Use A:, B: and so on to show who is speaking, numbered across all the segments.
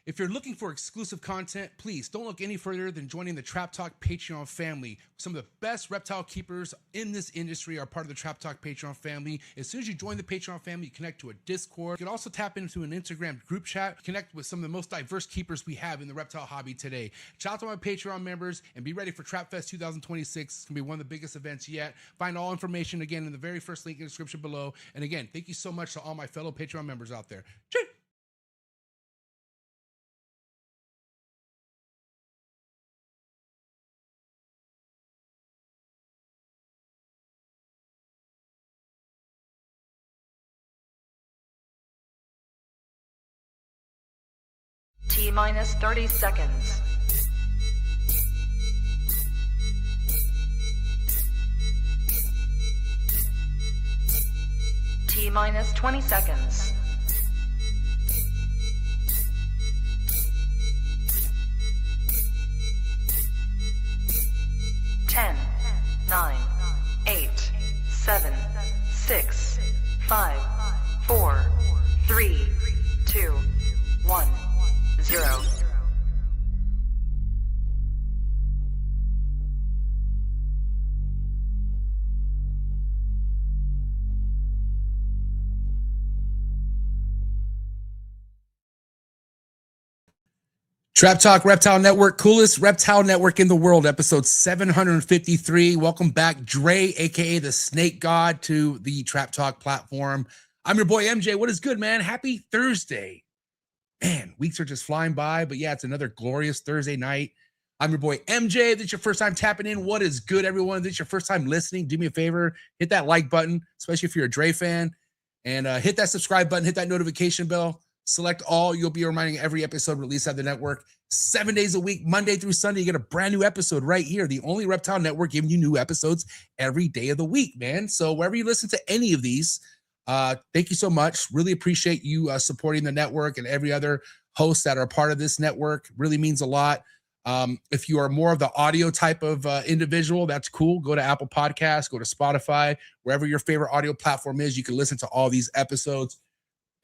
A: If you're looking for exclusive content, please don't look any further than joining the Trap Talk Patreon family. Some of the best reptile keepers in this industry are part of the Trap Talk Patreon family. As soon as you join the Patreon family, you connect to a Discord. You can also tap into an Instagram group chat, connect with some of the most diverse keepers we have in the reptile hobby today. Shout out to my Patreon members and be ready for Trap Fest 2026. It's going to be one of the biggest events yet. Find all information again in the very first link in the description below. And again, thank you so much to all my fellow Patreon members out there. Cheers.
B: T-minus 30 seconds. T-minus 20 seconds. 10, 9, 8, 7, 6, 5, 4, 3, 2, 1. 0.
A: Trap Talk Reptile Network, coolest reptile network in the world, episode 753. Welcome back, Dre, aka the Snake God, to the Trap Talk platform. I'm your boy MJ. What is good, man? Happy Thursday. Man, weeks are just flying by, but yeah, it's another glorious Thursday night. I'm your boy MJ. If this is your first time tapping in, what is good, everyone? If this is your first time listening, do me a favor, hit that like button, especially if you're a Dre fan, and hit that subscribe button, hit that notification bell, select all. You'll be reminding every episode released on the network 7 days a week, Monday through Sunday. You get a brand new episode right here, the only reptile network giving you new episodes every day of the week, man. So wherever you listen to any of these, thank you so much. Really appreciate you supporting the network and every other host that are part of this network. Really means a lot. If you are more of the audio type of individual, that's cool. Go to Apple Podcasts, go to Spotify, wherever your favorite audio platform is. You can listen to all these episodes.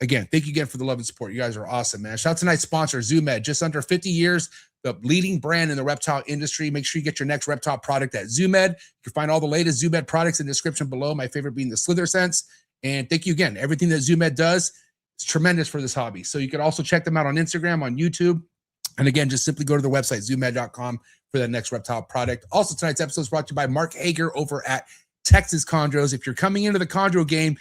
A: Again, thank you again for the love and support. You guys are awesome, man. Shout out to tonight's sponsor, ZooMed. Just under 50 years, the leading brand in the reptile industry. Make sure you get your next reptile product at ZooMed. You can find all the latest ZooMed products in the description below. My favorite being the Slither Sense. And thank you again. Everything that ZooMed does is tremendous for this hobby. So you can also check them out on Instagram, on YouTube. And again, just simply go to the website, zoomed.com, for that next reptile product. Also, tonight's episode is brought to you by Mark Hager over at Texas Chondros. If you're coming into the chondro game,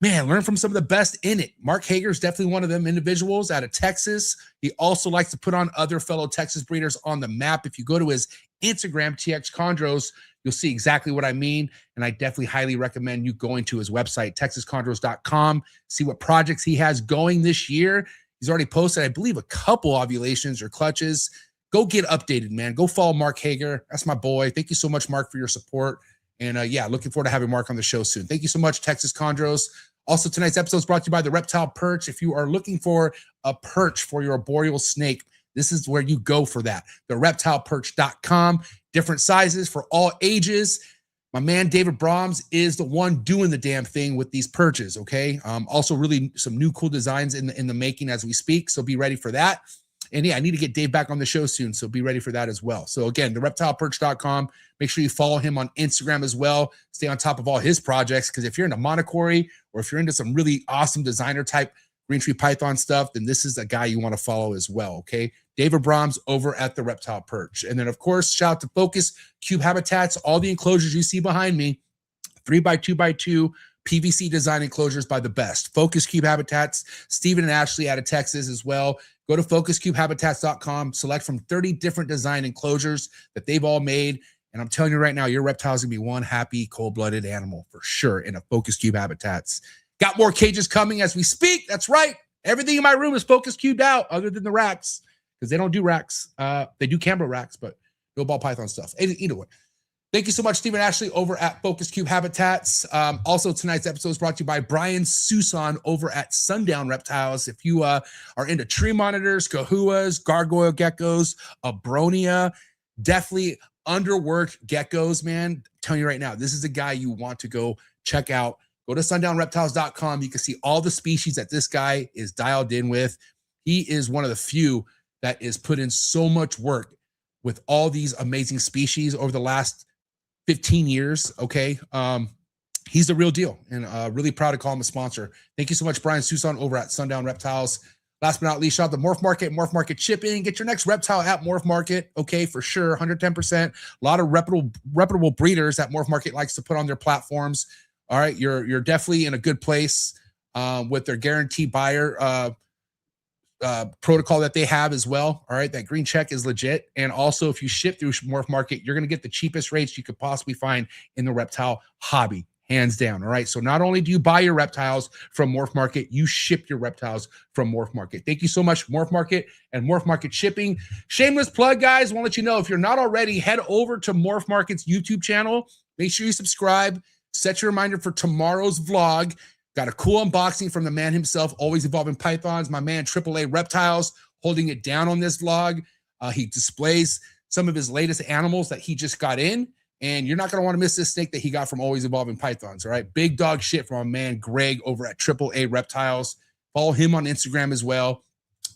A: man, learn from some of the best in it. Mark Hager is definitely one of them individuals out of Texas. He also likes to put on other fellow Texas breeders on the map. If you go to his Instagram, TX Chondros, you'll see exactly what I mean. And I definitely highly recommend you going to his website, texaschondros.com, see what projects he has going this year. He's already posted, I believe, a couple ovulations or clutches. Go get updated, man. Go follow Mark Hager. That's my boy. Thank you so much, Mark, for your support. And yeah, looking forward to having Mark on the show soon. Thank you so much, Texas Chondros. Also, tonight's episode is brought to you by the Reptile Perch. If you are looking for a perch for your arboreal snake, this is where you go for that. The reptileperch.com. Different sizes for all ages. My man, David Brahms, is the one doing the damn thing with these perches, okay? Also, really some new cool designs in the making as we speak, so be ready for that. And yeah, I need to get Dave back on the show soon, so be ready for that as well. So again, the reptileperch.com. Make sure you follow him on Instagram as well. Stay on top of all his projects, because if you're into monocory or if you're into some really awesome designer type green tree python stuff, then this is a guy you want to follow as well, okay? David Brahms over at the Reptile Perch. And then, of course, shout out to Focus Cube Habitats. All the enclosures you see behind me, 3x2x2 PVC design enclosures by the best. Focus Cube Habitats, Stephen and Ashley out of Texas as well. Go to focuscubehabitats.com, select from 30 different design enclosures that they've all made. And I'm telling you right now, your reptile is going to be one happy, cold-blooded animal for sure in a Focus Cube Habitats. Got more cages coming as we speak. That's right. Everything in my room is Focus Cubed out other than the racks, because they don't do racks. They do camera racks, but no ball python stuff. Either way. Thank you so much, Stephen Ashley, over at Focus Cube Habitats. Also, tonight's episode is brought to you by Brian Susan over at Sundown Reptiles. If you are into tree monitors, kahuas, gargoyle geckos, abronia, definitely underworked geckos, man, I'm telling you right now, this is a guy you want to go check out. Go to sundownreptiles.com. You can see all the species that this guy is dialed in with. He is one of the few that is put in so much work with all these amazing species over the last 15 years. Okay. He's the real deal, and really proud to call him a sponsor. Thank you so much, Brian Susan over at Sundown Reptiles. Last but not least, shout out to Morph Market, Morph Market shipping. Get your next reptile at Morph Market. Okay, for sure, 110%. A lot of reputable breeders that Morph Market likes to put on their platforms. All right, you're definitely in a good place with their guarantee buyer protocol that they have as well. All right, that green check is legit. And also, if you ship through Morph Market, you're going to get the cheapest rates you could possibly find in the reptile hobby, hands down. All right, so not only do you buy your reptiles from Morph Market, you ship your reptiles from Morph Market. Thank you so much, Morph Market and Morph Market shipping. Shameless plug, guys. I want to let you know, if you're not already, head over to Morph Market's YouTube channel. Make sure you subscribe. Set your reminder for tomorrow's vlog. Got a cool unboxing from the man himself, Always Evolving Pythons, my man AAA Reptiles, holding it down on this vlog. He displays some of his latest animals that he just got in, and you're not going to want to miss this snake that he got from Always Evolving Pythons, all right? Big dog shit from our man Greg over at AAA Reptiles. Follow him on Instagram as well.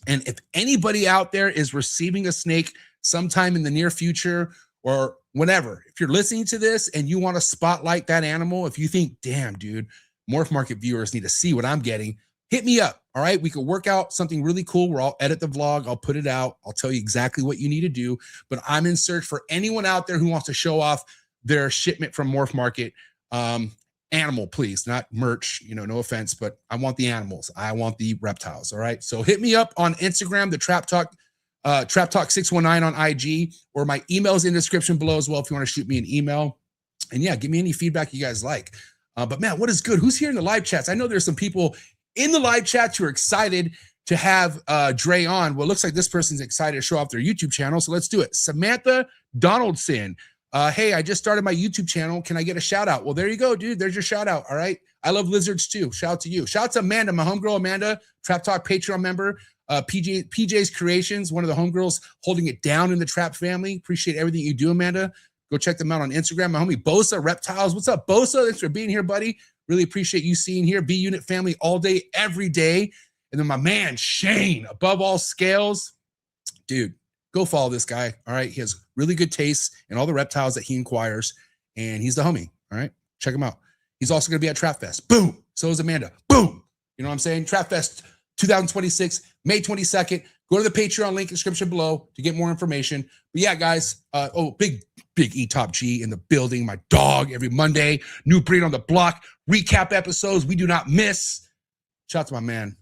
A: And if anybody out there is receiving a snake sometime in the near future or whenever, if you're listening to this and you want to spotlight that animal, if you think, damn, dude, Morph Market viewers need to see what I'm getting, hit me up. All right, we could work out something really cool where I'll edit the vlog, I'll put it out, I'll tell you exactly what you need to do. But I'm in search for anyone out there who wants to show off their shipment from Morph Market. Animal, please, not merch, you know, no offense, but I want the animals, I want the reptiles. All right, so hit me up on Instagram, the Trap Talk 619 on IG, or my email is in the description below as well if you want to shoot me an email. And yeah, give me any feedback you guys like. But man, what is good? Who's here in the live chats? I know there's some people in the live chats who are excited to have Dre on. Well, it looks like this person's excited to show off their YouTube channel, so let's do it. Samantha Donaldson. Hey, I just started my YouTube channel. Can I get a shout out? Well, there you go, dude. There's your shout out. All right. I love lizards too. Shout out to you. Shout out to Amanda, my homegirl Amanda, Trap Talk Patreon member. PJ's Creations, one of the homegirls holding it down in the Trap family. Appreciate everything you do, Amanda. Go check them out on Instagram. My homie Bosa Reptiles. What's up, Bosa? Thanks for being here, buddy. Really appreciate you seeing here. B Unit family all day, every day. And then my man, Shane, Above All Scales. Dude, go follow this guy. All right. He has really good taste in all the reptiles that he inquires. And he's the homie. All right. Check him out. He's also going to be at Trap Fest. Boom. So is Amanda. Boom. You know what I'm saying? Trap Fest 2026, May 22nd. Go to the Patreon link description below to get more information. But yeah, guys, big E-Top G in the building. My dog every Monday. New breed on the block. Recap episodes we do not miss. Shout out to my man,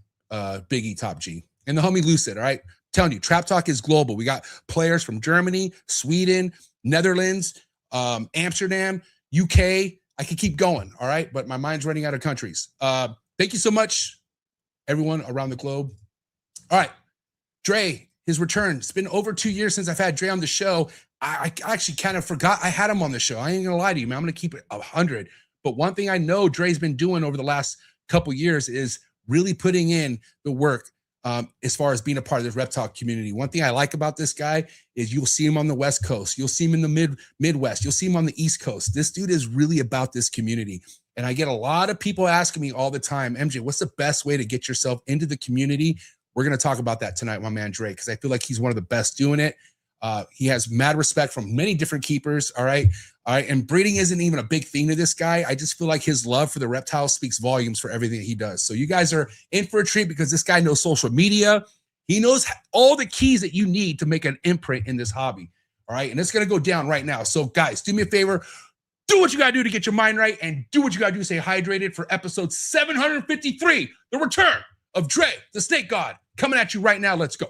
A: Big E-Top G. And the homie Lucid, all right? I'm telling you, Trap Talk is global. We got players from Germany, Sweden, Netherlands, Amsterdam, UK. I could keep going, all right? But my mind's running out of countries. Thank you so much, everyone around the globe. All right. Dre, his return. It's been over 2 years since I've had Dre on the show. I actually kind of forgot I had him on the show. I ain't gonna lie to you, man. I'm gonna keep it 100. But one thing I know Dre's been doing over the last couple years is really putting in the work as far as being a part of this reptile community. One thing I like about this guy is you'll see him on the West Coast. You'll see him in the Midwest. You'll see him on the East Coast. This dude is really about this community. And I get a lot of people asking me all the time, MJ, what's the best way to get yourself into the community? We're going to talk about that tonight, my man Drake, because I feel like he's one of the best doing it. He has mad respect from many different keepers. All right. And breeding isn't even a big thing to this guy. I just feel like his love for the reptiles speaks volumes for everything that he does. So you guys are in for a treat because this guy knows social media. He knows all the keys that you need to make an imprint in this hobby. All right. And it's going to go down right now. So guys, do me a favor. Do what you got to do to get your mind right, and do what you got to do to stay hydrated for episode 753, the return of Dre, the Snake God, coming at you right now. Let's go.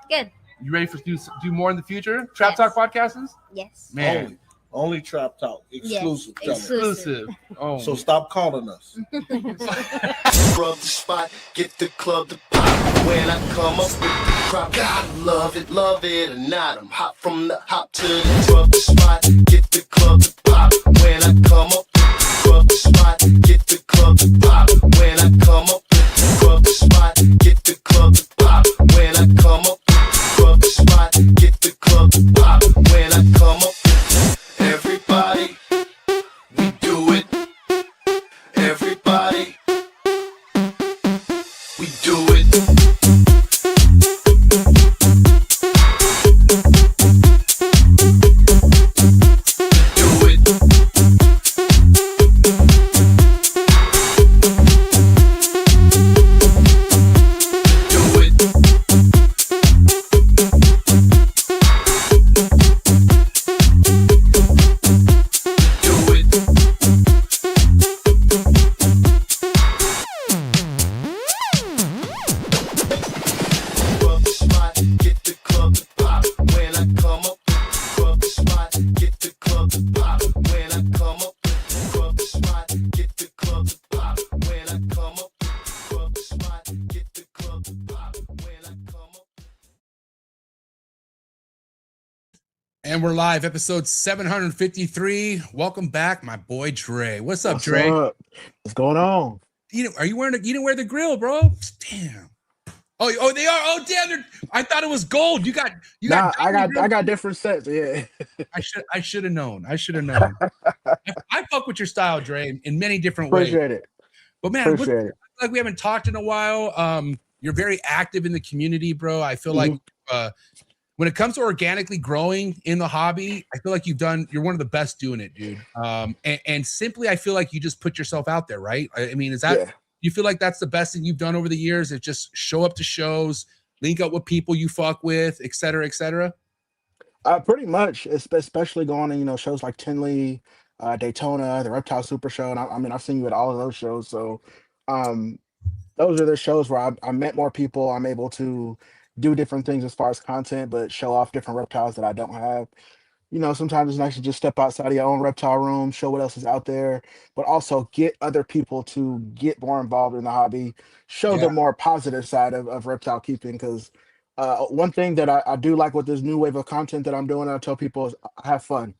C: Good.
A: You ready for do more in the future? Trap Talk podcasts?
C: Yes.
A: Man.
D: Only Trap Talk. Exclusive.
C: Yes.
A: Exclusive. Oh.
D: So stop calling us.
E: Rub the spot, get the club to pop. When I come up with the crop, gotta love it or not. I'm hot from the hop to the rub the spot, get the club to pop. When I come up with the rub the spot, get the club to pop. When I come up with the rub the spot, get the club to pop. When I come up with the rub the spot, get the club to pop. When I come up with everybody, we do it. Everybody. We do it. Do it. Do it. Do it. Rub the spot, get the club to pop. When I come up, rub the spot, get the club to pop. When I come up, rub the spot, get the club to pop. When I come up, rub the spot, get the club to pop. When I come up.
A: And we're live, episode 753. Welcome back, my boy Dre. What's up,
C: What's
A: Dre?
C: up? What's going on?
A: Are you wearing? You didn't wear the grill, bro. Damn. Oh, they are. Oh, damn. I thought it was gold. You got.
C: I got different sets. Yeah.
A: I should have known. I fuck with your style, Dre, in many different ways.
C: Appreciate it.
A: But man,
C: Appreciate it.
A: like we haven't talked in a while. You're very active in the community, bro. I feel like when it comes to organically growing in the hobby, I feel like you're one of the best doing it, dude. And simply, I feel like you just put yourself out there, right? I mean, is that?
C: Yeah.
A: You feel like that's the best thing you've done over the years? Is just show up to shows, link up with people you fuck with, et cetera, et cetera?
C: Pretty much, especially going to shows like Tinley, Daytona, the Reptile Super Show, and I mean I've seen you at all of those shows. So, those are the shows where I met more people. I'm able to do different things as far as content, but show off different reptiles that I don't have. Sometimes it's nice to just step outside of your own reptile room, show what else is out there, but also get other people to get more involved in the hobby, show
A: Yeah.
C: the more positive side of reptile keeping. Because one thing that I do like with this new wave of content that I'm doing, I tell people is I have fun.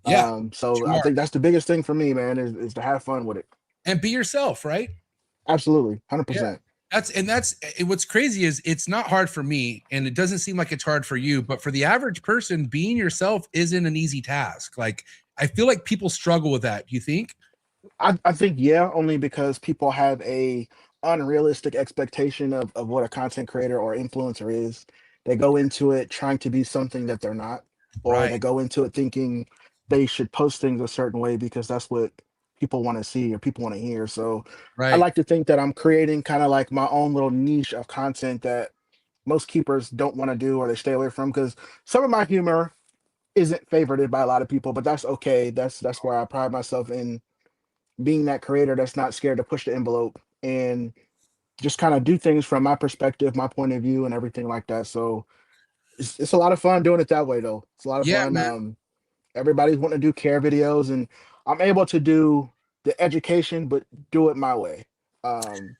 A: Yeah.
C: So
A: sure.
C: I think that's the biggest thing for me, man, is to have fun with it.
A: And be yourself, right?
C: Absolutely, 100%.
A: That's what's crazy is it's not hard for me, and it doesn't seem like it's hard for you, but for the average person, being yourself isn't an easy task. Like, I feel like people struggle with that. Do you think?
C: I think yeah, only because people have a unrealistic expectation of what a content creator or influencer is. They go into it trying to be something that they're not, or
A: Right.
C: they go into it thinking they should post things a certain way because that's what people want to see or people want to hear. So
A: Right.
C: I like to think that I'm creating kind of like my own little niche of content that most keepers don't want to do or they stay away from, because some of my humor isn't favorited by a lot of people, but that's okay. That's where I pride myself in being that creator that's not scared to push the envelope and just kind of do things from my perspective, my point of view, and everything like that. So it's a lot of fun doing it that way, though. It's a lot of
A: Yeah,
C: fun.
A: man.
C: Everybody's wanting to do care videos, and I'm able to do the education, but do it my way.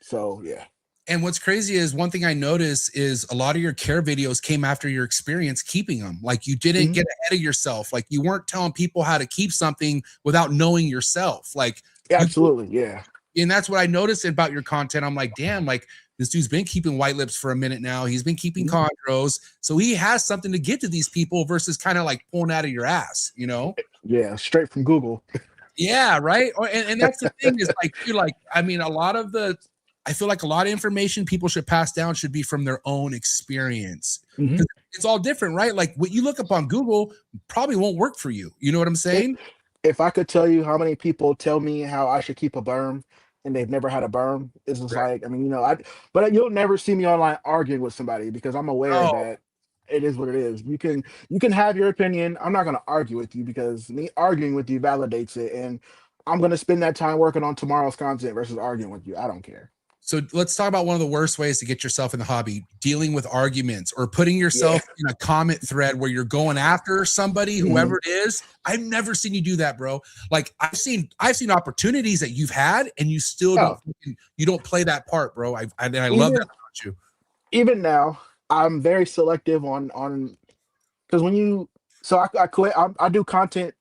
C: So yeah.
A: And what's crazy is one thing I noticed is a lot of your care videos came after your experience keeping them. Like, you didn't get ahead of yourself. Like, you weren't telling people how to keep something without knowing yourself. Like,
C: Absolutely, yeah.
A: and that's what I noticed about your content. I'm like, damn, like, this dude's been keeping white lips for a minute now. He's been keeping chondros. So he has something to get to these people versus kind of like pulling out of your ass,
C: Yeah, straight from Google.
A: Yeah, right. And that's the thing is, like, you're like, I mean, I feel like a lot of information people should pass down should be from their own experience. It's all different, right? Like, what you look up on Google probably won't work for you. You know what I'm saying?
C: If I could tell you how many people tell me how I should keep a berm and they've never had a berm, it's just
A: Right.
C: like, I mean, but you'll never see me online arguing with somebody because I'm aware
A: Oh.
C: that it is what it is. You can have your opinion. I'm not going to argue with you because me arguing with you validates it. And I'm going to spend that time working on tomorrow's content versus arguing with you. I don't care.
A: So let's talk about one of the worst ways to get yourself in the hobby: dealing with arguments or putting yourself in a comment thread where you're going after somebody, whoever it is. I've never seen you do that, bro. Like, I've seen opportunities that you've had and you still don't play that part, bro. I love that about you.
C: Even now, I'm very selective on because I quit. I do content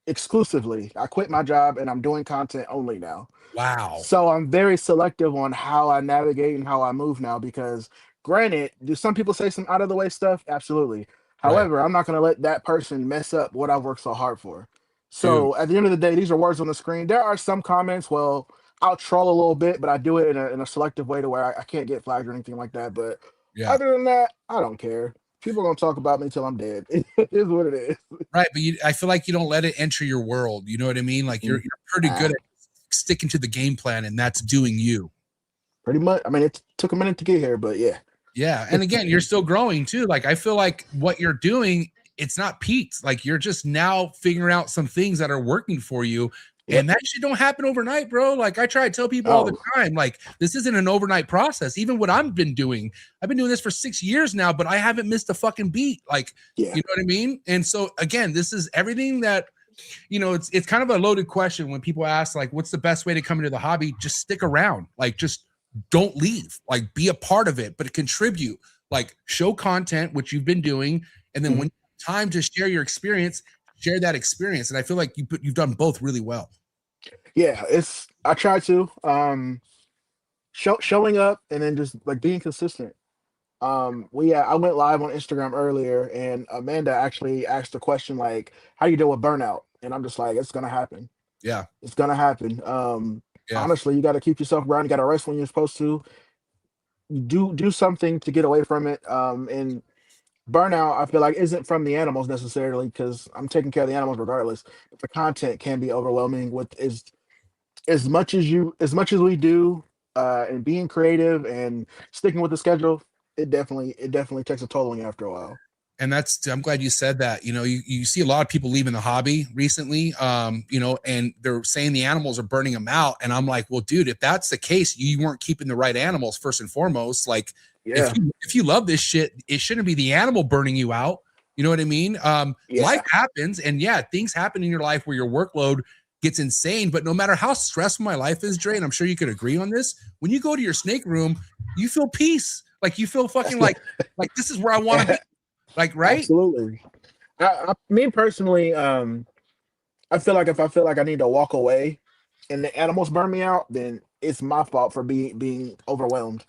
C: exclusively. I quit my job and I'm doing content only now.
A: Wow.
C: So I'm very selective on how I navigate and how I move now because, granted, do some people say some out of the way stuff? Absolutely. However, I'm not going to let that person mess up what I've worked so hard for. So at the end of the day, these are words on the screen. There are some comments, well, I'll troll a little bit, but I do it in a selective way to where I can't get flagged or anything like that. But
A: Yeah.
C: other than that, I don't care. People are gonna talk about me till I'm dead. It is what it is.
A: Right. But I feel like you don't let it enter your world. You know what I mean? Like you're pretty good at sticking to the game plan, and that's doing you.
C: Pretty much. I mean, it took a minute to get here, but yeah.
A: Yeah. And again, you're still growing too. Like I feel like what you're doing, it's not peaked. Like you're just now figuring out some things that are working for you.
C: Yep.
A: And that shit don't happen overnight, bro. Like I try to tell people all the time, like this isn't an overnight process. Even what I've been doing this for 6 years now, but I haven't missed a fucking beat. Like,
C: yeah.
A: You know what I mean? And so again, this is everything that, you know, it's kind of a loaded question when people ask, like, what's the best way to come into the hobby? Just stick around. Like, just don't leave. Like, be a part of it, but contribute. Like, show content, which you've been doing, and then when time to share your experience, share that experience. And I feel like you've done both really well.
C: Yeah, I try to showing up and then just like being consistent. I went live on Instagram earlier, and Amanda actually asked a question like, how do you deal with burnout? And I'm just like, it's gonna happen.
A: Yeah,
C: it's gonna happen. Honestly, you got to keep yourself grounded. You got to rest when you're supposed to. Do something to get away from it. And burnout, I feel like, isn't from the animals necessarily, because I'm taking care of the animals regardless. But the content can be overwhelming with as much as we do, and being creative and sticking with the schedule. It definitely takes a toll on you after a while.
A: And I'm glad you said that. You know, you see a lot of people leaving the hobby recently, you know, and they're saying the animals are burning them out. And I'm like, well, dude, if that's the case, you weren't keeping the right animals first and foremost. Like, if you love this shit, it shouldn't be the animal burning you out. You know what I mean? Life happens, and things happen in your life where your workload gets insane. But no matter how stressful my life is, Dre, and I'm sure you could agree on this, when you go to your snake room, you feel peace. Like you feel fucking like this is where I want to be. Like, right?
C: Absolutely. Me personally, I feel like if I feel like I need to walk away and the animals burn me out, then it's my fault for being overwhelmed.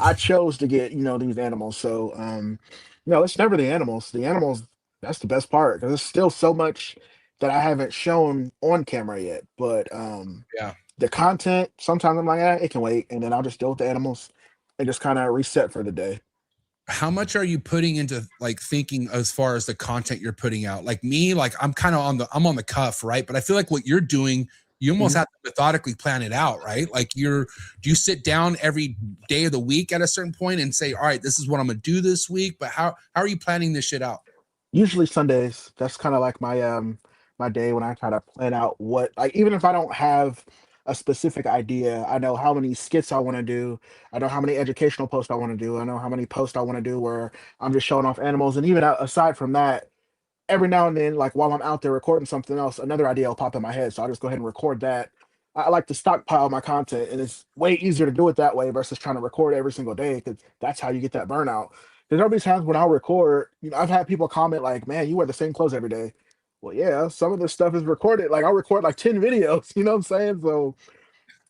C: I chose to get, these animals. So, it's never the animals. The animals, that's the best part, because there's still so much that I haven't shown on camera yet. But the content, sometimes I'm like, it can wait. And then I'll just deal with the animals and just kind of reset for the day.
A: How much are you putting into like thinking as far as the content you're putting out? Like me, like I'm kind of I'm on the cuff, right? But I feel like what you're doing, you almost have to methodically plan it out, right? Like do you sit down every day of the week at a certain point and say, all right, this is what I'm gonna do this week? But how are you planning this shit out?
C: Usually Sundays. That's kind of like my my day when I try to plan out what, like, even if I don't have a specific idea, I know how many skits I want to do. I know how many educational posts I want to do. I know how many posts I want to do where I'm just showing off animals. And even aside from that, every now and then, like while I'm out there recording something else, another idea will pop in my head. So I'll just go ahead and record that. I like to stockpile my content, and it's way easier to do it that way versus trying to record every single day, because that's how you get that burnout. Because there'll be times when I'll record, I've had people comment like, man, you wear the same clothes every day. Well, yeah, some of this stuff is recorded. Like I'll record like 10 videos, you know what I'm saying? So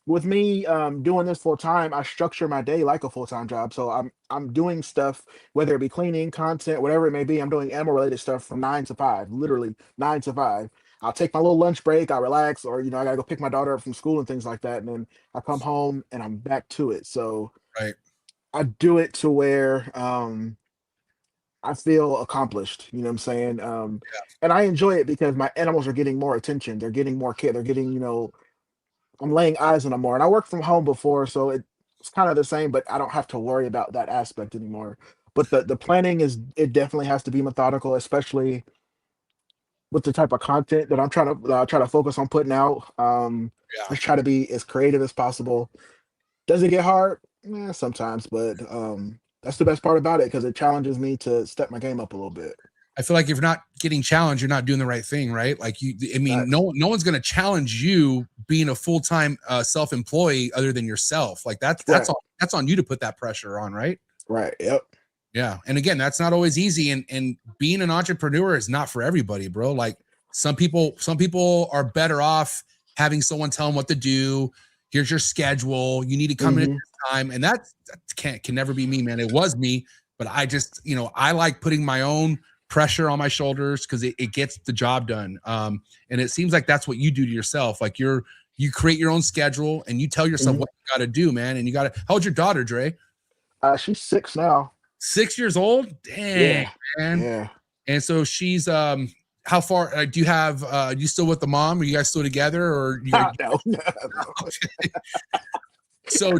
C: with me doing this full time, I structure my day like a full-time job. So I'm doing stuff, whether it be cleaning, content, whatever it may be. I'm doing animal related stuff from 9 to 5, literally 9 to 5. I'll take my little lunch break, I relax, or I gotta go pick my daughter up from school and things like that. And then I come home and I'm back to it. So I do it to where I feel accomplished, you know what I'm saying? And I enjoy it because my animals are getting more attention. They're getting more care. They're getting, I'm laying eyes on them more. And I worked from home before, so it's kind of the same, but I don't have to worry about that aspect anymore. But the planning it definitely has to be methodical, especially with the type of content that I'm trying to focus on putting out. Just try to be as creative as possible. Does it get hard? Sometimes, but that's the best part about it, because it challenges me to step my game up a little bit.
A: I feel like if you're not getting challenged, you're not doing the right thing, right? Like no one's going to challenge you being a full-time self-employee other than yourself. Like that's on you to put that pressure on, right?
C: Right. Yep.
A: Yeah. And again, that's not always easy. And being an entrepreneur is not for everybody, bro. Like some people are better off having someone tell them what to do. Here's your schedule. You need to come in at this time. And that can never be me, man. It was me, but I just, I like putting my own pressure on my shoulders because it gets the job done. And it seems like that's what you do to yourself. Like you're you create your own schedule and you tell yourself what you got to do, man. And you got to, how old's your daughter, Dre?
C: She's 6 now.
A: 6 years old? Dang, man.
C: Yeah.
A: And so she's, how far do you have, you still with the mom? Are you guys still together or you
C: No.
A: Okay. So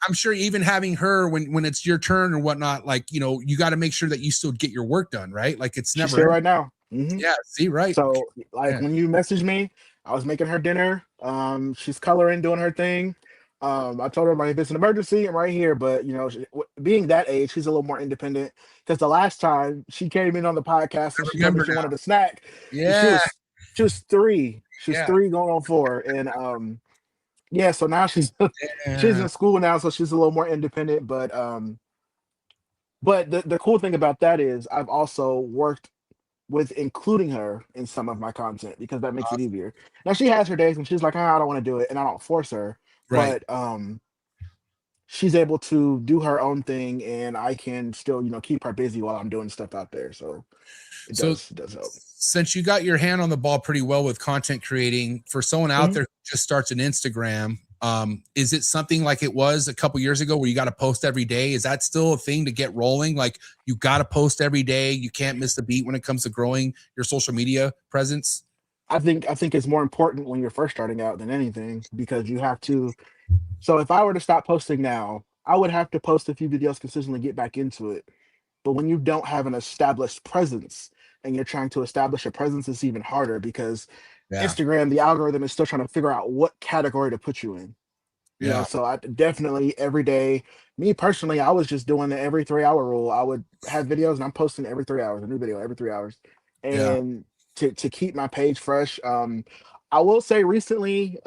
A: I'm sure even having her when it's your turn or whatnot, like, you know, you got to make sure that you still get your work done, right? Like it's
C: She's
A: never
C: here right now.
A: Yeah, see, right.
C: So like when you messaged me, I was making her dinner. She's coloring, doing her thing. I told her, like, if it's an emergency, I'm right here. But you know, being that age, she's a little more independent. Because the last time she came in on the podcast and she told me she wanted a snack,
A: yeah,
C: she was 3. She's 3 going on 4, and yeah. So now she's she's in school now, so she's a little more independent. But the cool thing about that is I've also worked with including her in some of my content because that makes it easier. Now she has her days when she's like, I don't want to do it, and I don't force her.
A: Right.
C: But she's able to do her own thing, and I can still, you know, keep her busy while I'm doing stuff out there. So it does help.
A: Since you got your hand on the ball pretty well with content creating, for someone out there who just starts an Instagram, is it something like it was a couple years ago where you got to post every day? Is that still a thing to get rolling? Like you got to post every day. You can't miss the beat when it comes to growing your social media presence.
C: I think it's more important when you're first starting out than anything, because you have to. So if I were to stop posting now, I would have to post a few videos consistently, get back into it. But when you don't have an established presence and you're trying to establish a presence, it's even harder because Instagram, the algorithm is still trying to figure out what category to put you in. You know, so I definitely every day, me personally, I was just doing the every 3-hour rule. I would have videos and I'm posting every 3 hours, a new video every 3 hours. And to keep my page fresh, I will say recently,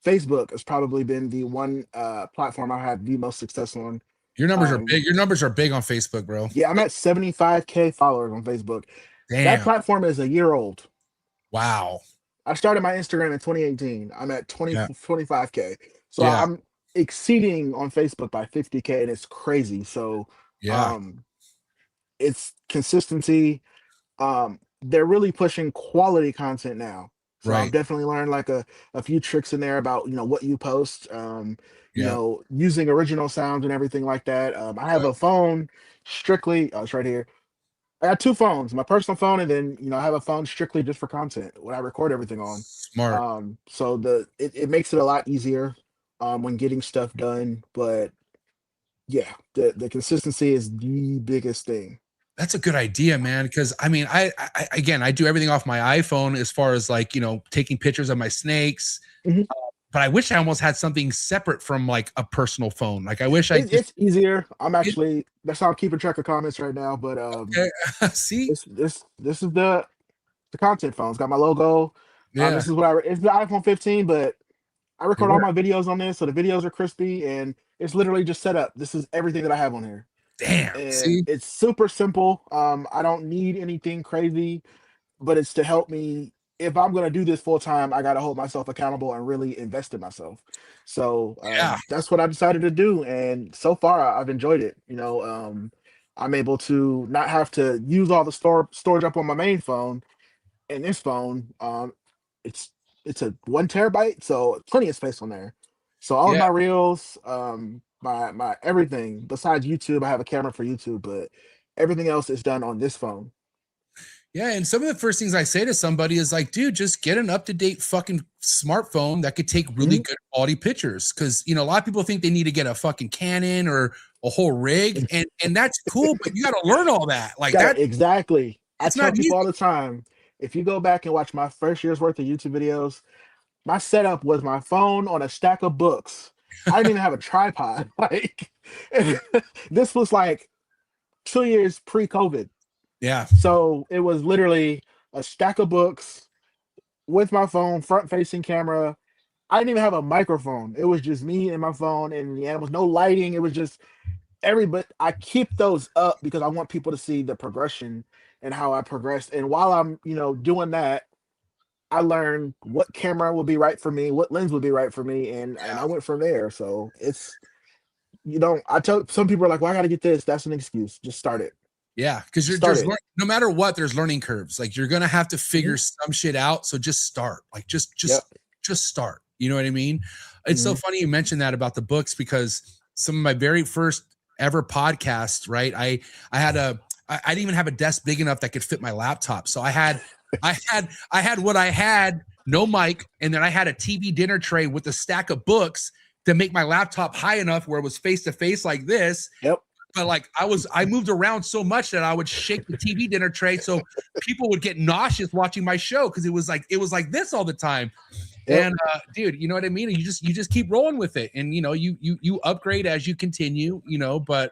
C: Facebook has probably been the one platform I had the most success on.
A: Your numbers are big. Your numbers are big on Facebook, bro.
C: Yeah, I'm at 75K followers on Facebook.
A: Damn.
C: That platform is a year old.
A: Wow.
C: I started my Instagram in 2018. I'm at 25K. So I'm exceeding on Facebook by 50K, and it's crazy. So it's consistency. They're really pushing quality content now. So I've definitely learned like a few tricks in there about, you know, what you post, you know, using original sounds and everything like that. I have a phone strictly, it's right here. I got 2 phones, my personal phone, and then, you know, I have a phone strictly just for content when I record everything on.
A: Smart.
C: So it makes it a lot easier when getting stuff done. But yeah, the consistency is the biggest thing.
A: That's a good idea, man. Because I mean, I again, I do everything off my iPhone as far as like, you know, taking pictures of my snakes. But I wish I almost had something separate from like a personal phone. Like I wish
C: it's easier. I'm actually that's how I'm keeping track of comments right now. But
A: see,
C: this is the content phone. It's got my logo. This is what it's the iPhone 15, but I record all my videos on this, so the videos are crispy and it's literally just set up. This is everything that I have on here.
A: Damn.
C: See? It's super simple. I don't need anything crazy, but it's to help me. If I'm going to do this full time, I got to hold myself accountable and really invest in myself. So that's what I decided to do. And so far I've enjoyed it. You know, I'm able to not have to use all the storage up on my main phone. And this phone, it's a 1 terabyte, so plenty of space on there. So all of my reels, my everything besides YouTube, I have a camera for YouTube, but everything else is done on this phone.
A: Yeah, and some of the first things I say to somebody is like, dude, just get an up-to-date fucking smartphone that could take really good quality pictures. Because, you know, a lot of people think they need to get a fucking Canon or a whole rig, and that's cool, but you got to learn all that. Like that
C: exactly. I tell people all the time, if you go back and watch my first year's worth of YouTube videos, my setup was my phone on a stack of books. I didn't even have a tripod. Like this was like 2 years pre-COVID.
A: Yeah.
C: So it was literally a stack of books with my phone, front-facing camera. I didn't even have a microphone. It was just me and my phone, and there was no lighting. It was just but I keep those up because I want people to see the progression and how I progressed. And while I'm, you know, doing that, I learned what camera will be right for me, what lens will be right for me, and I went from there. So it's, you know, I tell some people are like, well, I got to get this. That's an excuse. Just start it.
A: Yeah, because no matter what, there's learning curves. Like you're gonna have to figure some shit out. So just start. Like just start. You know what I mean? It's so funny you mentioned that about the books because some of my very first ever podcasts, right? I didn't even have a desk big enough that could fit my laptop. So I had what I had, no mic, and then I had a TV dinner tray with a stack of books to make my laptop high enough where it was face to face like this.
C: Yep.
A: But like I moved around so much that I would shake the TV dinner tray so people would get nauseous watching my show because it was like this all the time. Yep. And dude, you know what I mean? You just keep rolling with it, and you know you upgrade as you continue. You know, but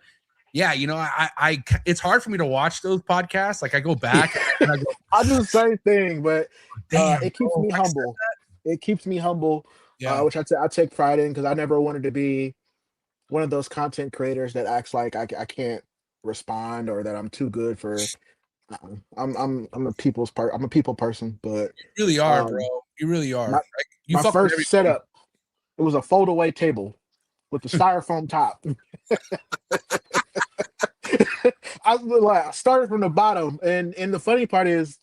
A: yeah, you know I it's hard for me to watch those podcasts. Like I go back, and I go,
C: I do the same thing, but
A: damn,
C: it keeps me humble. It keeps me humble, which I take pride in because I never wanted to be one of those content creators that acts like I can't respond or that I'm too good for. I'm a people person, but
A: you really are, bro. You really are.
C: My first setup, it was a fold away table with the styrofoam top. I started from the bottom, and the funny part is,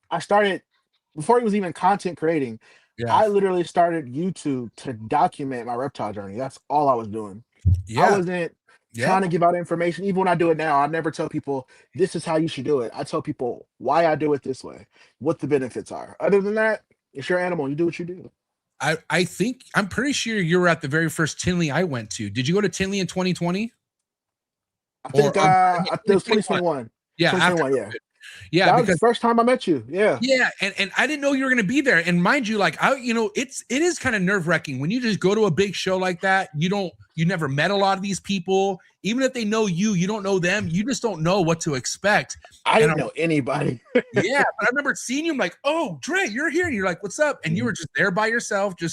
C: I started before he was even content creating. Yeah. I literally started YouTube to document my reptile journey. That's all I was doing. Yeah. I wasn't trying to give out information. Even when I do it now, I never tell people this is how you should do it. I tell people why I do it this way, what the benefits are. Other than that, it's your animal. You do what you do.
A: I think I'm pretty sure you were at the very first Tinley I went to. Did you go to Tinley in 2020?
C: I think it was 2021.
A: Yeah,
C: 2021,
A: yeah. Yeah,
C: that was the first time I met you. Yeah,
A: and I didn't know you were going to be there. And mind you, like it is kind of nerve wracking when you just go to a big show like that. You never met a lot of these people. Even if they know you, you don't know them. You just don't know what to expect.
C: I didn't know anybody.
A: Yeah, but I remember seeing you. I'm like, oh, Dre, you're here. And you're like, what's up? And you were just there by yourself, I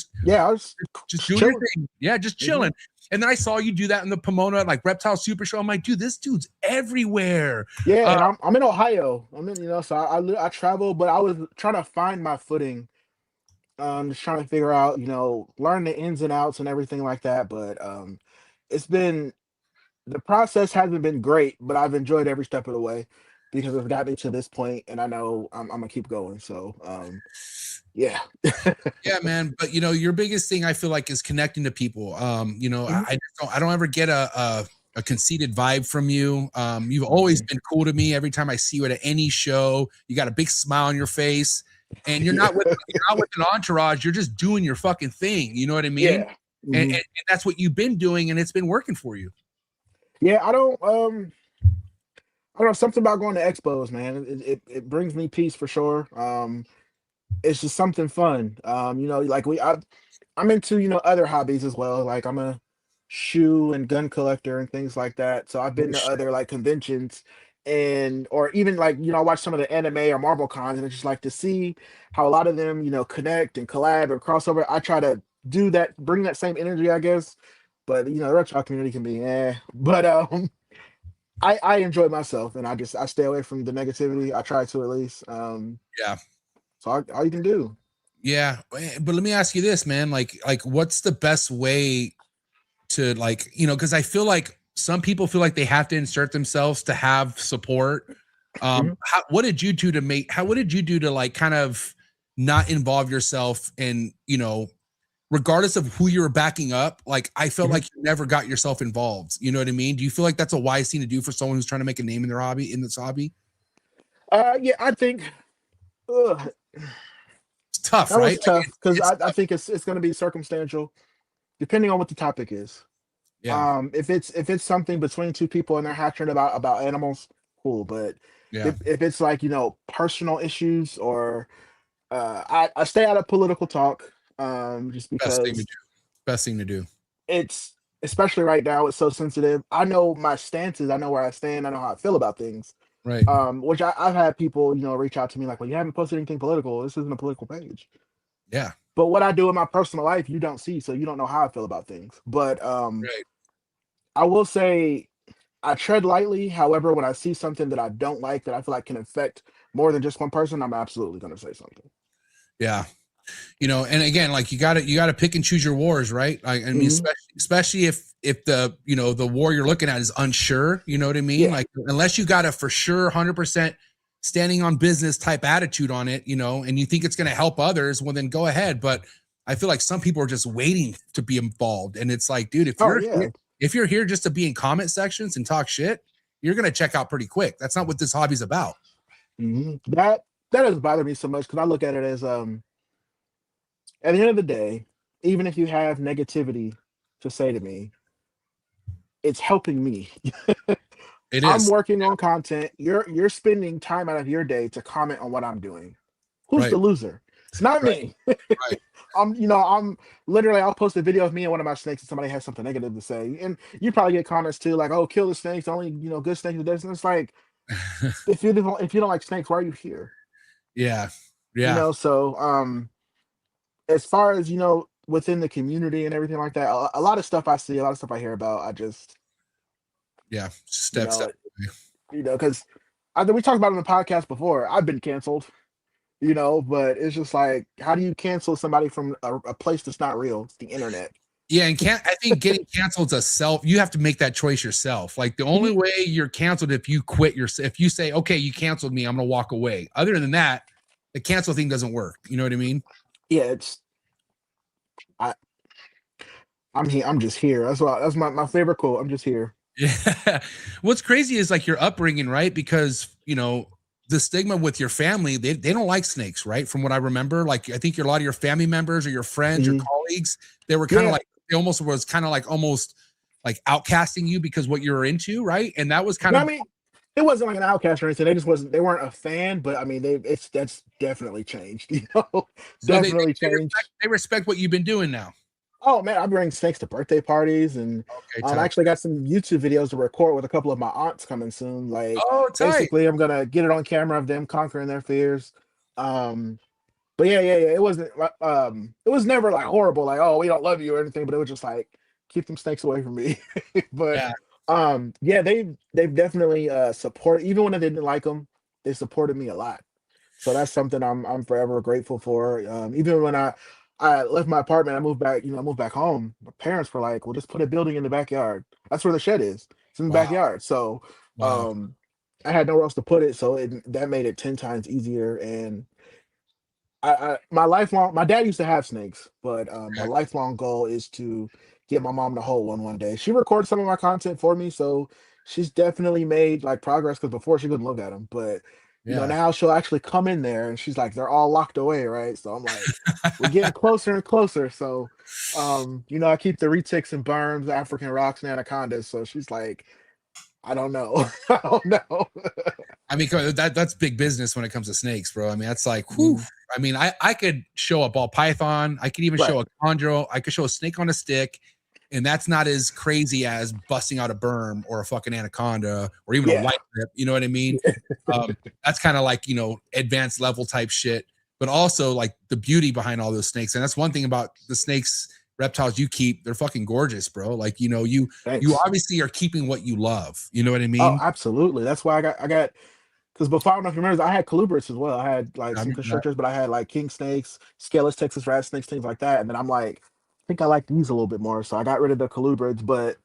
A: was just doing your thing. Yeah, just chilling. And then I saw you do that in the Pomona, like Reptile Super Show. I'm like, dude, this dude's everywhere.
C: Yeah, and I'm in Ohio. So I travel, but I was trying to find my footing. Just trying to figure out, learn the ins and outs and everything like that. But the process hasn't been great, but I've enjoyed every step of the way because it's got me to this point, and I know I'm gonna keep going. So, yeah.
A: Yeah, man. But your biggest thing I feel like is connecting to people. I don't ever get a conceited vibe from you. You've always been cool to me. Every time I see you at any show, you got a big smile on your face, and you're not with an entourage. You're just doing your fucking thing. You know what I mean? Yeah. And that's what you've been doing, and it's been working for you.
C: Yeah, I don't know, something about going to expos, man. It brings me peace for sure. It's just something fun. I'm into, other hobbies as well. Like I'm a shoe and gun collector and things like that. So I've been to other like conventions or even I watch some of the anime or Marvel cons, and it's just like to see how a lot of them, connect and collab or crossover. I try to do that, bring that same energy, I guess. But the reptile community can be but I enjoy myself, and I stay away from the negativity. I try to, at least.
A: Yeah.
C: So all you can do.
A: Yeah, but let me ask you this, man. Like what's the best way to because I feel like some people feel like they have to insert themselves to have support. What did you do to kind of not involve yourself in, regardless of who you were backing up? Like I felt like you never got yourself involved. You know what I mean? Do you feel like that's a wise thing to do for someone who's trying to make a name in this hobby?
C: Yeah, I think
A: it's tough,
C: that
A: right?
C: Was tough because I think it's going to be circumstantial, depending on what the topic is.
A: Yeah.
C: If it's something between two people and they're hatching about animals, cool. But if it's like personal issues or I stay out of political talk. Just because
A: best thing to do.
C: It's especially right now, it's so sensitive. I know my stances, I know where I stand, I know how I feel about things.
A: Right.
C: Which I've had people, reach out to me like, well, you haven't posted anything political. This isn't a political page.
A: Yeah.
C: But what I do in my personal life, you don't see, so you don't know how I feel about things. But
A: right.
C: I will say I tread lightly. However, when I see something that I don't like, that I feel like can affect more than just one person, I'm absolutely going to say something.
A: Yeah. You know, and again, like you gotta pick and choose your wars, right? Like, I mean,
C: Mhm.
A: especially if the, you know, the war you're looking at is unsure, you know what I mean?
C: Yeah.
A: Like, unless you got a for sure 100% standing on business type attitude on it, you know, and you think it's going to help others, well, then go ahead. But I feel like some people are just waiting to be involved, and it's like, dude,
C: Oh yeah.
A: if you're here just to be in comment sections and talk shit, you're gonna check out pretty quick. That's not what this hobby's about.
C: That doesn't bother me so much because I look at it as at the end of the day, even if you have negativity to say to me, it's helping me.
A: It
C: I'm
A: is
C: working on content. You're spending time out of your day to comment on what I'm doing. Who's
A: right,
C: the loser? It's not
A: right,
C: me.
A: right.
C: I'm literally, I'll post a video of me and one of my snakes and somebody has something negative to say. And you probably get comments too, like, oh, kill the snakes, only good snakes do this. And it's like, if you don't like snakes, why are you here?
A: Yeah, yeah,
C: So as far as within the community and everything like that, a lot of stuff I see, a lot of stuff I hear about, I just
A: yeah.
C: you
A: Step,
C: know
A: step.
C: because we talked about it on the podcast before. I've been canceled, but it's just like, how do you cancel somebody from a place that's not real? It's the internet.
A: Yeah, and I think getting canceled is you have to make that choice yourself. Like the only way you're canceled if you quit if you say, okay, you canceled me, I'm gonna walk away. Other than that, the cancel thing doesn't work. You know what I mean?
C: Yeah, I I'm here. I'm just here. That's my favorite quote. I'm just here.
A: Yeah. What's crazy is like your upbringing, right? Because the stigma with your family, they don't like snakes, right? From what I remember, like I think a lot of your family members or your friends, your
C: Mhm.
A: colleagues, they were kind of
C: Yeah.
A: like they almost was kind of like almost like outcasting you because what you were into, right? And that was kind
C: No, I
A: of
C: mean, it wasn't like an outcast or anything. They weren't a fan, but I mean, that's definitely changed.
A: so
C: Definitely changed.
A: they respect what you've been doing now.
C: Oh man, I bring snakes to birthday parties, and
A: Okay,
C: I
A: tight.
C: actually got some YouTube videos to record with a couple of my aunts coming soon. Like,
A: Oh, tight.
C: basically, I'm gonna get it on camera of them conquering their fears. Um, but yeah. It was never like horrible, like, oh, we don't love you or anything, but it was just like, keep them snakes away from me. But
A: Yeah,
C: yeah, they've definitely supported, even when I didn't like them, they supported me a lot. So that's something I'm forever grateful for. Even when I left my apartment, I moved back home. My parents were like, "Well, just put a building in the backyard. That's where the shed is. It's in the
A: wow,
C: backyard." So
A: wow.
C: um, I had nowhere else to put it, so that made it 10 times easier. And my dad used to have snakes, but my
A: Okay.
C: lifelong goal is to get my mom to hold one day. She records some of my content for me, so she's definitely made like progress, because before she couldn't look at them, but
A: Yeah.
C: now she'll actually come in there and she's like, they're all locked away, right? So I'm like, we're getting closer and closer. So I keep the retics and berms, African rocks and anacondas. So she's like, I don't know. I don't know.
A: I mean, that's big business when it comes to snakes, bro. I mean, that's like, whew.
C: Mhm.
A: I mean, I could show a ball python. I could even
C: Right.
A: show a chondro. I could show a snake on a stick, and that's not as crazy as busting out a berm or a fucking anaconda or even a
C: Yeah.
A: white lip. You know what I mean? That's kind of like advanced level type shit. But also like the beauty behind all those snakes, and that's one thing about the snakes, reptiles you keep. They're fucking gorgeous, bro. Like you
C: Thanks.
A: obviously are keeping what you love. You know what I
C: Oh,
A: mean?
C: absolutely. That's why I got because before, I don't know if you remember, I had colubrids as well. I had like
A: I
C: some
A: remember that.
C: constrictors, but I had like king snakes, scaleless Texas rat snakes, things like that. And then I'm like, I think I like these a little bit more. So I got rid of the colubrids, but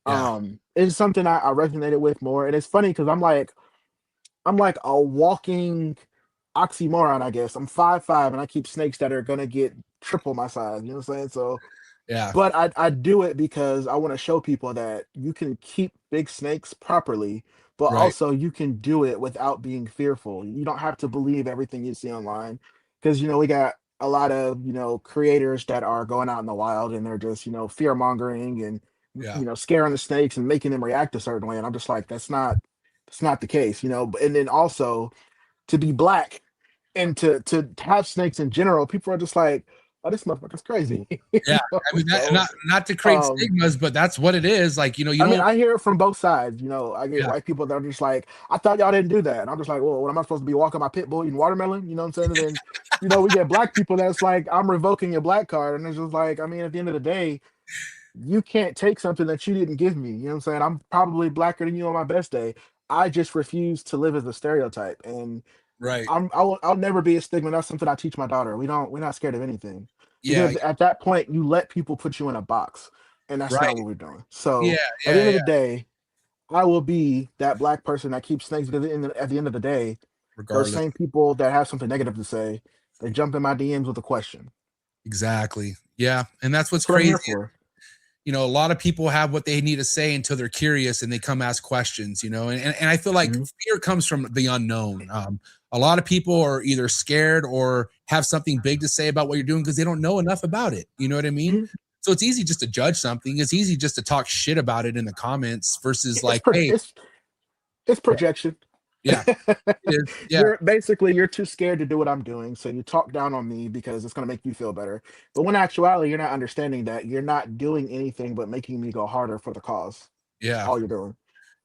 A: Yeah.
C: it's something I resonated with more. And it's funny because I'm like a walking oxymoron, I guess. I'm 5'5" and I keep snakes that are gonna get triple my size. You know what I'm saying? So
A: Yeah.
C: but I do it because I want to show people that you can keep big snakes properly, but
A: Right.
C: also you can do it without being fearful. You don't have to believe everything you see online, because we got a lot of creators that are going out in the wild and they're just fear mongering and
A: Yeah.
C: scaring the snakes and making them react a certain way. And I'm just like, that's not the case. And then also, to be black and to have snakes in general, people are just like, oh, this motherfucker's crazy.
A: Yeah. I mean,
C: So
A: not to create
C: um
A: stigmas, but that's what it is. Like, you
C: I mean,
A: don't,
C: I hear it from both sides. I get
A: yeah,
C: white people that are just like, I thought y'all didn't do that. And I'm just like, well, what am I supposed to be walking my pit bull eating watermelon? You know what I'm saying? And then, we get black people that's like, I'm revoking your black card. And it's just like, I mean, at the end of the day, you can't take something that you didn't give me. You know what I'm saying? I'm probably blacker than you on my best day. I just refuse to live as a stereotype. And
A: Right.
C: I'll never be a stigma. That's something I teach my daughter. We're not scared of anything
A: Yeah.
C: because at that point you let people put you in a box, and that's
A: Right.
C: not what we're doing. So
A: Yeah.
C: at the end
A: Yeah.
C: of the
A: Yeah.
C: day, I will be that black person that keeps things because at the end of the day, those
A: Regardless.
C: same people that have something negative to say, they jump in my DMs with a question.
A: Exactly. Yeah. And that's what's
C: That's what I'm
A: crazy.
C: here for.
A: You know, a lot of people have what they need to say until they're curious and they come ask questions, you know, and I feel like fear comes from the unknown. A lot of people are either scared or have something big to say about what you're doing because they don't know enough about it. You know what I mean? So it's easy just to judge something. It's easy just to talk shit about it in the comments versus like, hey,
C: It's projection.
A: yeah, it is. Yeah,
C: You're too scared to do what I'm doing, so you talk down on me because it's going to make you feel better. But when actuality, you're not understanding that you're not doing anything but making me go harder for the cause.
A: yeah.
C: All you're doing.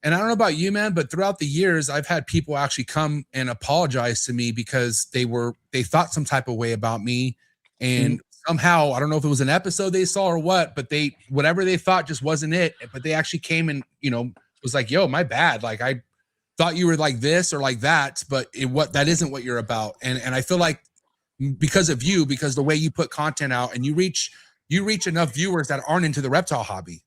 A: And I don't know about you, man, but throughout the years, I've had people actually come and apologize to me because they thought some type of way about me, and somehow I don't know if it was an episode they saw or what, but whatever they thought just wasn't it. But they actually came and was like, "Yo, my bad. Like I thought you were like this or like that, but that isn't what you're about." And I feel like because of you, because the way you put content out and you reach enough viewers that aren't into the reptile hobby,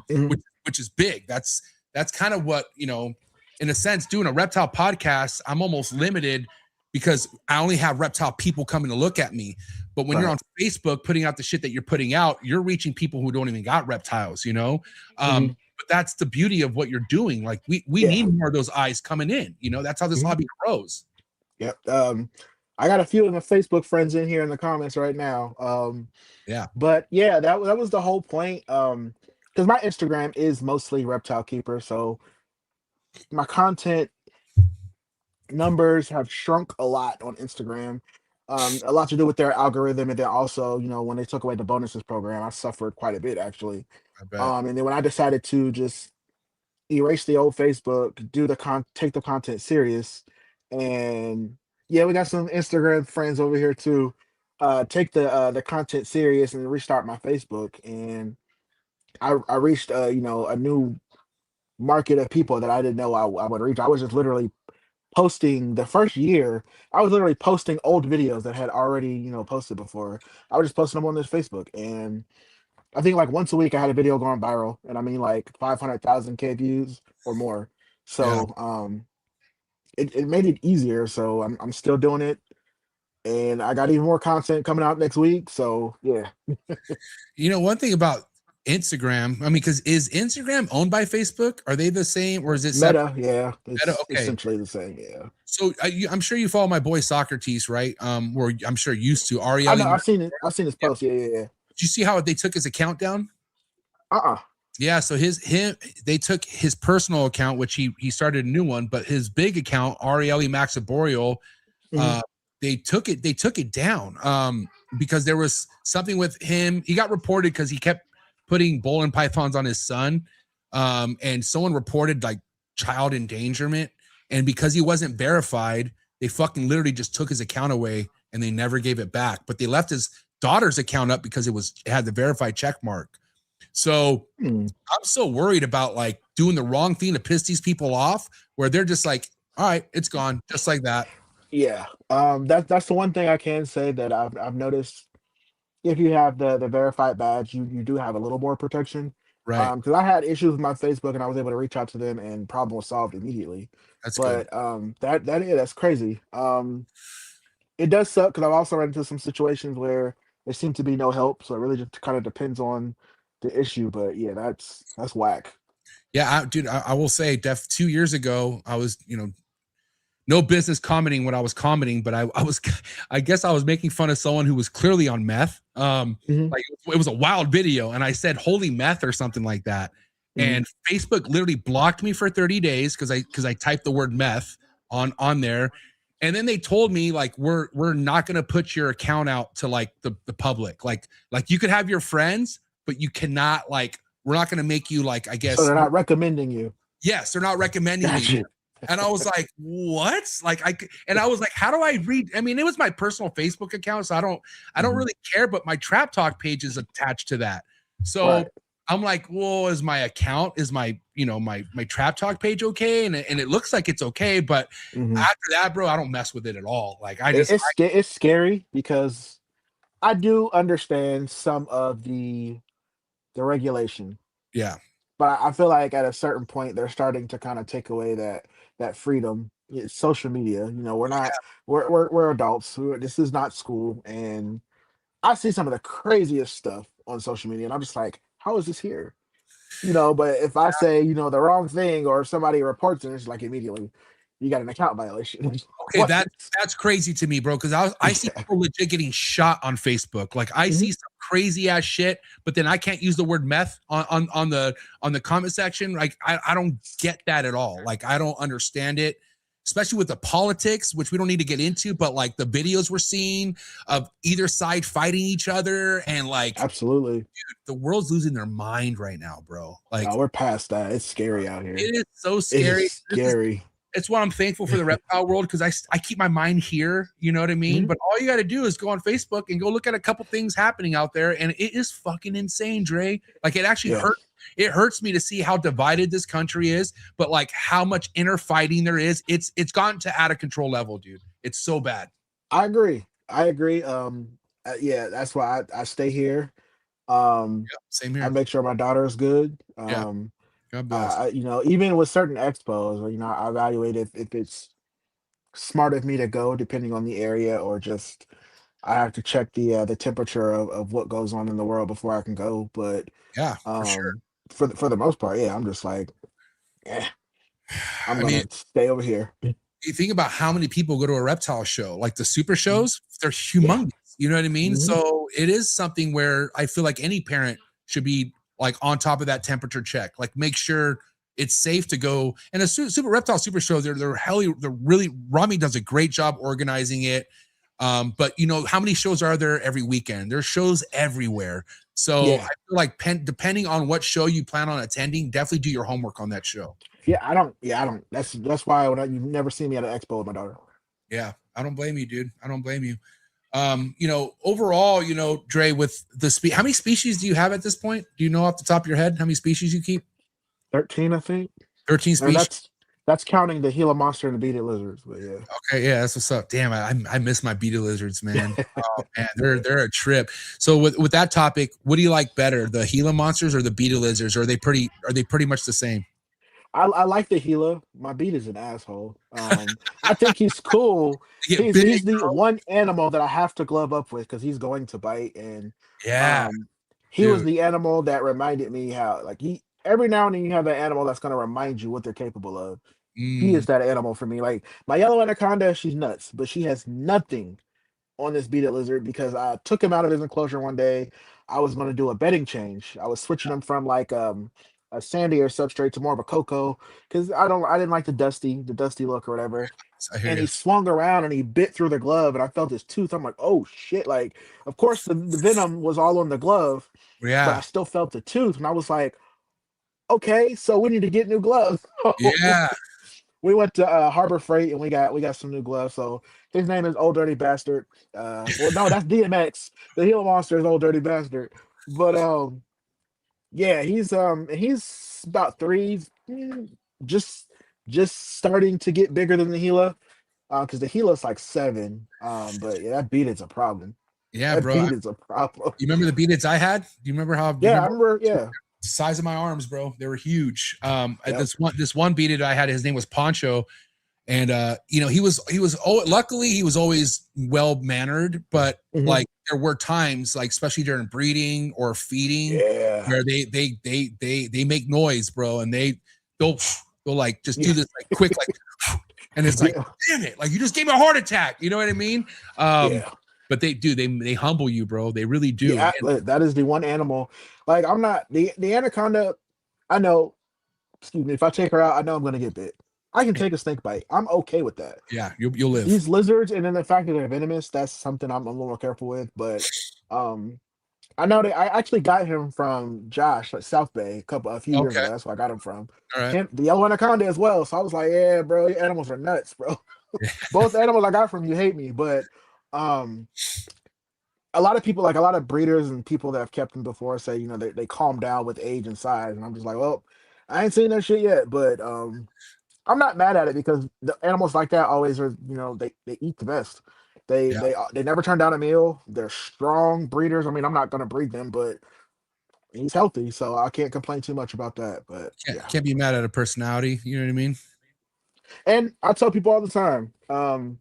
A: which is big. That's kind of what, in a sense, doing a reptile podcast, I'm almost limited because I only have reptile people coming to look at me. But when you're on Facebook putting out the shit that you're putting out, you're reaching people who don't even got reptiles, But that's the beauty of what you're doing. Like we need more of those eyes coming in, that's how this hobby grows.
C: Yep. I got a few of my Facebook friends in here in the comments right now.
A: Yeah.
C: But yeah, that was the whole point. Because my Instagram is mostly reptile keeper, so my content numbers have shrunk a lot on Instagram. A lot to do with their algorithm, and then also, when they took away the bonuses program, I suffered quite a bit actually.
A: I bet.
C: And then when I decided to just erase the old Facebook, take the content serious, and yeah, we got some Instagram friends over here too. Take the content serious and restart my Facebook, and I reached a new market of people that I didn't know I would reach. I was just literally posting the first year. I was literally posting old videos that had already posted before. I was just posting them on this Facebook, and I think like once a week I had a video going viral, and I mean like 500,000 K views or more. So it made it easier. So I'm still doing it, and I got even more content coming out next week. So yeah.
A: One thing about Instagram, I mean, because is Instagram owned by Facebook? Are they the same, or is it
C: Meta? Yeah, it's
A: Meta? Okay.
C: essentially the same. Yeah.
A: So I'm sure you follow my boy Socrates, right? Where I'm sure used to
C: I know, I've seen it. I've seen his post. Yeah.
A: Did you see how they took his account down? Yeah, so they took his personal account, which he started a new one, but his big account, Arieli Max Arboreal, they took it down because there was something with him. He got reported because he kept putting bull and pythons on his son, and someone reported like child endangerment, and because he wasn't verified, they fucking literally just took his account away and they never gave it back. But they left his daughter's account up because it had the verified check mark. So I'm so worried about like doing the wrong thing to piss these people off, where they're just like, all right, it's gone just like that.
C: Yeah. That's the one thing I can say that I've noticed. If you have the verified badge, you do have a little more protection.
A: Right.
C: Because I had issues with my Facebook and I was able to reach out to them and problem was solved immediately.
A: That's
C: good.
A: But
C: That's crazy. It does suck because I've also run into some situations where there seemed to be no help. So it really just kind of depends on the issue. But yeah, that's whack.
A: Yeah, dude, I will say 2 years ago, I was, no business commenting what I was commenting, but I guess I was making fun of someone who was clearly on meth. Like it was a wild video, and I said holy meth or something like that. And Facebook literally blocked me for 30 days because I typed the word meth on there. And then they told me like we're not gonna put your account out to like the public. Like you could have your friends, but you cannot we're not gonna make you I guess.
C: So they're not recommending you.
A: Yes, they're not recommending me. And I was like, what? And I was like, how do I read? I mean, it was my personal Facebook account, so I don't really care, but my Trap Talk page is attached to that. So I'm like, well, is my account, is my, you know, my Trap Talk page okay? And it looks like it's okay, but after that, bro, I don't mess with it at all. Like
C: It's scary because I do understand some of the regulation,
A: yeah,
C: but I feel like at a certain point they're starting to kind of take away that freedom. It's social media, you know, we're adults. This is not school, and I see some of the craziest stuff on social media, and I'm just like, how is this here? You know, but if I say, you know, the wrong thing or somebody reports it, it's like immediately you got an account violation.
A: okay,
C: What?
A: that's crazy to me, bro. Because I see people legit getting shot on Facebook. Like I see some crazy ass shit, but then I can't use the word meth on the comment section. Like I don't get that at all. Like I don't understand it, especially with the politics, which we don't need to get into. But like the videos we're seeing of either side fighting each other, and like
C: Absolutely.
A: dude, the world's losing their mind right now, bro. Like
C: We're past that. It's scary out here.
A: it is so
C: It
A: scary.
C: is scary.
A: It's why I'm thankful for the reptile world, because I keep my mind here, you know what I mean? But all you got to do is go on Facebook and go look at a couple things happening out there, and it is fucking insane, Dre. Like it actually hurts me to see how divided this country is, but like how much inner fighting there is. It's gotten to out of control level, dude. It's so bad.
C: I agree. Yeah, that's why I stay here.
A: Same here.
C: I make sure my daughter is good.
A: God bless.
C: You know, even with certain expos, you know, I evaluate if it's smart of me to go, depending on the area, or just I have to check the temperature of what goes on in the world before I can go. But
A: yeah, for sure.
C: For the most part, yeah, I'm just like, I'm gonna stay over here.
A: You think about how many people go to a reptile show, like the super shows, they're humongous. You know what I mean? So it is something where I feel like any parent should be like on top of that temperature check, like make sure it's safe to go. And a super reptile super show, they're really, Rami does a great job organizing it. But you know, how many shows are there every weekend? There's shows everywhere. So I feel like depending on what show you plan on attending, definitely do your homework on that show.
C: I don't. That's why you never see me at an expo with my daughter.
A: Yeah, I don't blame you, dude. I don't blame you. You know, overall, you know, Dre, with the how many species do you have at this point? Do you know off the top of your head how many species you keep?
C: 13, I think.
A: 13 species.
C: That's counting the Gila monster and the beaded lizards, but yeah.
A: Okay, yeah, that's what's up. Damn, I miss my beaded lizards, man. Oh man, they're a trip. So with that topic, what do you like better, the Gila monsters or the beaded lizards? Or are they pretty much the same?
C: I like the Gila. My beat is an asshole. I think he's cool. He's the one animal that I have to glove up with because he's going to bite. And he was the animal that reminded me how, like, every now and then you have an animal that's going to remind you what they're capable of. He is that animal for me. Like my yellow anaconda, she's nuts, but she has nothing on this beaded lizard because I took him out of his enclosure one day. I was going to do a bedding change. I was switching him from like a sandier substrate to more of a cocoa because I didn't like the dusty look or whatever. And he swung around and he bit through the glove and I felt his tooth. I'm like, oh shit! Like, of course the venom was all on the glove, but I still felt the tooth, and I was like, okay, so we need to get new gloves.
A: Yeah.
C: We went to Harbor Freight and we got some new gloves. So his name is Old Dirty Bastard. Well, no, that's DMX. The Gila monster is Old Dirty Bastard. But yeah, he's about 3, just starting to get bigger than the Gila, because the Gila's like 7. But yeah, that beat is a problem.
A: Yeah,
C: that
A: bro.
C: Beat is a problem.
A: You remember the beateds I had? Do you remember how?
C: Yeah, I remember. Yeah.
A: The size of my arms, bro. They were huge. This one beaded I had, his name was Poncho, and you know, he was luckily he was always well mannered, but like there were times, like especially during breeding or feeding, where they make noise, bro, and they'll like just do this like quick like, and it's like, damn it, like you just gave me a heart attack, you know what I mean? But they humble you, bro. They really do.
C: Yeah, that is the one animal. Like, I'm not the anaconda. I know. Excuse me. If I take her out, I know I'm gonna get bit. I can take a snake bite. I'm okay with that.
A: Yeah, you'll live.
C: These lizards, and then the fact that they're venomous, that's something I'm a little more careful with. But I know I actually got him from Josh at South Bay a few years ago. That's where I got him from.
A: All right.
C: The yellow anaconda as well. So I was like, yeah, bro, your animals are nuts, bro. Both animals I got from you hate me, but a lot of people, like a lot of breeders and people that have kept them before, say they calm down with age and size, and I'm just like, well, I ain't seen that shit yet, but I'm not mad at it because the animals like that always are, they eat the best. They
A: Yeah.
C: they never turn down a meal. They're strong breeders. I mean, I'm not gonna breed them, but he's healthy, so I can't complain too much about that. But yeah,
A: Can't be mad at a personality. You know what I mean?
C: and I tell people all the time, an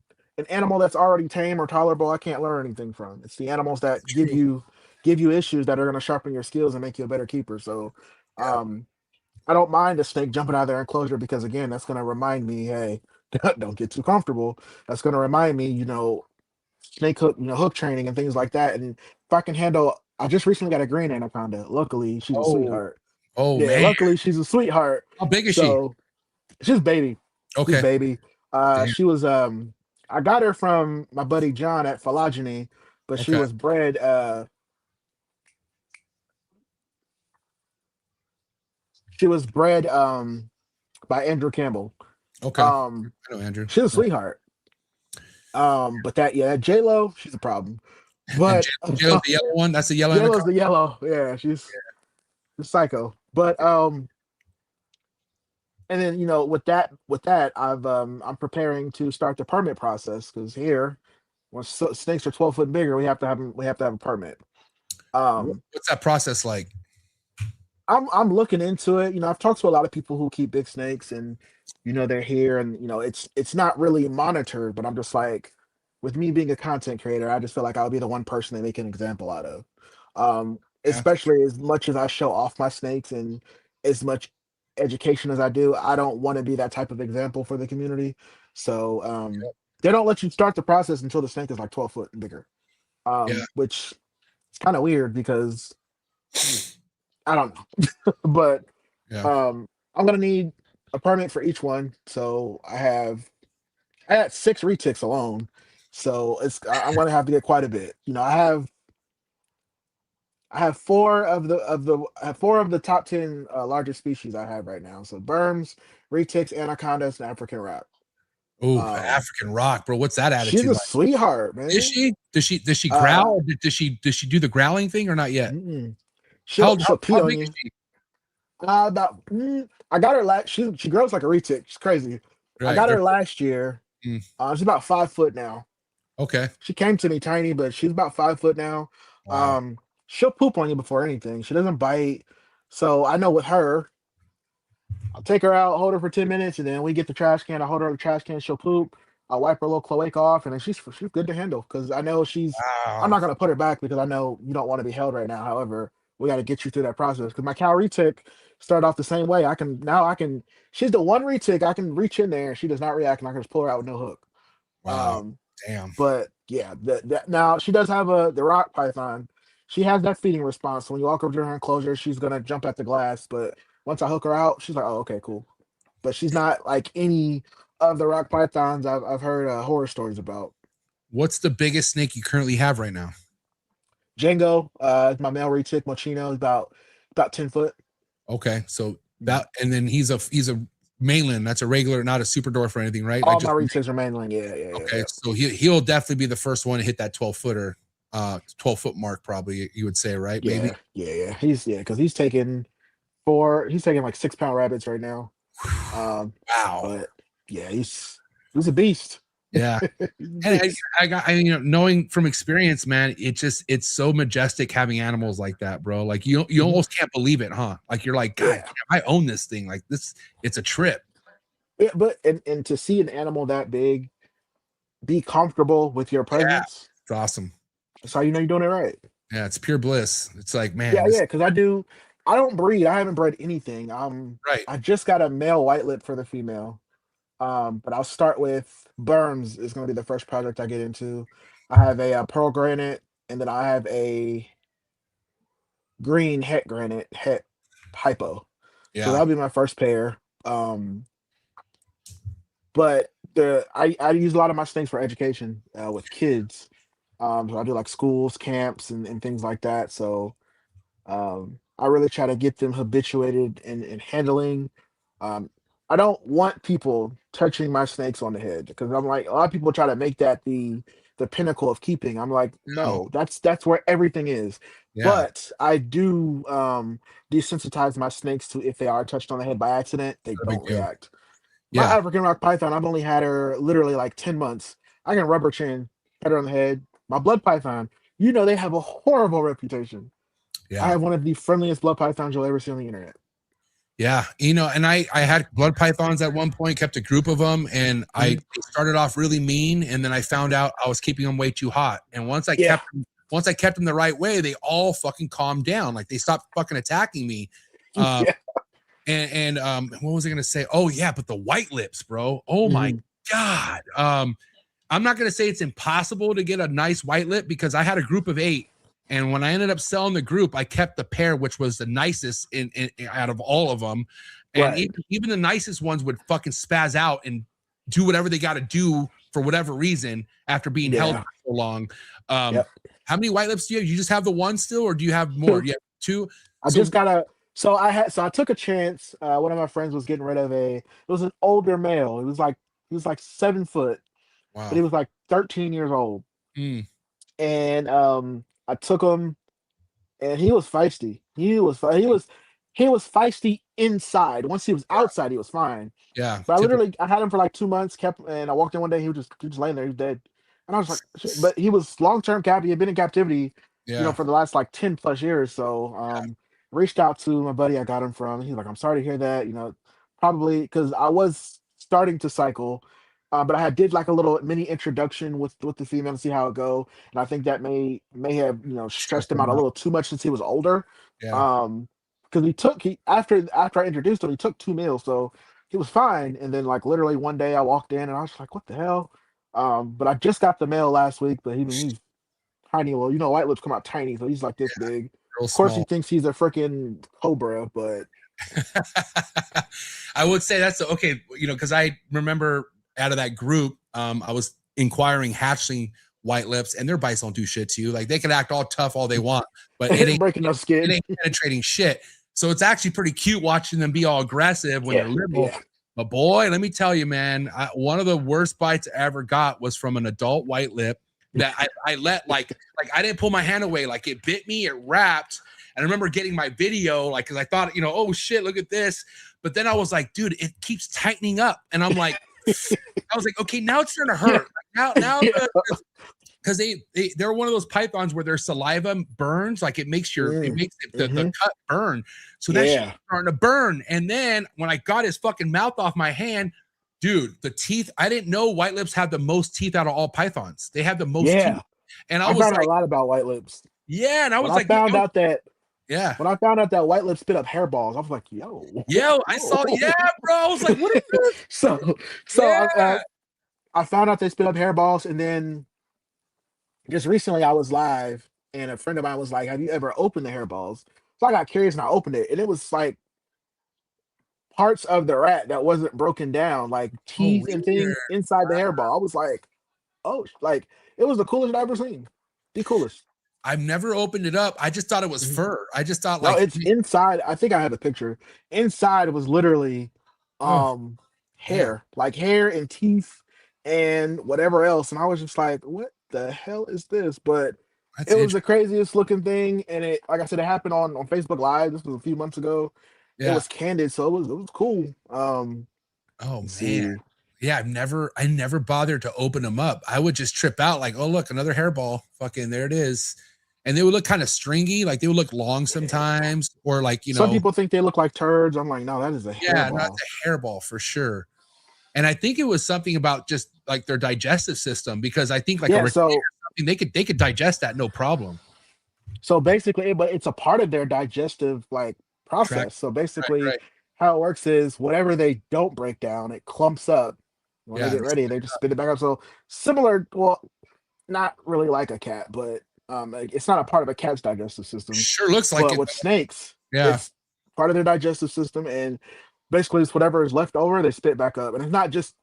C: animal that's already tame or tolerable, I can't learn anything from. It's the animals that
A: True.
C: give you issues that are going to sharpen your skills and make you a better keeper. So,
A: Yeah.
C: I don't mind a snake jumping out of their enclosure because again, that's going to remind me, hey, don't get too comfortable. That's going to remind me, snake hook, hook training and things like that. And if I can handle, I just recently got a green anaconda. Luckily, she's a
A: Oh,
C: sweetheart.
A: oh
C: Yeah,
A: man.
C: luckily she's a sweetheart.
A: How big is she?
C: So she's baby. She's
A: Okay.
C: baby.
A: Damn.
C: She was I got her from my buddy John at Phylogeny, but she
A: Okay.
C: was bred by Andrew Campbell.
A: Okay. I know Andrew.
C: She's a sweetheart. But that J-Lo, she's a problem. But
A: J-Lo's the yellow one. That's the yellow.
C: J-Lo's the yellow. Yeah, she's psycho. But and then with that I'm preparing to start the permit process because here, when snakes are 12 foot bigger, we have to have a permit.
A: What's that process like?
C: I'm looking into it. I've talked to a lot of people who keep big snakes, and they're here, and it's not really monitored. But I'm just like, with me being a content creator, I just feel like I'll be the one person they make an example out of. Especially as much as I show off my snakes and as much education as I do, I don't want to be that type of example for the community. So they don't let you start the process until the snake is like 12 foot and bigger. Which is kind of weird because I don't know. But I'm gonna need a permit for each one. So I had 6 retics alone. So I'm gonna have to get quite a bit. I have 4 of the top 10 largest species I have right now. So berms, retics, anacondas, and African rock.
A: Oh, African rock, bro. What's that attitude?
C: She's a
A: like?
C: sweetheart, man.
A: Is she? Does she growl? Or does she do the growling thing or not yet?
C: She'll pee on
A: big
C: you.
A: is she?
C: I got her last. She grows like a retic. She's crazy.
A: Right,
C: I got her last year.
A: Mm.
C: She's about 5 foot now.
A: Okay.
C: She came to me tiny, but she's about 5 foot now.
A: Wow.
C: She'll poop on you before anything. She doesn't bite. So I know with her, I'll take her out, hold her for 10 minutes, and then we get the trash can. I hold her in the trash can. She'll poop. I'll wipe her little cloaca off, and then she's good to handle because I know I'm not gonna put her back because I know you don't want to be held right now. However, we got to get you through that process because my cow retic started off the same way. I can. She's the one retic I can reach in there and she does not react, and I can just pull her out with no hook.
A: Wow. Damn.
C: But yeah, now she does have the rock python. She has that feeding response. So when you walk over to her enclosure, she's gonna jump at the glass. But once I hook her out, she's like, "Oh, okay, cool." But she's not like any of the rock pythons I've heard horror stories about.
A: What's the biggest snake you currently have right now?
C: Django, my male retic Mochino is about 10 foot.
A: Okay, so that, and then he's a mainland. That's a regular, not a super dwarf or anything, right?
C: All my retics are mainland. Yeah.
A: Okay,
C: yeah.
A: so he'll definitely be the first one to hit that 12-footer, 12-foot mark, probably you would say, right?
C: Yeah,
A: Maybe.
C: Yeah. Because he's taking like 6 pound rabbits right now.
A: Wow.
C: But yeah, he's a beast.
A: Yeah. And knowing from experience, man, it's so majestic having animals like that, bro. Like you almost can't believe it, huh? Like you're like, God, I own this thing. Like this, it's a trip.
C: Yeah, but and to see an animal that big be comfortable with your presence,
A: it's awesome.
C: That's how you know you're doing it right.
A: Yeah, it's pure bliss. It's like, man.
C: Yeah, because I don't breed. I haven't bred anything.
A: Right.
C: I just got a male white lip for the female. But I'll start with berms is going to be the first project I get into. I have a pearl granite, and then I have a green het granite, het hypo.
A: Yeah.
C: So that'll be my first pair. But I use a lot of my snakes for education with kids. So I do like schools, camps, and things like that. So I really try to get them habituated in handling. I don't want people touching my snakes on the head because I'm like, a lot of people try to make that the the pinnacle of keeping. I'm like,
A: No.
C: no, that's where everything is.
A: Yeah.
C: But I do desensitize my snakes to, if they are touched on the head by accident, they
A: No big
C: don't
A: deal.
C: react. My
A: Yeah.
C: African rock python, I've only had her literally like 10 months. I can rubber chin, pet her on the head. My blood python, they have a horrible reputation. I
A: Yeah.
C: have one of the friendliest blood pythons you'll ever see on the internet.
A: Yeah, and I had blood pythons at one point, kept a group of them, and I started off really mean, and then I found out I was keeping them way too hot. And once I kept them the right way, they all fucking calmed down. Like they stopped fucking attacking me. And what was I gonna say? Oh yeah, but the white lips, bro. Oh my god. I'm not gonna say it's impossible to get a nice white lip because I had a group of 8. And when I ended up selling the group, I kept the pair, which was the nicest in out of all of them. And even the nicest ones would fucking spaz out and do whatever they got to do for whatever reason after being held for so long. How many white lips do you have? You just have the one still, or do you have more? You have 2?
C: I took a chance. One of my friends was getting rid of it was an older male. He was like 7 foot, but he was like 13 years old. And I took him, and he was feisty. He was feisty inside. Once he was outside, he was fine.
A: Yeah.
C: But I had him for like 2 months. And I walked in one day. He was just laying there. He was dead. And I was like, shit. But he was long-term captive. He had been in captivity, for the last like 10 plus years. So reached out to my buddy I got him from. He's like, I'm sorry to hear that. Probably because I was starting to cycle. But I did like a little mini introduction with the female to see how it go, and I think that may have stressed him out a little too much since he was older. Because after I introduced him, he took 2 meals, so he was fine. And then like literally one day I walked in and I was like, what the hell? But I just got the mail last week, but he's tiny. Well, white lips come out tiny, so he's like this big. Of course, he thinks he's a freaking cobra, but
A: I would say that's okay. Because I remember out of that group, I was inquiring hatchling white lips, and their bites don't do shit to you. Like they can act all tough all they want, but it ain't
C: breaking no skin.
A: It ain't penetrating shit. So it's actually pretty cute watching them be all aggressive when they're little. But boy, let me tell you, man, one of the worst bites I ever got was from an adult white lip that I let like I didn't pull my hand away. Like it bit me, it wrapped. And I remember getting my video, like, because I thought, oh shit, look at this. But then I was like, dude, it keeps tightening up. And I'm like, I was like, okay, now it's starting to hurt. Like now, because they're one of those pythons where their saliva burns, like it makes the cut burn. So that shit's starting to burn. And then when I got his fucking mouth off my hand, dude, the teeth, I didn't know white lips have the most teeth out of all pythons. They have the most teeth. And I was
C: found
A: like,
C: a lot about white lips.
A: Yeah, and I was
C: when
A: like,
C: I found out that.
A: Yeah.
C: When I found out that white lips spit up hairballs, I was like, yo,
A: I saw, bro. I was like, what is this?
C: So I found out they spit up hairballs, and then just recently I was live, and a friend of mine was like, have you ever opened the hairballs? So I got curious and I opened it, and it was like parts of the rat that wasn't broken down, like teeth and things inside the hairball. I was like, oh, like it was the coolest I've ever seen. The coolest.
A: I've never opened it up. I just thought it was fur. I just thought
C: no, it's inside. I think I have a picture. Inside was literally hair, like hair and teeth and whatever else. And I was just like, what the hell is this? But it was the craziest looking thing. And it, like I said, it happened on Facebook Live. This was a few months ago. It was candid, so it was cool. Oh
A: man. Yeah, I never bothered to open them up. I would just trip out like, oh look, another hairball. Fucking there it is. And they would look kind of stringy, like they would look long sometimes, or like,
C: some people think they look like turds. I'm like, no, that is a hairball.
A: Yeah, no, it's a hairball for sure. And I think it was something about just like their digestive system, because I think like something they could digest that no problem.
C: So basically, but it's a part of their digestive like process. So basically, how it works is whatever they don't break down, it clumps up. When they get ready, they just spit it back up. So similar, well, not really like a cat, but it's not a part of a cat's digestive system.
A: Sure looks like
C: it. With snakes, it's part of their digestive system, and basically it's whatever is left over, they spit back up. And it's not just,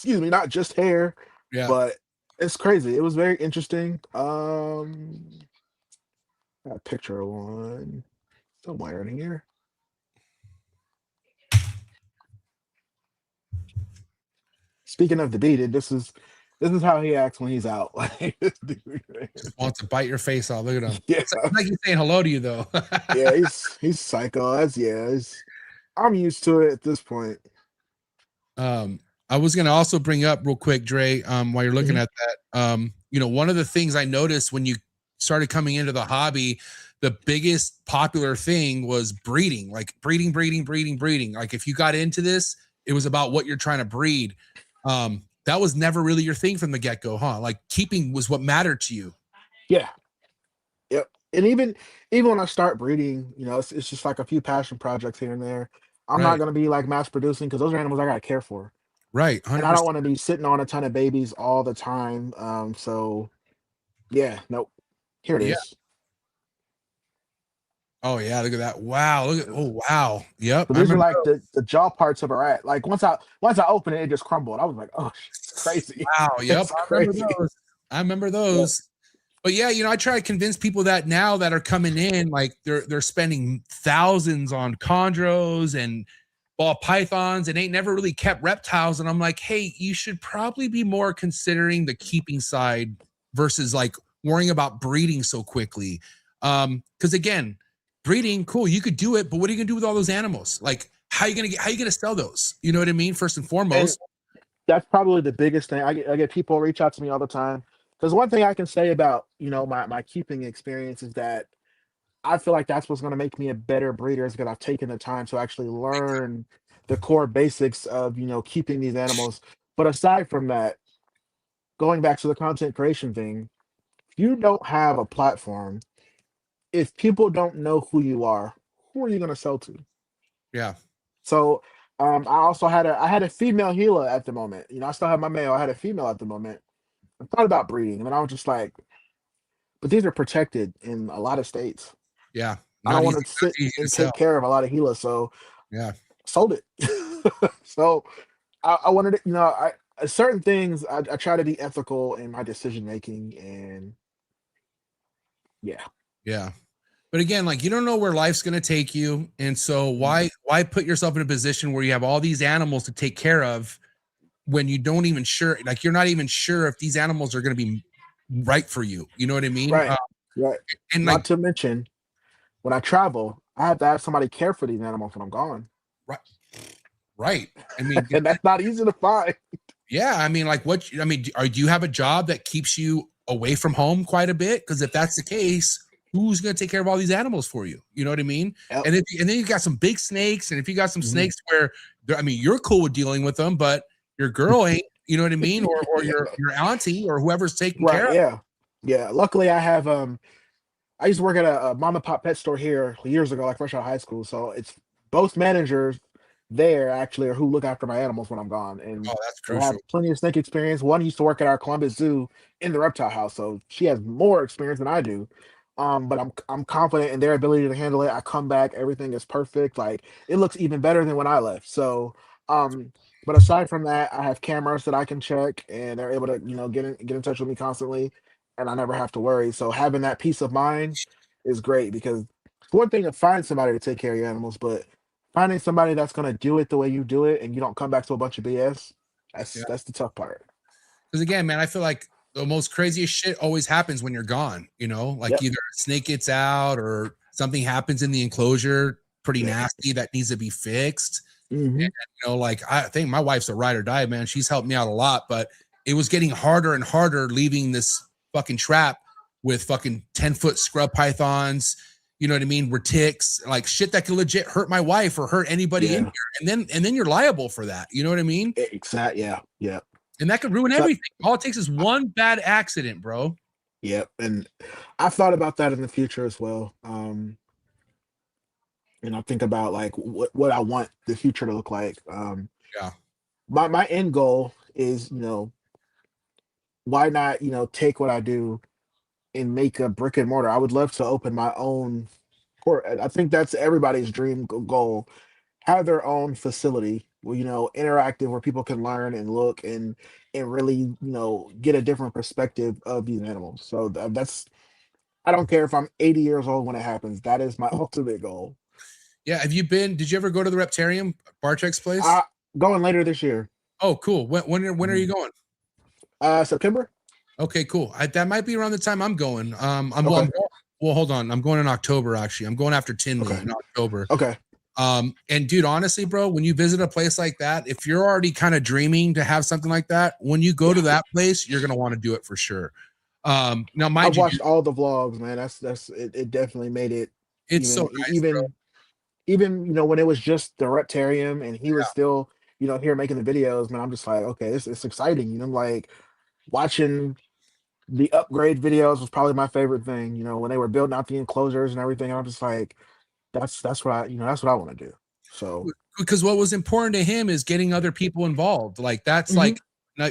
C: not just hair, but it's crazy. It was very interesting. Got a picture of one somewhere in here. Speaking of the beaded, this is This is how he acts when he's out. Like, this dude, man.
A: Just wants to bite your face off. Look at him.
C: Yeah,
A: It's like he's saying hello to you though.
C: yeah, he's psycho. I'm used to it at this point.
A: I was gonna also bring up real quick, Dre, while you're looking at that. You know, one of the things I noticed when you started coming into the hobby, the biggest popular thing was breeding, like breeding. Like if you got into this, it was about what you're trying to breed. That was never really your thing from the get-go, huh? Like keeping was what mattered to you.
C: Yeah. Yep. And even when I start breeding, you know, it's just like a few passion projects here and there. I'm not
A: Right.
C: gonna be like mass producing because those are animals I gotta care for.
A: Right.
C: And
A: 100%.
C: I don't want to be sitting on a ton of babies all the time. So yeah, nope. Here it
A: Yeah.
C: is.
A: Oh yeah, look at that. Wow. Look at wow. Yep.
C: So
A: I
C: these are
A: remember
C: like the jaw parts of a rat. Like once I opened it, it just crumbled. I was like, oh, it's crazy.
A: wow. Yep.
C: It's
A: I remember
C: crazy.
A: those. I remember those. But yeah, you know, I try to convince people that now that are coming in, like they're spending thousands on chondros and ball pythons and ain't never really kept reptiles. And I'm like, hey, you should probably be more considering the keeping side versus like worrying about breeding so quickly. Because again, breeding, cool, you could do it, but what are you gonna do with all those animals? Like, how you gonna sell those? You know what I mean? First and foremost.
C: That's probably the biggest thing. I get people reach out to me all the time. Because one thing I can say about, you know, my keeping experience is that I feel like that's what's going to make me a better breeder is because I've taken the time to actually learn the core basics of, you know, keeping these animals. But aside from that, going back to the content creation thing, if you don't have a platform, if people don't know who you are you going to sell to?
A: Yeah.
C: So I also had a female healer at the moment. You know, I still have my male. I had a female at the moment. I thought about breeding, and then I was just like, but these are protected in a lot of states.
A: Yeah.
C: I don't want
A: Not
C: to sit
A: easy to
C: and
A: sell.
C: take care of a lot of healers, so
A: Yeah.
C: sold it. So I wanted to, you know, certain things I try to be ethical in my decision making, and yeah.
A: Yeah. But again, like you don't know where life's going to take you. And so why put yourself in a position where you have all these animals to take care of when you don't even sure, like you're not even sure if these animals are going to be right for you. You know what I mean?
C: Right. Right.
A: And
C: Not
A: like,
C: to mention, when I travel, I have to have somebody care for these animals when I'm gone.
A: right. Right. I mean,
C: And that's not easy to find.
A: yeah. I mean, like do you have a job that keeps you away from home quite a bit? Because if that's the case, who's going to take care of all these animals for you? You know what I mean?
C: Yep.
A: And then you got some big snakes. And if you got some snakes where, I mean, you're cool with dealing with them, but your girl ain't, you know what I mean? Or your auntie or whoever's taking care of.
C: Yeah. Yeah. Luckily I have, I used to work at a mom and pop pet store here years ago, like fresh out of high school. So it's both managers there actually are who look after my animals when I'm gone. And
A: Oh, that's
C: I have
A: crucial.
C: plenty of snake experience. One used to work at our Columbus Zoo in the reptile house, so she has more experience than I do. But I'm confident in their ability to handle it. I come back, everything is perfect. Like it looks even better than when I left. So but aside from that, I have cameras that I can check and they're able to, you know, get in touch with me constantly and I never have to worry. So having that peace of mind is great because it's one thing to find somebody to take care of your animals, but finding somebody that's gonna do it the way you do it and you don't come back to a bunch of BS, that's the tough part.
A: Because again, man, I feel like the most craziest shit always happens when you're gone, you know, like either a snake gets out or something happens in the enclosure pretty nasty that needs to be fixed. And, you know, like I think my wife's a ride or die, man. She's helped me out a lot, but it was getting harder and harder leaving this fucking trap with fucking 10-foot scrub pythons, you know what I mean? Retics, like shit that could legit hurt my wife or hurt anybody in here. And then you're liable for that. You know what I mean?
C: Exactly. Yeah.
A: And that could ruin everything. All it takes is one bad accident, bro.
C: Yep. And I thought about that in the future as well. And I think about like what I want the future to look like. My end goal is, you know, why not, you know, take what I do and make a brick and mortar. I would love to open my own court. I think that's everybody's dream goal. Have their own facility where, you know, interactive where people can learn and look and really, you know, get a different perspective of these animals. So that's I don't care if I'm 80 years old when it happens. That is my ultimate goal.
A: Yeah. Did you ever go to the Reptarium, Barchek's place?
C: Going later this year.
A: Oh, cool. When are you going?
C: September.
A: Okay, cool. That might be around the time I'm going.
C: Okay.
A: Well, hold on. I'm going in October, actually. I'm going after Tinley
C: Okay.
A: in October.
C: Okay.
A: And dude, honestly, bro, when you visit a place like that, if you're already kind of dreaming to have something like that, when you go to that place, you're gonna want to do it for sure. Now, mind
C: I've
A: you,
C: watched all the vlogs, man. It definitely made it
A: it's so nice, bro.
C: even when it was just the Reptarium and he was still here making the videos, man. I'm just like, okay, it's exciting. Like watching the upgrade videos was probably my favorite thing. When they were building out the enclosures and everything, I'm just like, that's what that's what I want to do. So
A: Because what was important to him is getting other people involved. Like that's like,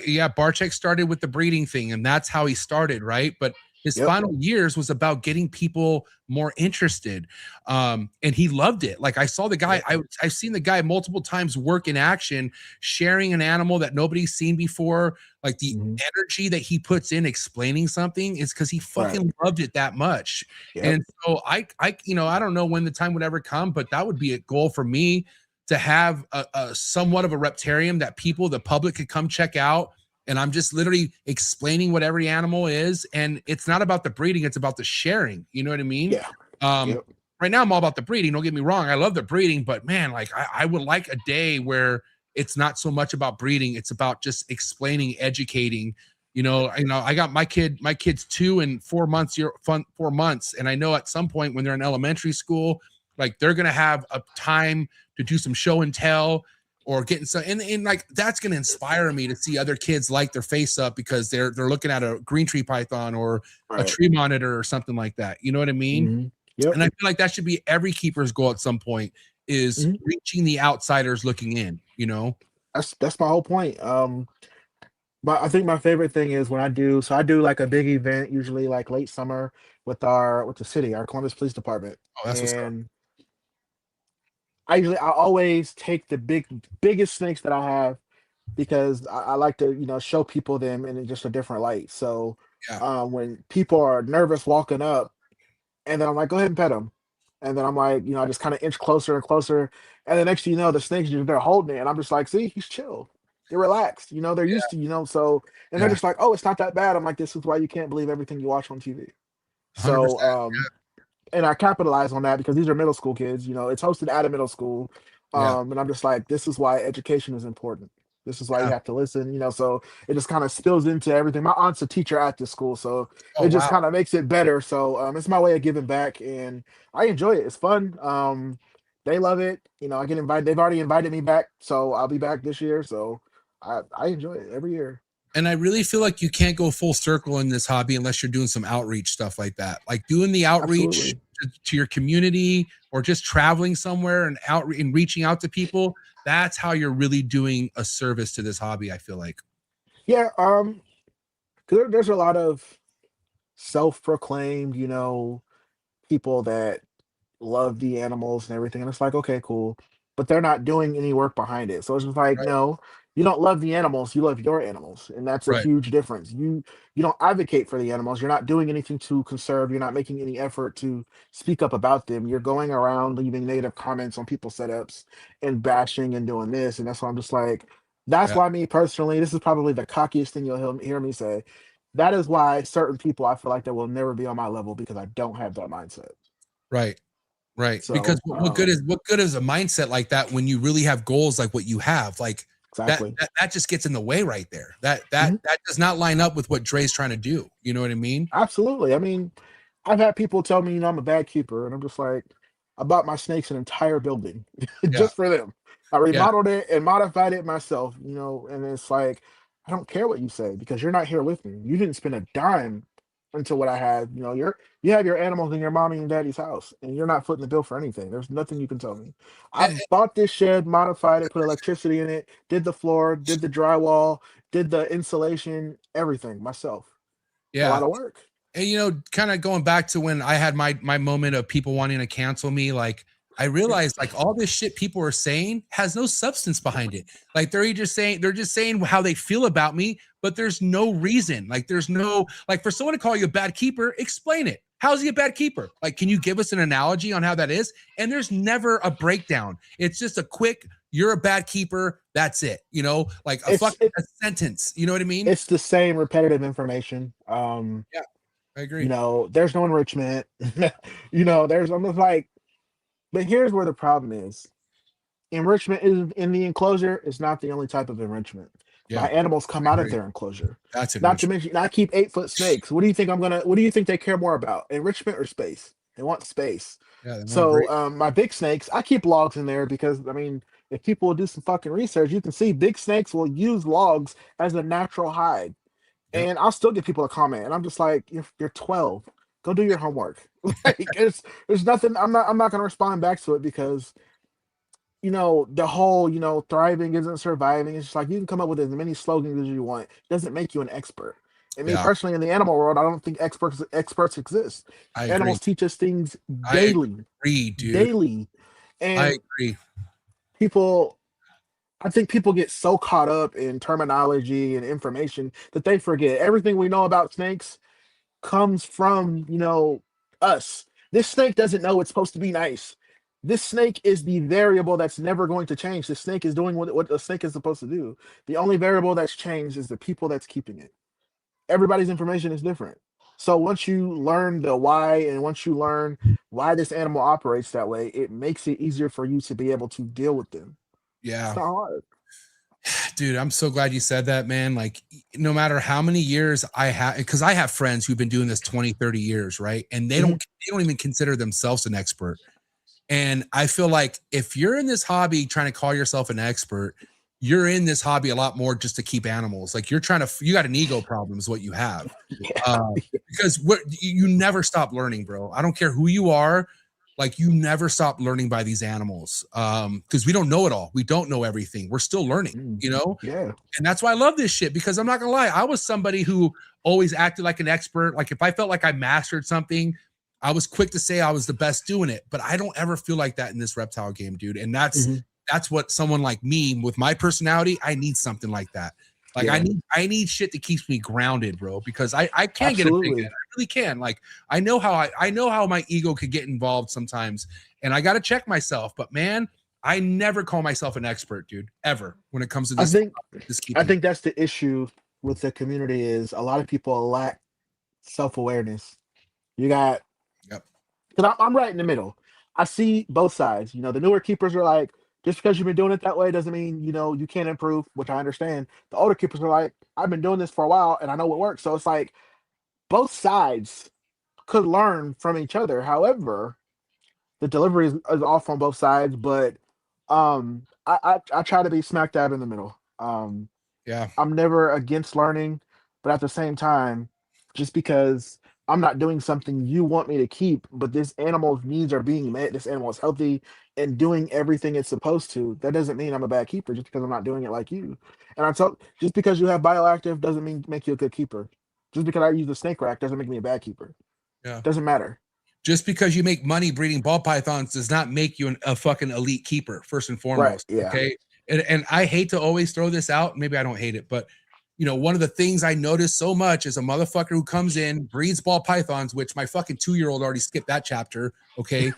A: yeah, Barchek started with the breeding thing, and that's how he started, right? But his final years was about getting people more interested, and he loved it. Like I saw the guy, I've seen the guy multiple times work in action, sharing an animal that nobody's seen before. Like the energy that he puts in explaining something is because he fucking loved it that much. And so I don't know when the time would ever come, but that would be a goal for me, to have a somewhat of a reptarium that the public could come check out. And I'm just literally explaining what every animal is. And it's not about the breeding, it's about the sharing. You know what I mean?
C: Yeah.
A: Right now I'm all about the breeding. Don't get me wrong. I love the breeding, but man, like I would like a day where it's not so much about breeding. It's about just explaining, educating. I got my kids 2 and 4 months, 4 months. And I know at some point when they're in elementary school, like they're going to have a time to do some show and tell or getting some, and like, that's going to inspire me to see other kids light their face up because they're looking at a green tree python or a tree monitor or something like that. You know what I mean? And I feel like that should be every keeper's goal at some point, is reaching the outsiders looking in,
C: That's my whole point. But I think my favorite thing is when I do like a big event, usually like late summer with the city, our Columbus Police Department.
A: Oh, that's what's up.
C: I always take the biggest snakes that I have because I like to show people them in just a different light. So when people are nervous walking up, and then I'm like, go ahead and pet them, and then I'm like, I just kind of inch closer and closer, and the next thing you know, the snakes they're holding it, and I'm just like, see, he's chill, they're relaxed, they're used to so, and they're just like, oh, it's not that bad. I'm like, this is why you can't believe everything you watch on TV. So and I capitalize on that because these are middle school kids. It's hosted at a middle school. And I'm just like, this is why education is important. This is why you have to listen, so it just kind of spills into everything. My aunt's a teacher at this school, so it just kind of makes it better. So it's my way of giving back, and I enjoy it. It's fun. They love it. I get invited. They've already invited me back, so I'll be back this year. So I enjoy it every year.
A: And I really feel like you can't go full circle in this hobby unless you're doing some outreach stuff like that, like doing the outreach to your community or just traveling somewhere and reaching out to people. That's how you're really doing a service to this hobby, I feel like.
C: Yeah. There's a lot of self-proclaimed, people that love the animals and everything. And it's like, okay, cool. But they're not doing any work behind it. So it's just like, no, you don't love the animals, you love your animals. And that's a huge difference. You don't advocate for the animals. You're not doing anything to conserve. You're not making any effort to speak up about them. You're going around leaving negative comments on people's setups and bashing and doing this. And that's why I'm just like, that's why me personally, this is probably the cockiest thing you'll hear me say. That is why certain people I feel like that will never be on my level because I don't have that mindset.
A: Right.
C: So,
A: because what good is a mindset like that when you really have goals like what you have? Like that just gets in the way right there. That does not line up with what Dre's trying to do. You know what I mean?
C: Absolutely. I mean, I've had people tell me, I'm a bad keeper, and I'm just like, I bought my snakes an entire building just for them. I remodeled it and modified it myself, and it's like, I don't care what you say because you're not here with me. You didn't spend a dime into what I had. You have your animals in your mommy and daddy's house, and you're not footing the bill for anything. There's nothing you can tell me. I bought this shed, modified it, put electricity in it, did the floor, did the drywall, did the insulation, everything myself. A lot of work.
A: And kind of going back to when I had my moment of people wanting to cancel me, like I realized like all this shit people are saying has no substance behind it. Like they're just saying how they feel about me, but there's no reason. Like there's no, like for someone to call you a bad keeper, explain it. How's he a bad keeper? Like, can you give us an analogy on how that is? And there's never a breakdown. It's just a quick you're a bad keeper. That's it. You know, like a sentence. You know what I mean?
C: It's the same repetitive information.
A: Yeah, I agree.
C: You know, there's no enrichment. You know, there's almost like, but here's where the problem is. Enrichment is in the enclosure is not the only type of enrichment.
A: Yeah,
C: My animals come out of their enclosure.
A: That's
C: Not to
A: enrichment.
C: mention, I keep 8-foot snakes. What do you think what do you think they care more about? Enrichment or space? They want space.
A: Yeah, they want
C: So
A: break.
C: my big snakes, I keep logs in there because I mean, if people will do some fucking research, you can see big snakes will use logs as a natural hide.
A: Yep.
C: And I'll still get people to comment, and I'm just like, you're 12. Go do your homework. Like, there's nothing. I'm not gonna respond back to it because you know the whole thriving isn't surviving. It's just like you can come up with as many slogans as you want. It doesn't make you an expert. And me
A: Yeah.
C: personally, in the animal world, I don't think experts exist.
A: I agree.
C: Animals teach us things
A: I
C: daily,
A: agree, dude.
C: daily,
A: I
C: and
A: agree.
C: people. I think people get so caught up in terminology and information that they forget everything we know about snakes comes from, us. This snake doesn't know it's supposed to be nice. This snake is the variable that's never going to change. The snake is doing what the snake is supposed to do. The only variable that's changed is the people that's keeping it. Everybody's information is different. So once you learn the why and once you learn why this animal operates that way, it makes it easier for you to be able to deal with them.
A: Yeah.
C: It's not hard.
A: Dude, I'm so glad you said that, man. Like, no matter how many years I have, because I have friends who've been doing this 20, 30 years, right? And they don't even consider themselves an expert. And I feel like if you're in this hobby trying to call yourself an expert, you're in this hobby a lot more just to keep animals. Like you got an ego problem is what you have. Because you never stop learning, bro. I don't care who you are. Like you never stop learning by these animals because we don't know it all. We don't know everything. We're still learning, you know?
C: Yeah.
A: And that's why I love this shit because I'm not gonna lie. I was somebody who always acted like an expert. Like if I felt like I mastered something, I was quick to say I was the best doing it. But I don't ever feel like that in this reptile game, dude. And that's what someone like me with my personality, I need something like that. Like I need shit that keeps me grounded, bro, because I can't get a big head. I really can. Like I know how my ego could get involved sometimes, and I got to check myself. But man, I never call myself an expert, dude, ever when it comes to this.
C: I think that's the issue with the community is a lot of people lack self-awareness. You got, because I'm right in the middle. I see both sides. You know, the newer keepers are like, just because you've been doing it that way doesn't mean, you can't improve, which I understand. The older keepers are like, I've been doing this for a while and I know what works. So it's like both sides could learn from each other. However, the delivery is off on both sides, but I try to be smack dab in the middle. I'm never against learning, but at the same time, just because I'm not doing something you want me to keep, but this animal's needs are being met, this animal is healthy and doing everything it's supposed to, that doesn't mean I'm a bad keeper just because I'm not doing it like you. And just because you have bioactive doesn't make you a good keeper. Just because I use the snake rack doesn't make me a bad keeper.
A: Yeah.
C: Doesn't matter.
A: Just because you make money breeding ball pythons does not make you a fucking elite keeper, first and foremost.
C: Right, yeah.
A: Okay. And I hate to always throw this out. Maybe I don't hate it, but one of the things I notice so much is a motherfucker who comes in, breeds ball pythons, which my fucking 2-year-old already skipped that chapter. Okay.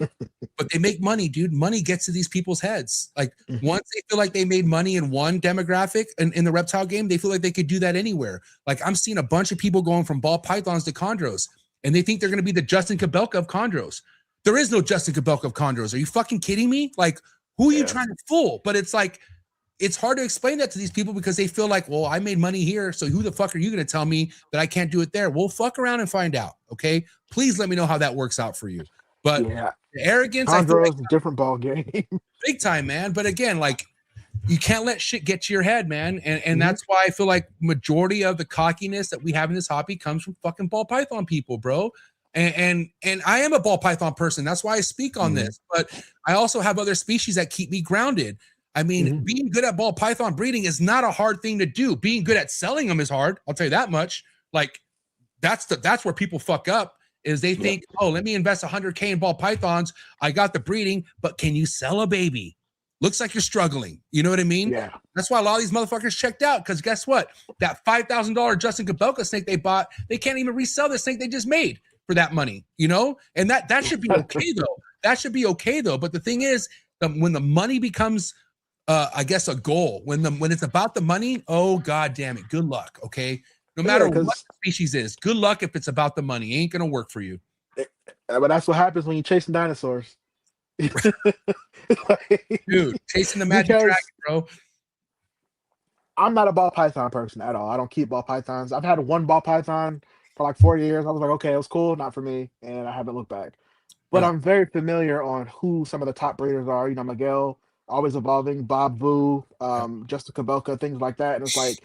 A: But they make money, dude. Money gets to these people's heads. Like once they feel like they made money in one demographic in the reptile game, they feel like they could do that anywhere. Like I'm seeing a bunch of people going from ball pythons to chondros, and they think they're going to be the Justin Kabelka of chondros. There is no Justin Kabelka of chondros. Are you fucking kidding me? Like who are you trying to fool? But it's like, it's hard to explain that to these people because they feel like, well, I made money here, so who the fuck are you going to tell me that I can't do it there? Well, fuck around and find out, okay? Please let me know how that works out for you. But the arrogance, I feel like,
C: different ball game.
A: Big time, man. But again, like, you can't let shit get to your head, man. And that's why I feel like majority of the cockiness that we have in this hobby comes from fucking ball python people, bro. And I am a ball python person. That's why I speak on this. But I also have other species that keep me grounded. I mean, being good at ball python breeding is not a hard thing to do. Being good at selling them is hard. I'll tell you that much. Like that's where people fuck up is they think, oh, let me invest $100K in ball pythons. I got the breeding, but can you sell a baby? Looks like you're struggling. You know what I mean?
C: Yeah.
A: That's why a lot of these motherfuckers checked out. Because guess what? That $5,000 Justin Kabelka snake they bought, they can't even resell the snake they just made for that money. And that should be okay though. That should be okay though. But the thing is, when the money becomes I guess a goal. When it's about the money, oh god damn it, good luck. Okay, no
C: Yeah,
A: matter what
C: 'cause-
A: the species is, good luck if it's about the money. It ain't gonna work for you.
C: But that's what happens when you're chasing dinosaurs. Like,
A: Dude, chasing the magic
C: because
A: dragon, bro.
C: I'm not a ball python person at all. I don't keep ball pythons. I've had one ball python for like 4 years. I was like, okay, it was cool, not for me, and I haven't looked back. But
A: Yeah.
C: I'm very familiar on who some of the top breeders are. You know, Miguel, always evolving, Bob Vu, Justin Cabelka, things like that. And it's like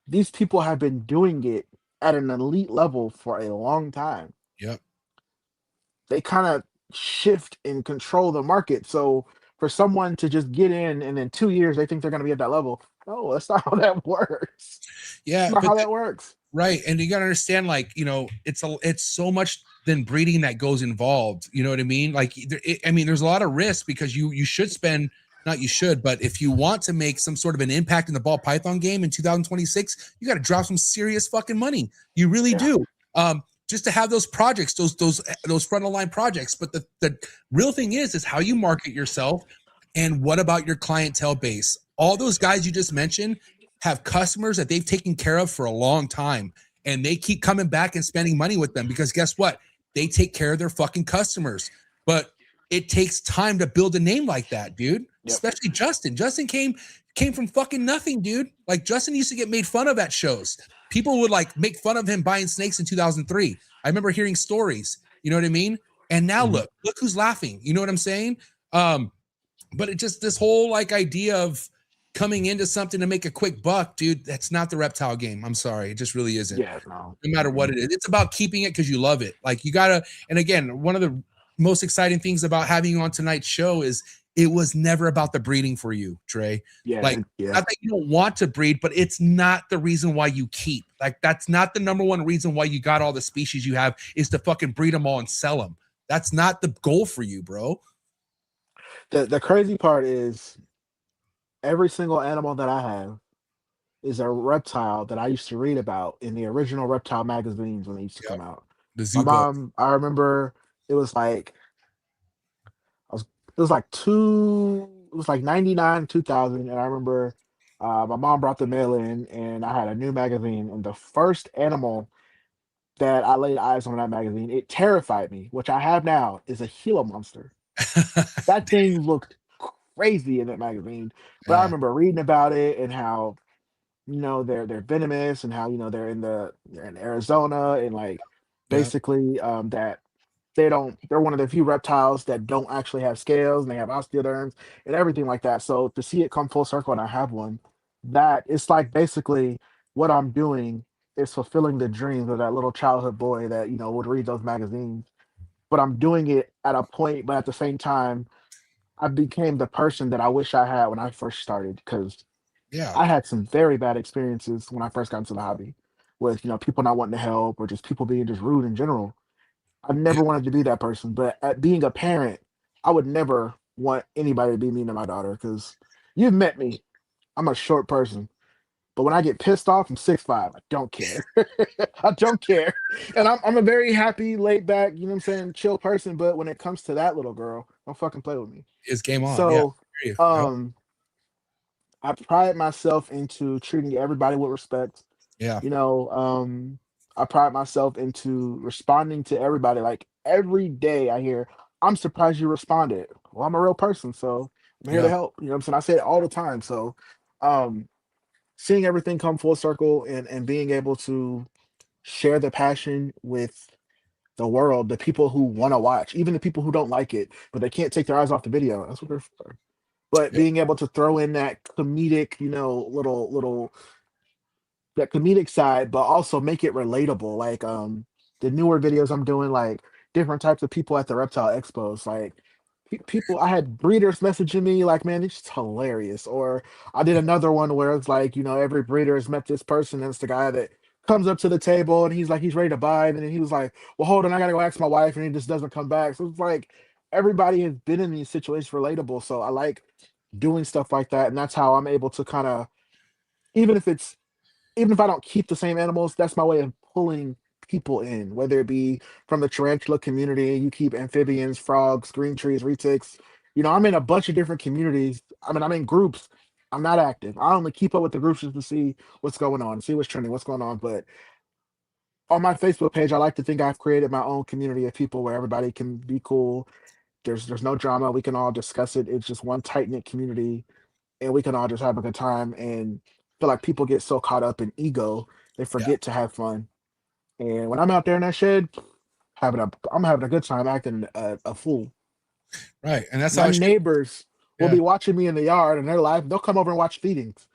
C: these people have been doing it at an elite level for a long time.
A: Yep.
C: They kind of shift and control the market. So for someone to just get in and in 2 years they think they're going to be at that level, no, that's not how that works.
A: Yeah,
C: That's not
A: but
C: how that works.
A: right, and you gotta understand, like, you know, it's so much than breeding that goes involved. You know what I mean? Like, there's a lot of risk because you should spend, not you should, but if you want to make some sort of an impact in the ball python game in 2026, you got to drop some serious fucking money. You really do. Just to have those projects, those front of line projects. But the real thing is how you market yourself, and what about your clientele base? All those guys you just mentioned have customers that they've taken care of for a long time, and they keep coming back and spending money with them because guess what? They take care of their fucking customers. But it takes time to build a name like that, dude.
C: Yep.
A: Especially Justin. Justin came from fucking nothing, dude. Like, Justin used to get made fun of at shows. People would like make fun of him buying snakes in 2003. I remember hearing stories. You know what I mean? And now look who's laughing. You know what I'm saying? But it just, this whole like idea of coming into something to make a quick buck, dude, that's not the reptile game. I'm sorry. It just really isn't.
C: Yeah, no.
A: No matter what it is. It's about keeping it because you love it. Like, you gotta, and again, one of the most exciting things about having you on tonight's show is it was never about the breeding for you, Trey.
C: Yeah,
A: Like,
C: yeah.
A: not that you don't want to breed, but it's not the reason why you keep. Like, that's not the number one reason why you got all the species you have, is to fucking breed them all and sell them. That's not the goal for you, bro.
C: The crazy part is every single animal that I have is a reptile that I used to read about in the original reptile magazines when they used to come out.
A: The
C: My
A: zoo book.
C: mom, I remember it was like it was like 99, 2000, and I remember my mom brought the mail in and I had a new magazine, and the first animal that I laid eyes on in that magazine, it terrified me, which I have now, is a Gila monster. That thing looked crazy in that magazine. But I remember reading about it and how, you know, they're venomous, and how, you know, they're in Arizona, and like basically that they're one of the few reptiles that don't actually have scales, and they have osteoderms and everything like that. So to see it come full circle and I have one, that it's like basically what I'm doing is fulfilling the dreams of that little childhood boy that, you know, would read those magazines. But I'm doing it at a point, but at the same time, I became the person that I wish I had when I first started, because I had some very bad experiences when I first got into the hobby with, you know, people not wanting to help or just people being just rude in general. I never wanted to be that person, but at being a parent, I would never want anybody to be mean to my daughter, because you've met me. I'm a short person, but when I get pissed off, I'm 6'5". I don't care. I don't care. And I'm a very happy, laid back, you know what I'm saying, chill person. But when it comes to that little girl, don't fucking play with me.
A: It's game on.
C: So,
A: Yeah.
C: I pride myself into treating everybody with respect.
A: Yeah.
C: You know, I pride myself into responding to everybody. Like every day I hear, I'm surprised you responded. Well, I'm a real person, so I'm here to help. You know what I'm saying? I say it all the time. So seeing everything come full circle, and being able to share the passion with the world, the people who want to watch, even the people who don't like it, but they can't take their eyes off the video. That's what they're for. But being able to throw in that comedic, you know, little that comedic side, but also make it relatable. Like the newer videos I'm doing, like different types of people at the reptile expos, like people, I had breeders messaging me like, man, it's just hilarious. Or I did another one where it's like, you know, every breeder has met this person, and it's the guy that comes up to the table and he's like, he's ready to buy, and then he was like, well, hold on, I gotta go ask my wife, and he just doesn't come back. So it's like everybody has been in these situations, relatable. So I like doing stuff like that, and that's how I'm able to kind of, even if it's even if I don't keep the same animals, that's my way of pulling people in, whether it be from the tarantula community, you keep amphibians, frogs, green trees, retics, You know, I'm in a bunch of different communities. I mean, I'm in groups. I'm not active. I only keep up with the groups just to see what's going on, see what's trending, what's going on. But on my Facebook page, I like to think I've created my own community of people where everybody can be cool. There's no drama. We can all discuss it. It's just one tight knit community, and we can all just have a good time. And I feel like people get so caught up in ego, they
A: Yeah.
C: forget to have fun. And when I'm out there in that shed, I'm having a good time acting a fool.
A: Right. And that's
C: My
A: how it should.
C: neighbors will
A: Yeah.
C: be watching me in the yard, and they're live. They'll come over and watch feedings.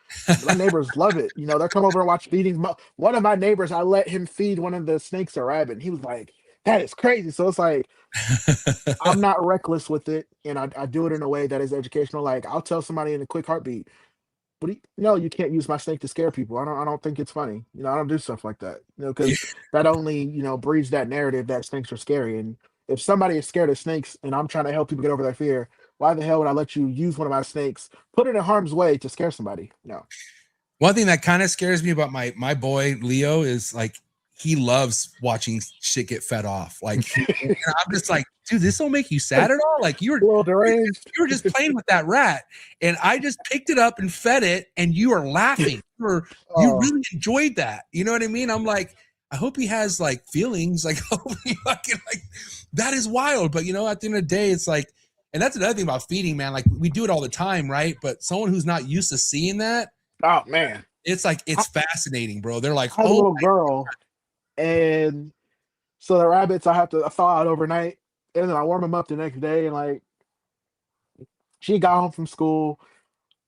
C: My neighbors love it. You know, they'll come over and watch feedings. One of my neighbors, I let him feed one of the snakes a rabbit. And he was like, "That is crazy." So it's like I'm not reckless with it, and I do it in a way that is educational. Like I'll tell somebody in a quick heartbeat, "What do you no, you can't use my snake to scare people. I don't think it's funny. You know, I don't do stuff like that. You know, because that only, you know, breeds that narrative that snakes are scary. And if somebody is scared of snakes and I'm trying to help people get over that fear, why the hell would I let you use one of my snakes, put it in harm's way to scare somebody? No.
A: One thing that kind of scares me about my boy Leo is like he loves watching shit get fed off. Like and I'm just like, dude, this don't make you sad at all. Like
C: A little deranged.
A: you were just playing with that rat, and I just picked it up and fed it, and you are laughing. You
C: Oh.
A: really enjoyed that. You know what I mean? I'm like, I hope he has like feelings. Like, I hope he fucking like that is wild. But you know, at the end of the day, it's like, and that's another thing about feeding, man. Like we do it all the time, right? But someone who's not used to seeing that,
C: Oh man.
A: it's like it's fascinating, bro. They're like,
C: I have a
A: oh,
C: little girl, and so the rabbits I have to thaw out overnight, and then I warm them up the next day. And like she got home from school,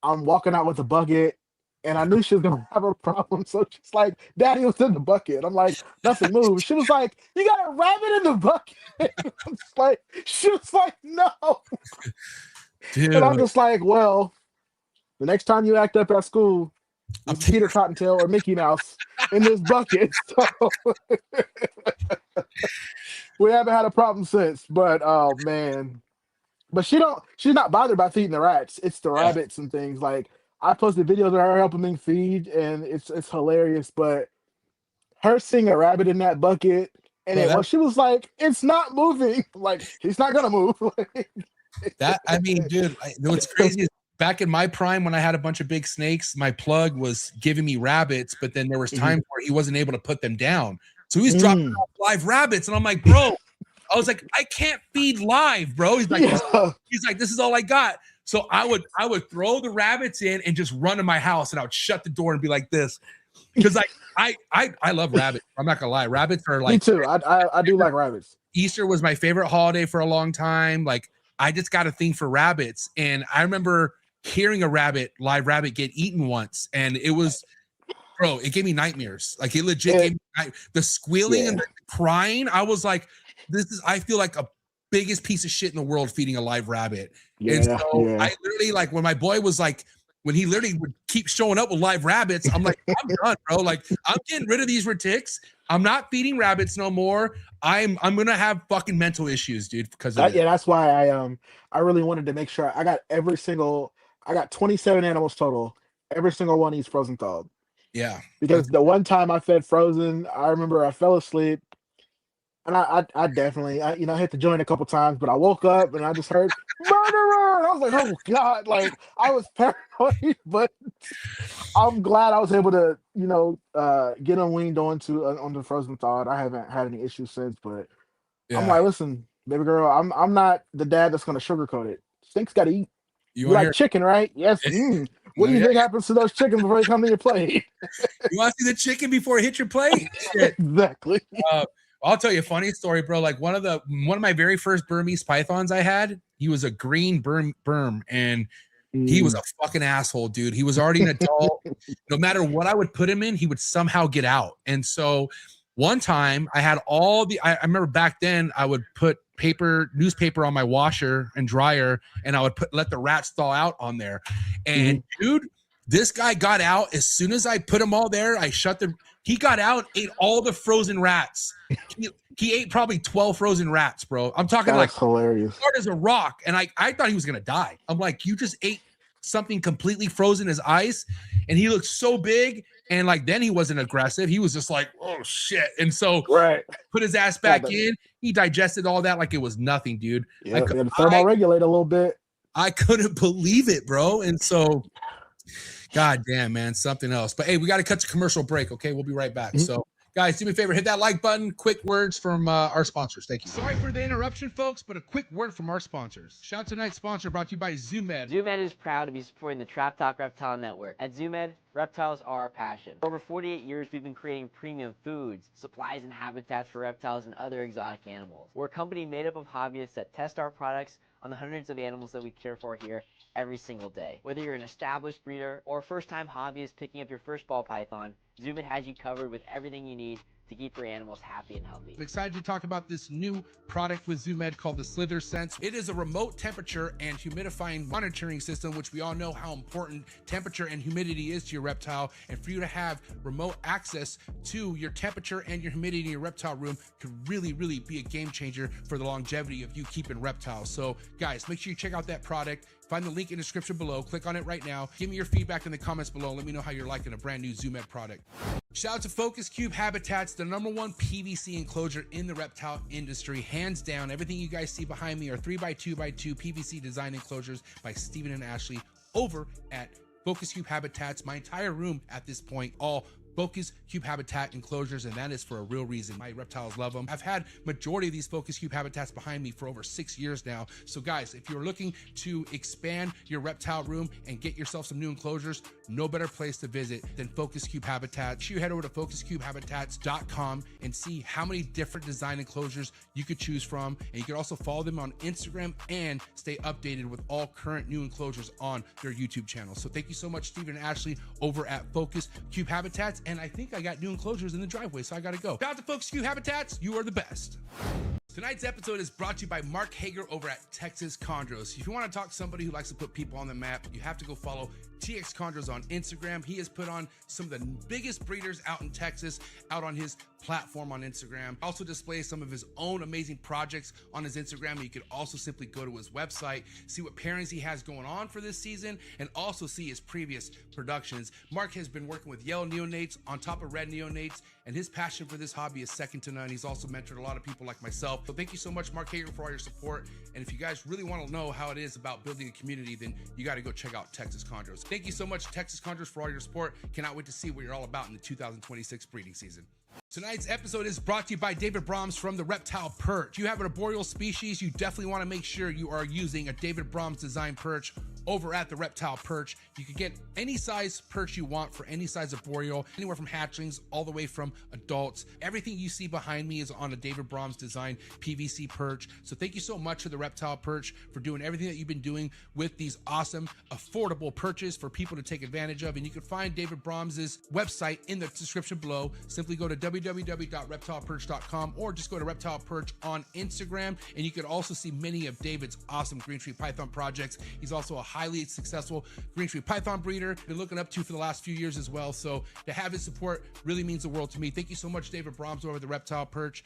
C: I'm walking out with a bucket, and I knew she was gonna have a problem. So she's like, "Daddy was in the bucket." I'm like, "Nothing moved." She was like, "You got a rabbit in the bucket?" I'm just like, she was like, "No,"
A: dude,
C: and I'm just like, "Well, the next time you act up at school,
A: I'm
C: it's Peter Cottontail or Mickey Mouse in this bucket." So we haven't had a problem since. But oh man. But she's not bothered by feeding the rats. It's the
A: yeah.
C: rabbits and things. Like I posted videos of her helping them feed, and it's hilarious. But her seeing a rabbit in that bucket, and
A: Bro,
C: she was like, "It's not moving." Like he's not gonna move.
A: that I mean, dude, what's crazy is back in my prime when I had a bunch of big snakes, my plug was giving me rabbits, but then there was times where he wasn't able to put them down. So he's dropping off live rabbits, and I'm like, bro, I was like, I can't feed live, bro. He's like, this is all I got. So I would throw the rabbits in and just run to my house, and I would shut the door and be like this. Because like I love rabbits. I'm not gonna lie. Rabbits are like
C: Me too. I do like rabbits.
A: Easter was my favorite holiday for a long time. Like I just got a thing for rabbits. And I remember hearing a live rabbit get eaten once. And it was, bro, it gave me nightmares. Like it legit gave me the squealing and the crying. I was like, I feel like a biggest piece of shit in the world feeding a live rabbit. And so I literally, like, when my boy was like, when he literally would keep showing up with live rabbits, I'm like, I'm done, bro. Like, I'm getting rid of these retics. I'm not feeding rabbits no more. I'm gonna have fucking mental issues, dude, because of it.
C: Yeah, that's why I really wanted to make sure I got 27 animals total. Every single one eats frozen thawed.
A: Yeah.
C: Because the one time I fed frozen, I remember I fell asleep, and I definitely hit the joint a couple times, but I woke up and I just heard murderer, and I was like, oh god, like I was paranoid, but I'm glad I was able to get them weaned on the frozen thawed. I haven't had any issues since, but I'm like, listen, baby girl, I'm not the dad that's gonna sugarcoat it. Snakes gotta eat. You like chicken, right? Yes. What do you think happens to those chickens before they come to your plate?
A: You want to see the chicken before it hits your plate?
C: Exactly.
A: I'll tell you a funny story, bro. Like one of my very first Burmese pythons I had, he was a green Burm, and he was a fucking asshole, dude. He was already an adult. No matter what I would put him in, he would somehow get out. And so one time I had I remember back then I would put newspaper on my washer and dryer, and I would let the rats thaw out on there. And dude, this guy got out as soon as I put them all there. He got out, ate all the frozen rats. He ate probably 12 frozen rats, bro. I'm talking like
C: hilarious.
A: Hard as a rock. And I thought he was gonna die. I'm like, you just ate something completely frozen as ice, and he looked so big. And like then he wasn't aggressive. He was just like, oh shit. And so put his ass back in. He digested all that like it was nothing, dude.
C: Yeah, thermal regulate a little bit.
A: I couldn't believe it, bro. And so, God damn, man, something else. But hey, we got to cut to commercial break. Okay, we'll be right back.
C: Mhm.
A: So, guys, do me a favor, hit that like button. Quick words from our sponsors. Thank you. Sorry for the interruption, folks, but a quick word from our sponsors. Shout out to tonight's sponsor brought to you by ZoomEd.
F: ZoomEd is proud to be supporting the Trap Talk Reptile Network. At ZoomEd, reptiles are our passion. For over 48 years, we've been creating premium foods, supplies, and habitats for reptiles and other exotic animals. We're a company made up of hobbyists that test our products on the hundreds of animals that we care for here every single day. Whether you're an established breeder or a first-time hobbyist picking up your first ball python, ZoomEd has you covered with everything you need to keep your animals happy and healthy.
A: I'm excited to talk about this new product with ZoomEd called the Slither Sense. It is a remote temperature and humidifying monitoring system, which we all know how important temperature and humidity is to your reptile. And for you to have remote access to your temperature and your humidity in your reptile room could really, really be a game changer for the longevity of you keeping reptiles. So guys, make sure you check out that product. Find the link in the description below. Click on it right now. Give me your feedback in the comments below. Let me know how you're liking a brand new ZoomEd product. Shout out to Focus Cube Habitats, the #1 PVC enclosure in the reptile industry. Hands down, everything you guys see behind me are 3x2x2 PVC design enclosures by Steven and Ashley over at Focus Cube Habitats. My entire room at this point, all Focus Cube Habitat enclosures, and that is for a real reason. My reptiles love them. I've had majority of these Focus Cube Habitats behind me for over 6 years now. So guys, if you're looking to expand your reptile room and get yourself some new enclosures, no better place to visit than Focus Cube Habitat. You head over to focuscubehabitats.com and see how many different design enclosures you could choose from. And you can also follow them on Instagram and stay updated with all current new enclosures on their YouTube channel. So thank you so much, Steven and Ashley over at Focus Cube Habitats. And I think I got new enclosures in the driveway, so I gotta go. Shout out to Focus Cube Habitats, you are the best. Tonight's episode is brought to you by Mark Hager over at Texas Chondros. If you want to talk to somebody who likes to put people on the map, you have to go follow TX Chondros on Instagram. He has put on some of the biggest breeders out in Texas out on his platform on Instagram. Also displays some of his own amazing projects on his Instagram. And you can also simply go to his website, see what pairings he has going on for this season, and also see his previous productions. Mark has been working with yellow neonates on top of red neonates, and his passion for this hobby is second to none. He's also mentored a lot of people like myself. So thank you so much, Mark Hager, for all your support. And if you guys really want to know how it is about building a community, then you got to go check out Texas Chondros. Thank you so much, Texas Chondros, for all your support. Cannot wait to see what you're all about in the 2026 breeding season. Tonight's episode is brought to you by David Brahms from the Reptile Perch. If you have an arboreal species, you definitely want to make sure you are using a David Brahms design perch over at the Reptile Perch. You can get any size perch you want for any size arboreal, anywhere from hatchlings all the way from adults. Everything you see behind me is on a David Brahms design PVC perch. So thank you so much to the Reptile Perch for doing everything that you've been doing with these awesome, affordable perches for people to take advantage of. And you can find David Brahms's website in the description below. Simply go to www.reptileperch.com or just go to Reptile Perch on Instagram. And you can also see many of David's awesome green tree python projects. He's also a highly successful green tree python breeder, been looking up to for the last few years as well. So to have his support really means the world to me. Thank you so much, David Brahms over at the Reptile Perch.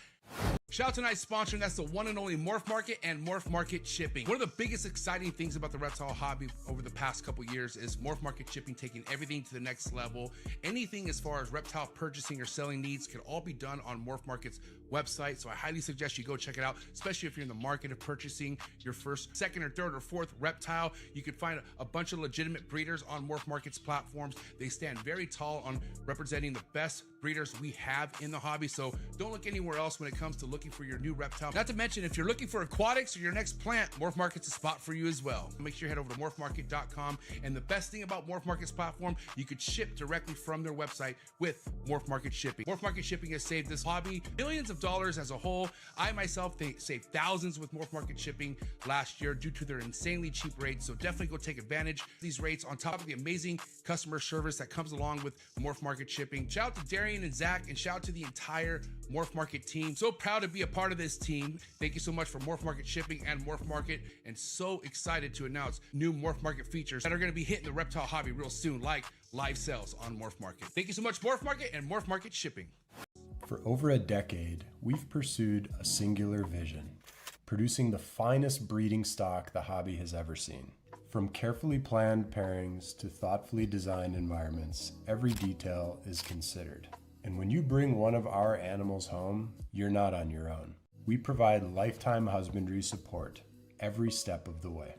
A: Shout out to tonight's sponsor, and that's the one and only MORPH Market and MORPH Market Shipping. One of the biggest exciting things about the reptile hobby over the past couple years is MORPH Market Shipping taking everything to the next level. Anything as far as reptile purchasing or selling needs can all be done on MORPH Market's website. So I highly suggest you go check it out, especially if you're in the market of purchasing your first, second, or third, or fourth reptile. You can find a bunch of legitimate breeders on MORPH Market's platforms. They stand very tall on representing the best breeders we have in the hobby. So don't look anywhere else when it comes to looking for your new reptile. Not to mention, if you're looking for aquatics or your next plant, MORPH Market's a spot for you as well. Make sure you head over to morphmarket.com. And the best thing about MORPH Market's platform, you could ship directly from their website with MORPH Market Shipping. MORPH Market Shipping has saved this hobby billions of dollars as a whole. I myself saved thousands with MORPH Market Shipping last year due to their insanely cheap rates. So definitely go take advantage of these rates on top of the amazing customer service that comes along with MORPH Market Shipping. Shout out to Darian and Zach, and shout out to the entire MORPH Market team. So proud to be a part of this team. Thank you so much for MORPH Market Shipping and MORPH Market, and so excited to announce new MORPH Market features that are going to be hitting the reptile hobby real soon, like live sales on MORPH Market. Thank you so much, MORPH Market and MORPH Market Shipping.
G: For over a decade, we've pursued a singular vision, producing the finest breeding stock the hobby has ever seen. From carefully planned pairings to thoughtfully designed environments, every detail is considered. And when you bring one of our animals home, you're not on your own. We provide lifetime husbandry support every step of the way.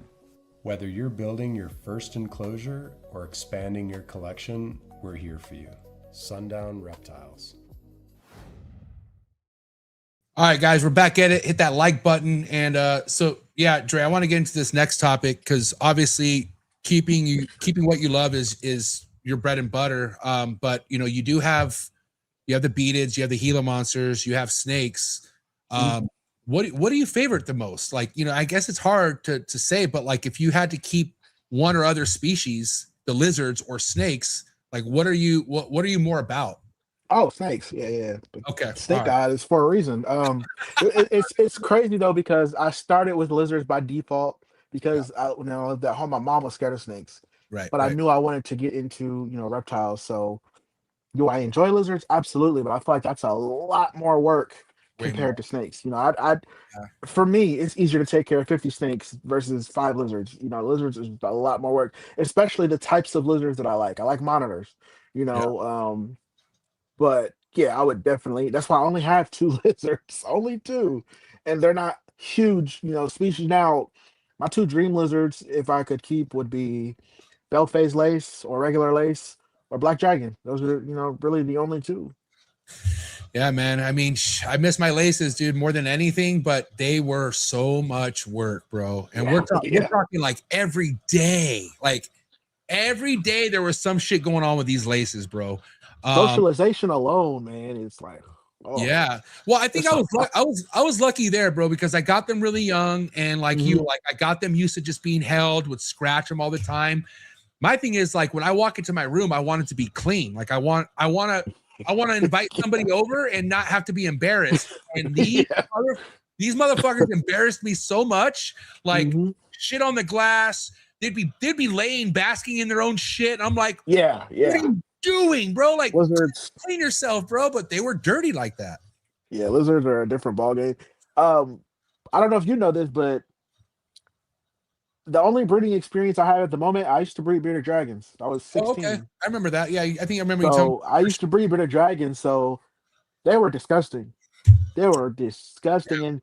G: Whether you're building your first enclosure or expanding your collection, we're here for you. Sundown Reptiles.
A: All right, guys, we're back at it. Hit that like button. And so yeah, Dre, I want to get into this next topic because obviously keeping what you love is your bread and butter. But you know, you have the beateds, you have the Gila monsters, you have snakes. What do you favorite the most? Like, you know, I guess it's hard to say, but like if you had to keep one or other species, the lizards or snakes, like what are you more about?
C: Oh, snakes. Yeah. But
A: Okay.
C: Snake
A: All right.
C: God is for a reason. It's crazy though because I started with lizards by default because I you know at home my mom was scared of snakes,
A: Right.
C: but I knew I wanted to get into reptiles. So do I enjoy lizards? Absolutely, but I feel like that's a lot more work
A: Way more.
C: compared to snakes. I
A: Yeah.
C: for me, it's easier to take care of 50 snakes versus 5 lizards. Lizards is a lot more work, especially the types of lizards that I like. I like monitors, you
A: Yeah.
C: know. But yeah, I would definitely. That's why I only have 2 lizards, only 2, and they're not huge, species. Now, my 2 dream lizards, if I could keep, would be bell-faced lace or regular lace or black dragon. Those are, really the only 2.
A: Yeah, man. I mean, I miss my laces, dude, more than anything, but they were so much work, bro. And we're talking like every day. Like every day there was some shit going on with these laces, bro.
C: Socialization alone, man, it's like, oh,
A: Yeah. Well, I think
C: it's
A: I was lucky there, bro, because I got them really young and like
C: Mhm.
A: I got them used to just being held, would scratch them all the time. My thing is like when I walk into my room, I want it to be clean. Like I want to invite somebody over and not have to be embarrassed. And
C: Yeah.
A: these motherfuckers embarrassed me so much. Like
C: Mhm.
A: shit on the glass. They'd be laying basking in their own shit. And I'm like,
C: Yeah,
A: what are you doing, bro? Like
C: lizards.
A: clean yourself, bro. But they were dirty like that.
C: Yeah, lizards are a different ballgame. I don't know if you know this, but the only breeding experience I have at the moment, I used to breed bearded dragons. I was
A: Oh, okay.
C: 16.
A: I remember that. Yeah, I think I remember you telling me.
C: So I used to breed bearded dragons, so they were disgusting. They were disgusting. And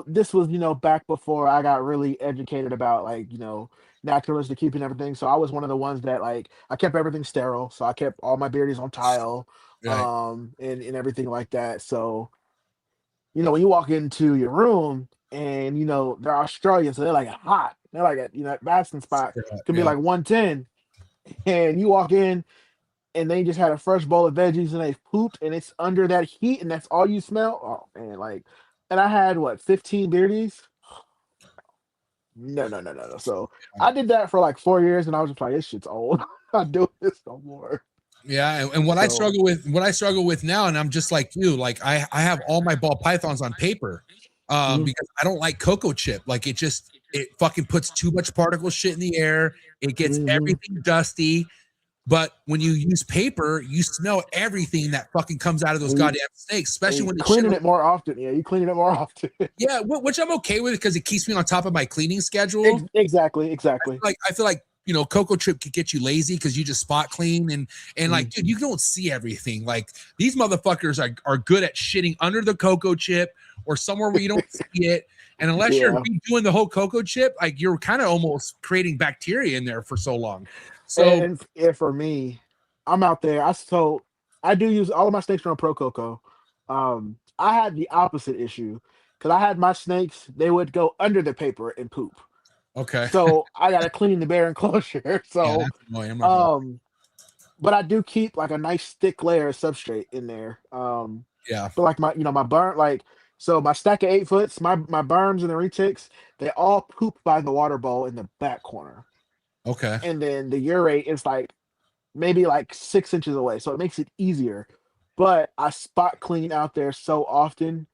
C: this was, back before I got really educated about like, naturalistic keeping everything. So I was one of the ones that like I kept everything sterile. So I kept all my beardies on tile,
A: Right.
C: and everything like that. So, when you walk into your room and they're Australian, so they're like hot. They're like at basking spot can be
A: Yeah.
C: like 110. And you walk in and they just had a fresh bowl of veggies and they pooped and it's under that heat and that's all you smell. Oh man, like, and I had what 15 beardies. No. So I did that for like 4 years and I was just like, this shit's old. I'm not doing this no more.
A: Yeah, and what I struggle with now, and I'm just like you, like I have all my ball pythons on paper, because I don't like cocoa chip. Like it fucking puts too much particle shit in the air. It gets everything dusty. But when you use paper, you smell everything that fucking comes out of those goddamn snakes, especially when they
C: cleaning it more often. Yeah, you cleaning it more often.
A: Yeah, which I'm okay with because it keeps me on top of my cleaning schedule.
C: Exactly.
A: I feel like cocoa chip could get you lazy because you just spot clean and like, dude, you don't see everything. Like these motherfuckers are good at shitting under the cocoa chip or somewhere where you don't see it. And unless you're doing the whole cocoa chip, like you're kind of almost creating bacteria in there for so long. So
C: and for me, I'm out there. I do use all of my snakes are on Pro Cocoa. I had the opposite issue because I had my snakes, they would go under the paper and poop.
A: okay.
C: So I gotta clean the bare enclosure. So
A: that's annoying. I'm not
C: but I do keep like a nice thick layer of substrate in there.
A: yeah.
C: But like my burn so my stack of 8 foots, my berms and the retics, they all poop by the water bowl in the back corner.
A: Okay.
C: And then the urate is like maybe like 6 inches away, so it makes it easier. But I spot clean out there so often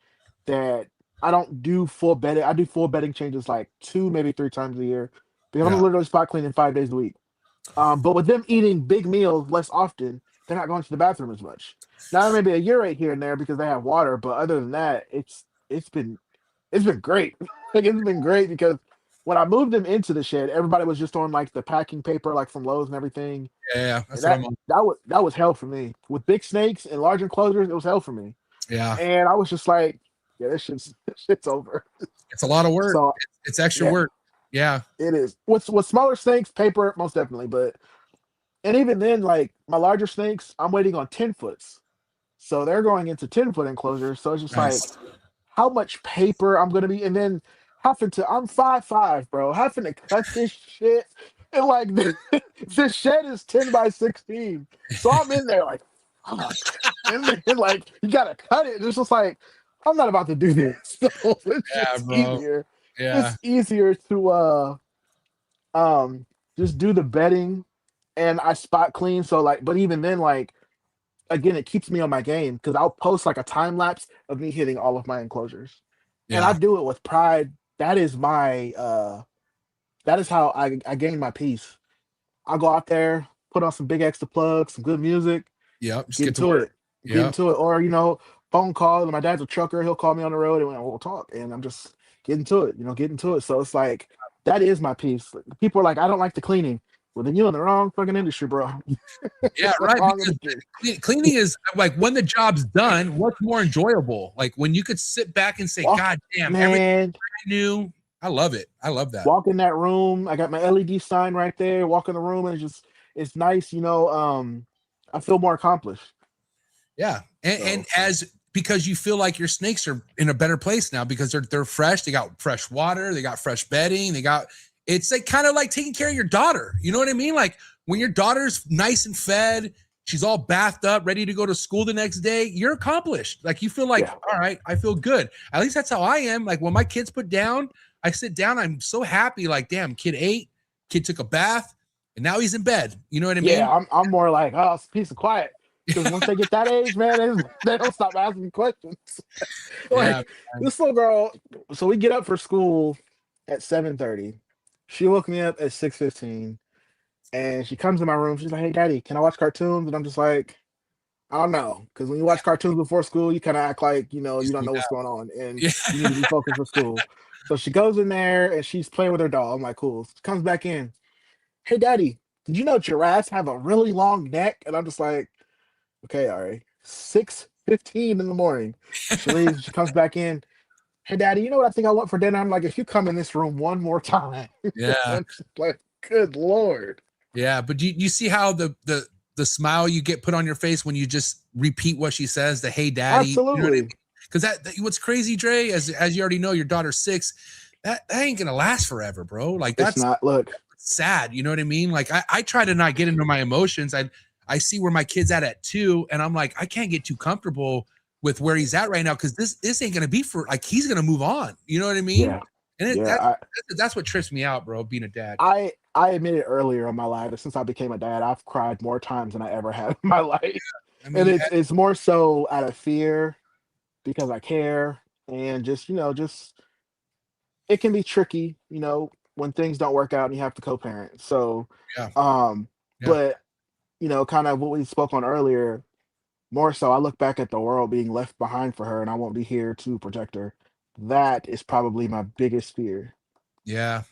C: that I don't do full bedding. I do full bedding changes like 2, maybe 3 times a year because I'm literally spot cleaning 5 days a week. But with them eating big meals less often, they're not going to the bathroom as much. Now maybe a urate here and there because they have water, but other than that, it's been great. Like it's been great because when I moved them into the shed, everybody was just on like the packing paper, like from Lowe's and everything.
A: Yeah, that's
C: And
A: what I'm on.
C: that was hell for me. With big snakes and large enclosures, it was hell for me.
A: Yeah.
C: And I was just like, yeah, this shit's over.
A: It's a lot of work.
C: So
A: It's extra work. Yeah.
C: It is. With smaller snakes, paper most definitely, but and even then, like my larger snakes, I'm waiting on 10 foots, so they're going into 10 foot enclosures. So it's just like
A: Nice.
C: how much paper I'm gonna be, and then having to. I'm 5'5", bro. Having to cut this shit, and like the shed is 10 by 16, so I'm in there like, fuck, and then like you gotta cut it. And it's just like I'm not about to do this. So it's
A: Yeah,
C: just
A: bro.
C: easier.
A: Yeah.
C: It's easier to um just do the bedding, and I spot clean. So like, but even then, like again, it keeps me on my game because I'll post like a time lapse of me hitting all of my enclosures, and I
A: Yeah.
C: do it with pride. That is my that is how I gain my peace. I go out there, put on some big extra plugs, some good music,
A: Yep. Just
C: get
A: get to
C: into
A: work.
C: it, get
A: Yeah.
C: into it, or phone call. And my dad's a trucker; he'll call me on the road, and we'll talk. And I'm just getting to it, getting to it. So it's like that is my peace. People are like, I don't like the cleaning. Well, then you're in the wrong fucking industry, bro.
A: Yeah,
C: The
A: right.
C: wrong
A: Because
C: industry.
A: cleaning is like when the job's done, what's more enjoyable? Like when you could sit back and say,
C: Walk,
A: God damn, everything
C: man.
A: I knew. I love it. I love that.
C: Walk in that room. I got my LED sign right there. Walk in the room, and it's nice. I feel more accomplished.
A: Yeah. And
C: So
A: as because you feel like your snakes are in a better place now because they're fresh, they got fresh water, they got fresh bedding, it's like kind of like taking care of your daughter. You know what I mean? Like when your daughter's nice and fed, she's all bathed up, ready to go to school the next day, you're accomplished. Like you feel like,
C: yeah,
A: all right, I feel good. At least that's how I am. Like when my kids put down, I sit down, I'm so happy, like, damn, kid ate, kid took a bath, and now he's in bed. You know what I mean?
C: yeah. I'm more like, oh, it's peace and quiet. Because once they get that age, man, they don't stop asking questions.
A: Yeah.
C: Like this little girl. So we get up for school at 7:30. She woke me up at 6:15, and she comes in my room. She's like, "Hey, Daddy, can I watch cartoons?" And I'm just like, I don't know, because when you watch cartoons before school, you kind of act like you don't know what's going on, and
A: Yeah.
C: you need to be focused for school. So she goes in there and she's playing with her doll. I'm like, cool. She comes back in. Hey, Daddy, did you know giraffes have a really long neck? And I'm just like, okay, all right. 6:15 in the morning. She leaves. She comes back in. Hey, Daddy, you know what I think I want for dinner? I'm like, if you come in this room one more time,
A: Yeah.
C: I'm just like, good Lord.
A: Yeah. But you see how the smile you get put on your face when you just repeat what she says, the hey daddy.
C: Absolutely.
A: Because that what's crazy, Dre, as you already know, your daughter's 6, that ain't gonna last forever, bro. Like
C: It's
A: that's
C: not. Look,
A: sad. You know what I mean? Like I try to not get into my emotions. I see where my kid's at 2, and I'm like, I can't get too comfortable with where he's at right now because this ain't gonna be for like he's gonna move on. You know what I mean?
C: yeah,
A: And
C: yeah.
A: that's what trips me out, bro, being a dad.
C: I admitted earlier in my life that since I became a dad, I've cried more times than I ever have in my life.
A: I
C: And
A: mean,
C: it's more so out of fear because I care, and just it can be tricky, when things don't work out and you have to co-parent. So
A: yeah,
C: um
A: yeah,
C: but kind of what we spoke on earlier, more so I look back at the world being left behind for her and I won't be here to protect her. That is probably my biggest fear,
A: yeah,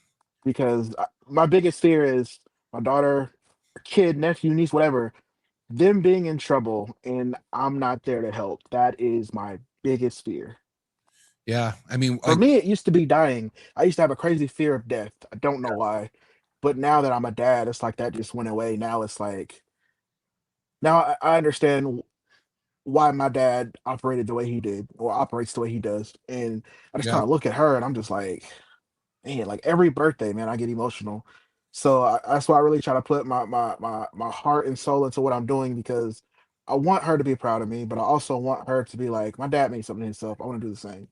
C: because my biggest fear is my daughter, kid, nephew, niece, whatever, them being in trouble and I'm not there to help. That is my biggest fear.
A: yeah. I mean,
C: For me, it used to be dying. I used to have a crazy fear of death. I don't know why. But now that I'm a dad, it's like that just went away. Now it's like, now I understand why my dad operated the way he did or operates the way he does. And I just
A: yeah,
C: kind of look at her and I'm just like, man, like every birthday, man, I get emotional. So that's why I really try to put my heart and soul into what I'm doing, because I want her to be proud of me, but I also want her to be like, my dad made something of himself. I want to do the same.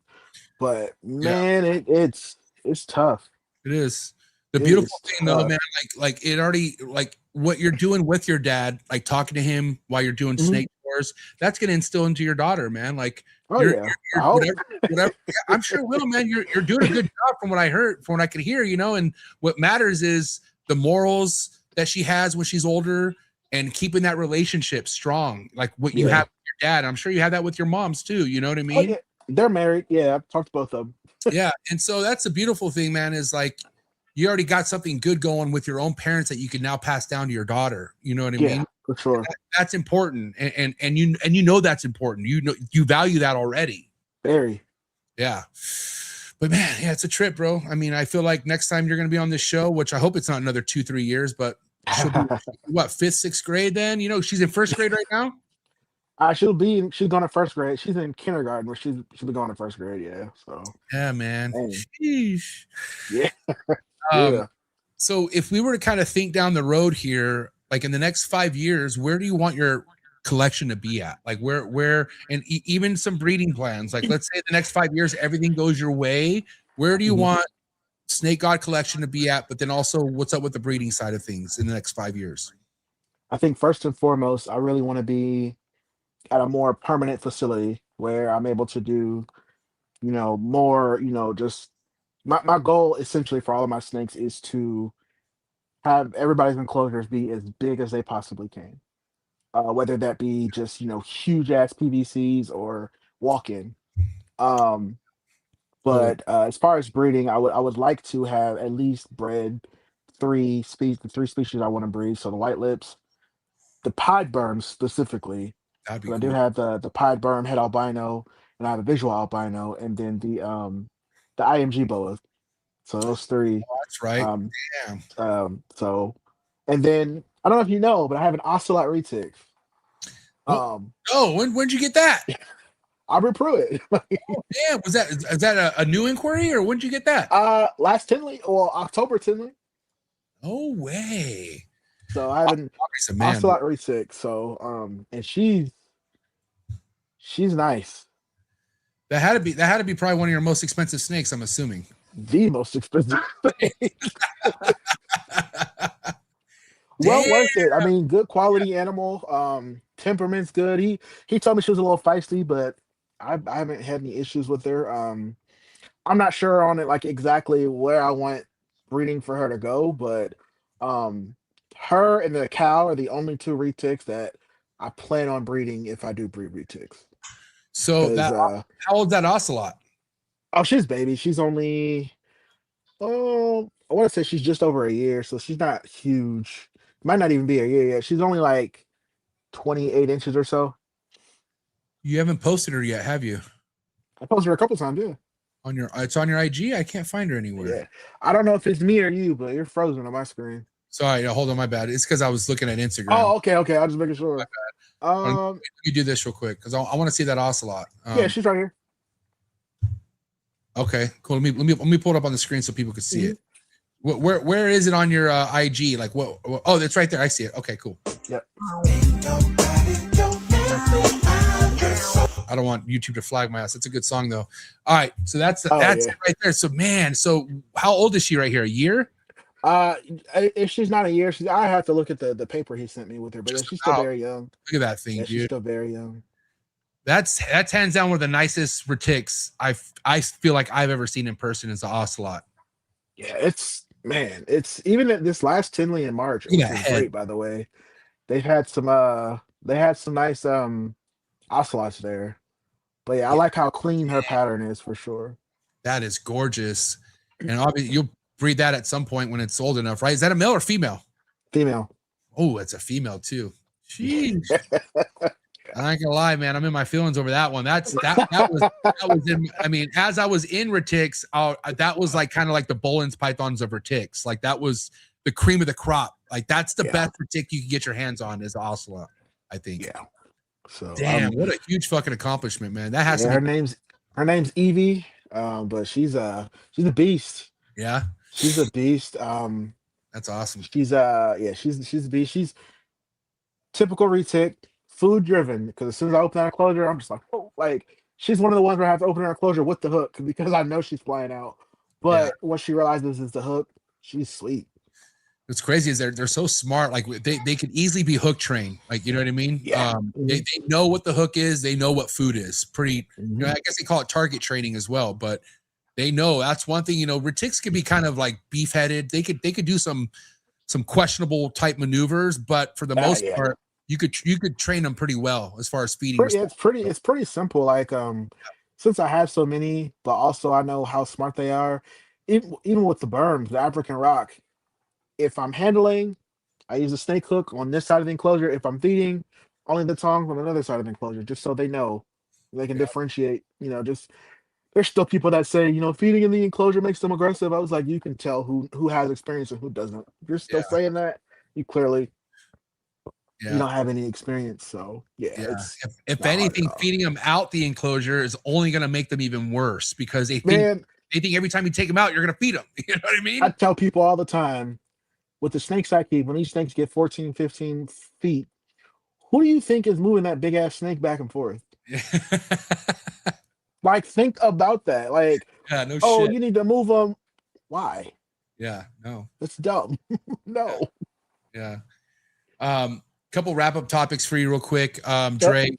C: But
A: yeah.
C: man, it's tough.
A: It is. The
C: It
A: beautiful
C: is
A: thing though,
C: tough.
A: man, like it already, like what you're doing with your dad, like talking to him while you're doing
C: Mhm.
A: snake tours, that's gonna instill into your daughter, man. Like
C: Oh yeah, I
A: you're
C: hope.
A: whatever. Yeah, I'm sure it will, man. You're doing a good job from what I heard, from what I could hear, and what matters is the morals that she has when she's older and keeping that relationship strong, like what you have
C: Yeah.
A: with your dad. I'm sure you have that with your moms too. You know what I
C: Oh
A: mean?
C: yeah, they're married. Yeah, I've talked to both of them.
A: Yeah. And so that's the beautiful thing, man, is like you already got something good going with your own parents that you can now pass down to your daughter. You know what I mean?
C: Yeah, for sure.
A: That's important. And you know that's important. You value that already.
C: Very.
A: Yeah. But man, yeah, it's a trip, bro. I mean, I feel like next time you're going to be on this show, which I hope it's not another 2-3 years, but she'll be what, 5th, 6th grade then? You know, she's in 1st grade right now.
C: She's going to 1st grade. She's in kindergarten, where she'll be going to 1st grade. Yeah. So
A: Yeah, man.
C: Dang.
A: Sheesh.
C: yeah.
A: Yeah. So if we were to kind of think down the road here, like in the next 5 years, where do you want your collection to be at? Like where, and even some breeding plans. Like let's say the next 5 years, everything goes your way. Where do you want Snake God collection to be at? But then also, what's up with the breeding side of things in the next 5 years?
C: I think first and foremost, I really want to be at a more permanent facility where I'm able to do, more, just my goal essentially for all of my snakes is to have everybody's enclosures be as big as they possibly can. Whether that be just, huge ass PVCs or walk-in. But as far as breeding, I would like to have at least bred the 3 species I want to breed. So the white lips, the pied burms specifically.
A: That'd be
C: But I
A: cool.
C: do have the pied burm head albino, and I have a visual albino, and then the IMG boa. So those 3.
A: Oh, that's right.
C: Damn. And then I don't know if you know, but I have an ocelot retic.
A: Oh, when'd you get that?
C: Aubrey Pruitt.
A: Damn, is that a new inquiry, or when'd you get that?
C: Last Tinley or October Tinley.
A: No way.
C: So I have an ocelot retic. So and she's nice.
A: That had to be probably one of your most expensive snakes, I'm assuming.
C: The most expensive snake. Well worth it. I mean, good quality animal. Temperament's good. He told me she was a little feisty, but I haven't had any issues with her. I'm not sure on it, like exactly where I want breeding for her to go, but her and the cow are the only 2 retics that I plan on breeding if I do breed retics.
A: So how old is that ocelot?
C: Oh, she's baby. She's only I want to say she's just over a year, so she's not huge. Might not even be a year yet. She's only like 28 inches or so.
A: You haven't posted her yet, have you?
C: I posted her a couple times, yeah.
A: It's on your IG. I can't find her anywhere.
C: Yeah, I don't know if it's me or you, but you're frozen on my screen.
A: Sorry, hold on, my bad. It's because I was looking at Instagram.
C: Oh, okay. I'll just make sure.
A: Let me do this real quick because I want to see that ocelot.
C: Yeah, she's right here.
A: Okay, cool. Let me pull it up on the screen so people can see it. Where is it on your IG? Like what? Oh, it's right there. I see it. Okay, cool.
C: Yep.
A: I don't want YouTube to flag my ass. It's a good song though. All right, so that's it right there. So man, so how old is she right here? A year?
C: If she's not a year, I have to look at the paper he sent me with her, but yeah, she's still very young.
A: Look at that thing,
C: yeah,
A: dude.
C: She's still very young.
A: That's hands down one of the nicest retics I feel like I've ever seen in person is the ocelot.
C: Yeah, it's even at this last Tinley in March, which is great, by the way. They had some nice ocelots there. But yeah, I like how clean her pattern is for sure.
A: That is gorgeous. And obviously you'll breed that at some point when it's old enough, right? Is that a male or female?
C: Female.
A: Oh, it's a female too. Jeez. I ain't gonna lie, man. I'm in my feelings over that one. That was in. I mean, as I was in retics, that was like kind of like the Bolin's pythons of retics. Like that was the cream of the crop. Like that's the best retic you can get your hands on is ocelot, I think.
C: Yeah. So
A: damn, what a huge fucking accomplishment, man. That has to be.
C: Her name's Evie, but she's a beast.
A: Yeah,
C: she's a beast.
A: That's awesome.
C: She's a beast. She's typical retic. Food driven, because as soon as I open that enclosure, I'm just like, oh, like she's one of the ones where I have to open her enclosure with the hook because I know she's flying out. But once she realizes it's the hook, she's sweet.
A: What's crazy is they're so smart. Like they could easily be hook trained. Like, you know what I mean?
C: Yeah.
A: They know what the hook is. They know what food is. Pretty. You know, I guess they call it target training as well. But they know that's one thing. You know, retics could be kind of like beef headed. They could do some questionable type maneuvers, but for the most part. You could train them pretty well as far as feeding.
C: It's pretty simple. Like since I have so many, but also I know how smart they are. Even with the burms, the African rock. If I'm handling, I use a snake hook on this side of the enclosure. If I'm feeding, only the tongs on another side of the enclosure, just so they know they can differentiate. You know, just there's still people that say, feeding in the enclosure makes them aggressive. I was like, you can tell who has experience and who doesn't. If you're still
A: Yeah,
C: saying that, you clearly you
A: yeah,
C: don't have any experience. So yeah,
A: yeah.
C: it's
A: If
C: not hard at
A: anything,
C: all.
A: feeding them out the enclosure is only going to make them even worse because
C: Man,
A: they think every time you take them out, you're going to feed them. You know what I
C: I
A: mean?
C: tell people all the time with the snakes I keep, when these snakes get 14, 15 feet, who do you think is moving that big ass snake back and forth? Like, think about that. Like,
A: Yeah, no
C: oh,
A: shit.
C: you need to move them. Why?
A: Yeah, no.
C: That's dumb.
A: Yeah,
C: No.
A: yeah. Couple wrap up topics for you real quick.
C: Yep.
A: Dre,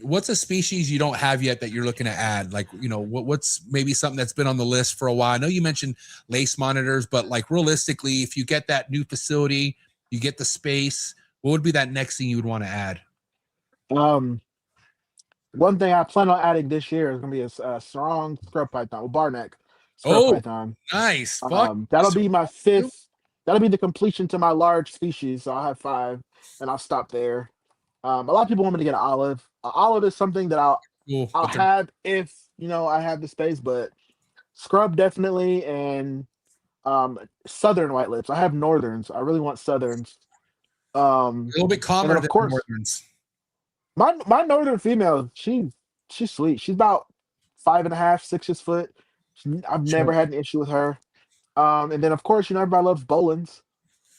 A: what's a species you don't have yet that you're looking to add? Like, what's maybe something that's been on the list for a while? I know you mentioned lace monitors, but like realistically, if you get that new facility, you get the space, what would be that next thing you would want to add?
C: One thing I plan on adding this year is gonna be a strong scrub python, well, bar neck scrub
A: Oh,
C: python.
A: nice. Fuck.
C: That'll
A: So
C: be my fifth. That'll be the completion to my large species. So I'll have five, and I'll stop there. A lot of people want me to get an olive. An olive is something that
A: cool.
C: I'll
A: But
C: have if I have the space, but scrub definitely, and southern white lips. I have northerns. I really want southerns.
A: a little bit
C: And then
A: calmer
C: of
A: than
C: course
A: northerns.
C: my northern female, she's sweet. She's about 5.5, 6 foot. I've never
A: Sure.
C: had an issue with her. And then of course, everybody loves Bolins.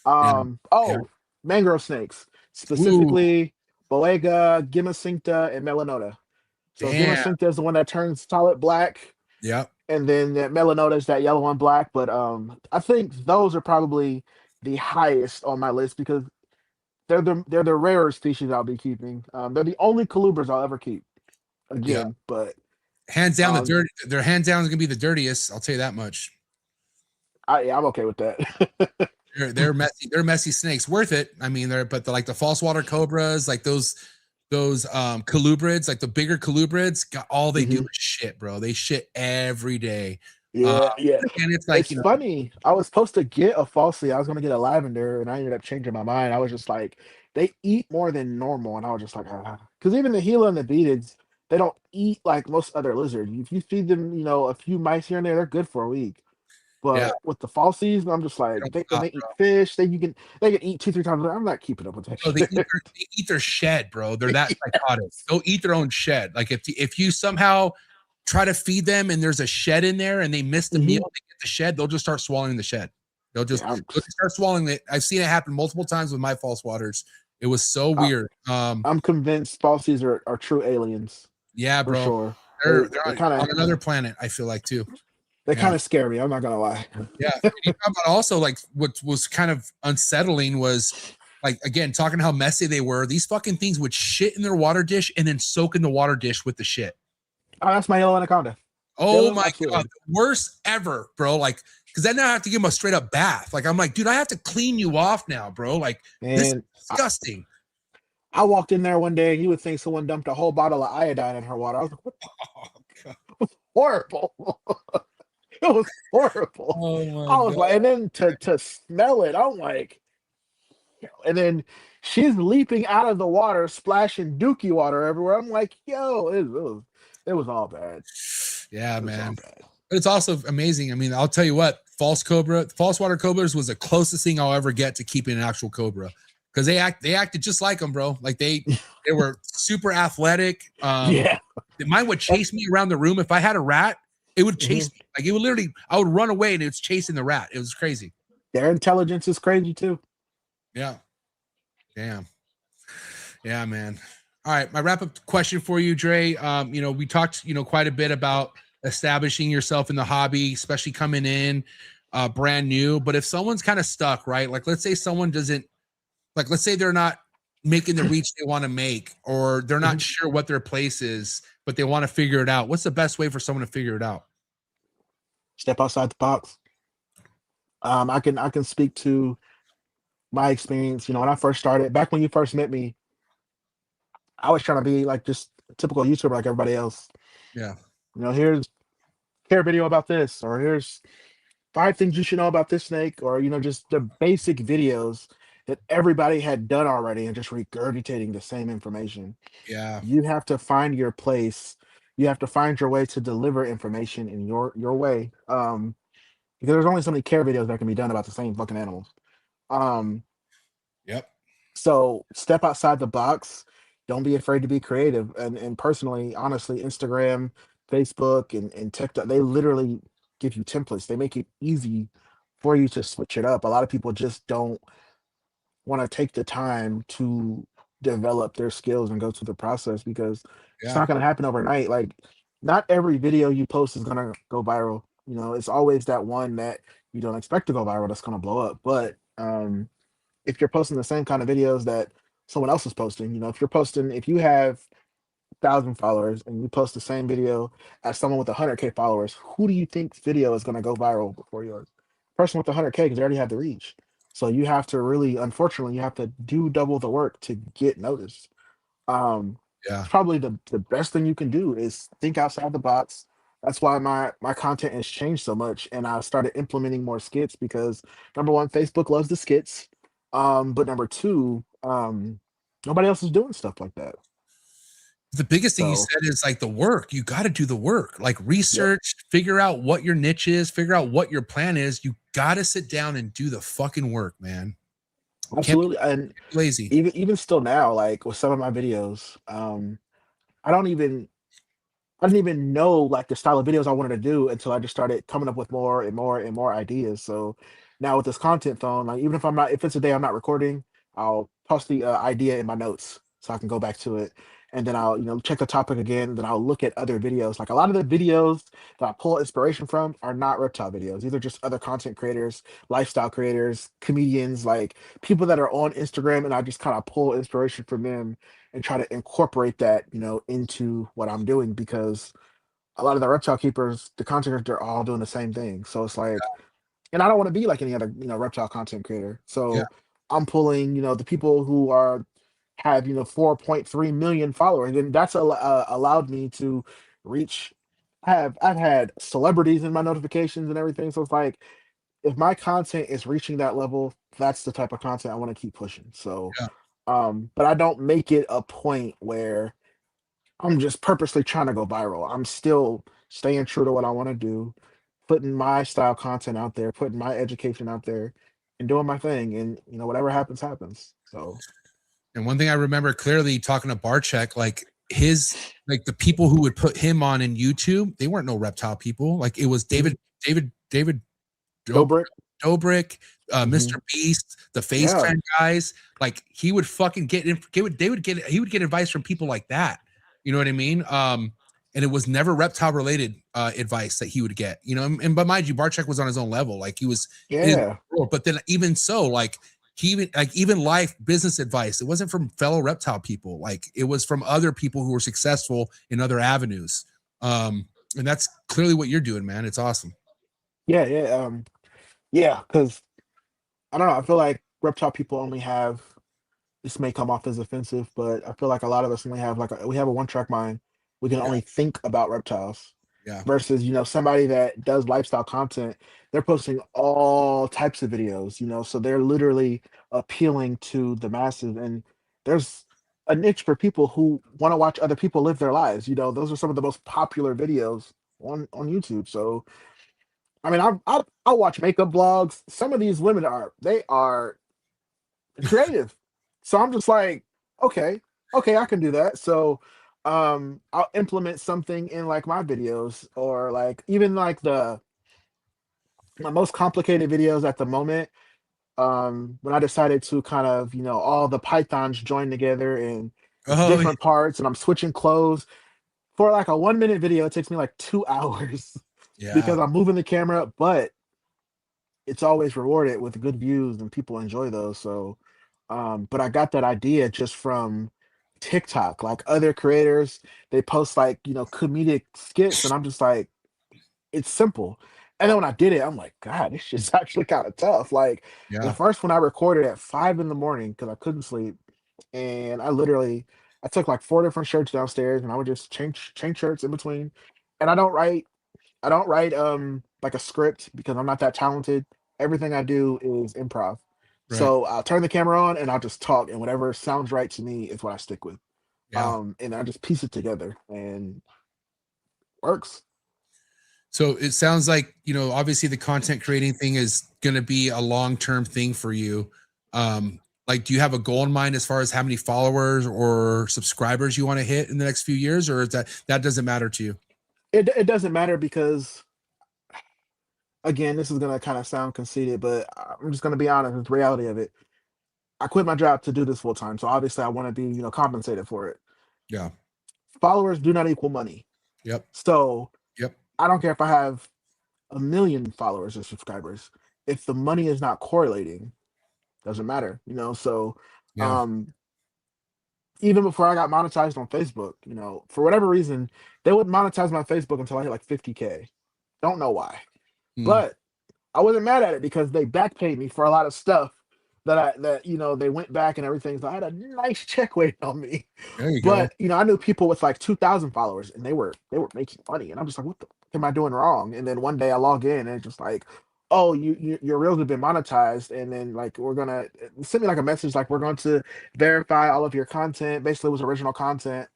A: Yeah. Yeah.
C: Oh, mangrove snakes,
A: Ooh,
C: specifically Boega, Gimicincta, and Melanota. So
A: damn.
C: Gimicincta is the one that turns solid black,
A: Yep.
C: and then that Melanota is that yellow and black. But I think those are probably the highest on my list because they're the rarer species I'll be keeping. They're the only colubras I'll ever keep
A: Yeah.
C: again. But
A: Hands down,
C: um,
A: their hands down is gonna be the dirtiest. I'll tell you that much.
C: yeah, I'm okay with that.
A: They're messy. They're messy snakes. Worth it. I mean, they're like the false water cobras, like those colubrids, like the bigger colubrids. All they do
C: Mhm.
A: is shit, bro. They shit every day.
C: Yeah, yeah.
A: And it's like
C: It's funny. I was supposed to get a falsely. I was gonna get a lavender, and I ended up changing my mind. I was just like, they eat more than normal, and I was just like, because even the Gila and the beadeds, they don't eat like most other lizards. If you feed them, a few mice here and there, they're good for a week.
A: yeah,
C: But with the falsies, I'm just
A: they
C: like,
A: don't
C: when
A: stop,
C: they eat
A: bro.
C: fish, they can eat 2, 3 times. I'm not keeping up with that
A: No,
C: shit.
A: they eat their shed, bro. They're that psychotic. They'll eat their own shed. Like if you somehow try to feed them and there's a shed in there and they miss the meal,
C: Mhm.
A: they get the shed, they'll just start swallowing the shed.
C: Yeah,
A: They'll just start swallowing it. I've seen it happen multiple times with my false waters. It was so
C: I,
A: weird.
C: I'm convinced falsies are true aliens
A: Yeah,
C: for
A: bro.
C: sure.
A: They're
C: They
A: on,
C: kind of
A: on another planet, I feel like too.
C: they
A: Yeah.
C: kind of scare me. I'm not gonna lie.
A: Yeah. And you talk about also like what was kind of unsettling was like again talking how messy they were. These fucking things would shit in their water dish and then soak in the water dish with the shit.
C: Oh, that's my yellow anaconda.
A: Oh
C: Yellow,
A: my
C: absolutely.
A: god, worst ever, bro. Like, because then I have to give him a straight up bath. Like, I'm like, dude, I have to clean you off now, bro. Like, this is
C: And
A: disgusting.
C: I walked in there one day, and you would think someone dumped a whole bottle of iodine in her water. I was like, what?
A: Oh, god.
C: Horrible. It was horrible.
A: Oh my
C: I was
A: god.
C: like, and then to smell it, I'm like, and then she's leaping out of the water, splashing dookie water everywhere. I'm like, yo, it was all bad.
A: Yeah,
C: It was all
A: man.
C: bad.
A: But it's also amazing. I mean, I'll tell you what, false water cobras was the closest thing I'll ever get to keeping an actual cobra. Because they acted just like them, bro. Like they were super athletic.
C: Yeah.
A: Mine would chase me around the room. If I had a rat, it would chase me. Like it would literally, I would run away and it was chasing the rat. It was crazy.
C: Their intelligence is crazy too.
A: Yeah. Damn. Yeah, man. All right. My wrap-up question for you, Dre. We talked, quite a bit about establishing yourself in the hobby, especially coming in brand new. But if someone's kind of stuck, right? Like let's say someone doesn't, like let's say they're not making the reach they want to make, or they're not sure what their place is, but they want to figure it out. What's the best way for someone to figure it out?
C: Step outside the box. I can speak to my experience. When I first started, back when you first met me, I was trying to be like just a typical YouTuber like everybody else.
A: Yeah.
C: Here's care video about this, or here's 5 things you should know about this snake, or just the basic videos that everybody had done already and just regurgitating the same information.
A: Yeah.
C: You have to find your place You have to find your way to deliver information in your way. Because there's only so many care videos that can be done about the same fucking animals. Um,
A: Yep.
C: so step outside the box. Don't be afraid to be creative. And personally, honestly, Instagram, Facebook, and TikTok, they literally give you templates. They make it easy for you to switch it up. A lot of people just don't want to take the time to develop their skills and go through the process because it's
A: Yeah.
C: not going to happen overnight. Like, not every video you post is going to go viral. You know, it's always that one that you don't expect to go viral that's going to blow up. But if you're posting the same kind of videos that someone else is posting, you know, if you have 1,000 followers and you post the same video as someone with 100K followers, who do you think's video is going to go viral before yours? Person with 100K, because they already have the reach. So you have to really, unfortunately, you have to do double the work to get noticed. Um,
A: Yeah.
C: it's probably the best thing you can do is think outside the box. That's why my content has changed so much, and I started implementing more skits because number one, Facebook loves the skits, but number two, nobody else is doing stuff like that.
A: The biggest thing you
C: So
A: said is like the work. You got to do the work, like
C: yep,
A: research, figure out what your niche is, figure out what your plan is. You got to sit down and do the fucking work, man. Can't be
C: absolutely. And
A: lazy.
C: even still now, like with some of my videos, I don't even I didn't even know like the style of videos I wanted to do until I just started coming up with more and more and more ideas. So now with this content phone, like even if it's a day I'm not recording, I'll toss the idea in my notes so I can go back to it, and then I'll check the topic again. And then I'll look at other videos. Like a lot of the videos that I pull inspiration from are not reptile videos. These are just other content creators, lifestyle creators, comedians, like people that are on Instagram, and I just kind of pull inspiration from them and try to incorporate that, into what I'm doing because a lot of the reptile keepers, the content creators, they're all doing the same thing. So it's like, and I don't want to be like any other, reptile content creator.
A: Yeah.
C: So I'm pulling, the people who have 4.3 million followers, and that's allowed me to reach. I've had celebrities in my notifications and everything. So it's like if my content is reaching that level, that's the type of content I want to keep pushing. So
A: Yeah.
C: but I don't make it a point where I'm just purposely trying to go viral. I'm still staying true to what I want to do, putting my style content out there, putting my education out there, and doing my thing. And whatever happens, happens. So
A: And one thing I remember clearly talking to Barcheck, like the people who would put him on in YouTube, they weren't no reptile people. Like it was David
C: Dobrik,
A: Dobrik,
C: hmm
A: Mr. Beast, the Face
C: yeah,
A: Clan guys. Like he would fucking he would get advice from people like that. You know what I mean? And it was never reptile related advice that he would get. But mind you, Barcheck was on his own level. Like he was in his
C: yeah,
A: world. But then even so, like even life business advice, it wasn't from fellow reptile people. Like it was from other people who were successful in other avenues. And that's clearly what you're doing, man. It's awesome.
C: yeah, yeah, yeah. Because I don't know. I feel like reptile people only have. This may come off as offensive, but I feel like a lot of us only have we have a one-track mind. We can
A: Yeah.
C: only think about reptiles.
A: Yeah.
C: Versus, somebody that does lifestyle content, they're posting all types of videos, so they're literally appealing to the masses. And there's a niche for people who want to watch other people live their lives. Those are some of the most popular videos on YouTube. So I mean, I'll watch makeup blogs. Some of these women are creative. So I'm just like, okay, okay, I can do that. So I'll implement something in like my videos or like even like my most complicated videos at the moment. When I decided to kind of, all the pythons join together and it's
A: Oh,
C: different parts and I'm switching clothes for like a 1 minute video, it takes me like 2 hours
A: yeah.
C: because I'm moving the camera, but it's always rewarded with good views and people enjoy those. So, but I got that idea just from TikTok. Like other creators, they post like, comedic skits, and I'm just like, it's simple. And then when I did it, I'm like, God, this shit's actually kind of tough. Like the
A: Yeah.
C: first one I recorded at 5 in the morning because I couldn't sleep. And I took like 4 different shirts downstairs and I would just change shirts in between. And I don't write like a script because I'm not that talented. Everything I do is improv.
A: Right.
C: So I'll turn the camera on and I'll just talk and whatever sounds right to me is what I stick with.
A: Yeah.
C: And I just piece it together. And works.
A: So it sounds like, obviously the content creating thing is going to be a long-term thing for you. Like, do you have a goal in mind as far as how many followers or subscribers you want to hit in the next few years, or is that doesn't matter to you?
C: It doesn't matter because, again, this is going to kind of sound conceited, but I'm just going to be honest with the reality of it. I quit my job to do this full time. So obviously I want to be, compensated for it.
A: Yeah.
C: Followers do not equal money.
A: Yep.
C: So
A: Yep.
C: I don't care if I have 1 million followers or subscribers. If the money is not correlating, doesn't matter, So
A: Yeah.
C: Even before I got monetized on Facebook, for whatever reason, they wouldn't monetize my Facebook until I hit like 50K. Don't know why. But I wasn't mad at it because they back paid me for a lot of stuff that they went back and everything. So I had a nice check waiting on me.
A: There you
C: But
A: go.
C: I knew people with like 2,000 followers and they were making money. And I'm just like, what the fuck am I doing wrong? And then one day I log in and it's just like, oh, your reels have been monetized, and then like we're gonna send me like a message like we're going to verify all of your content. Basically, it was original content.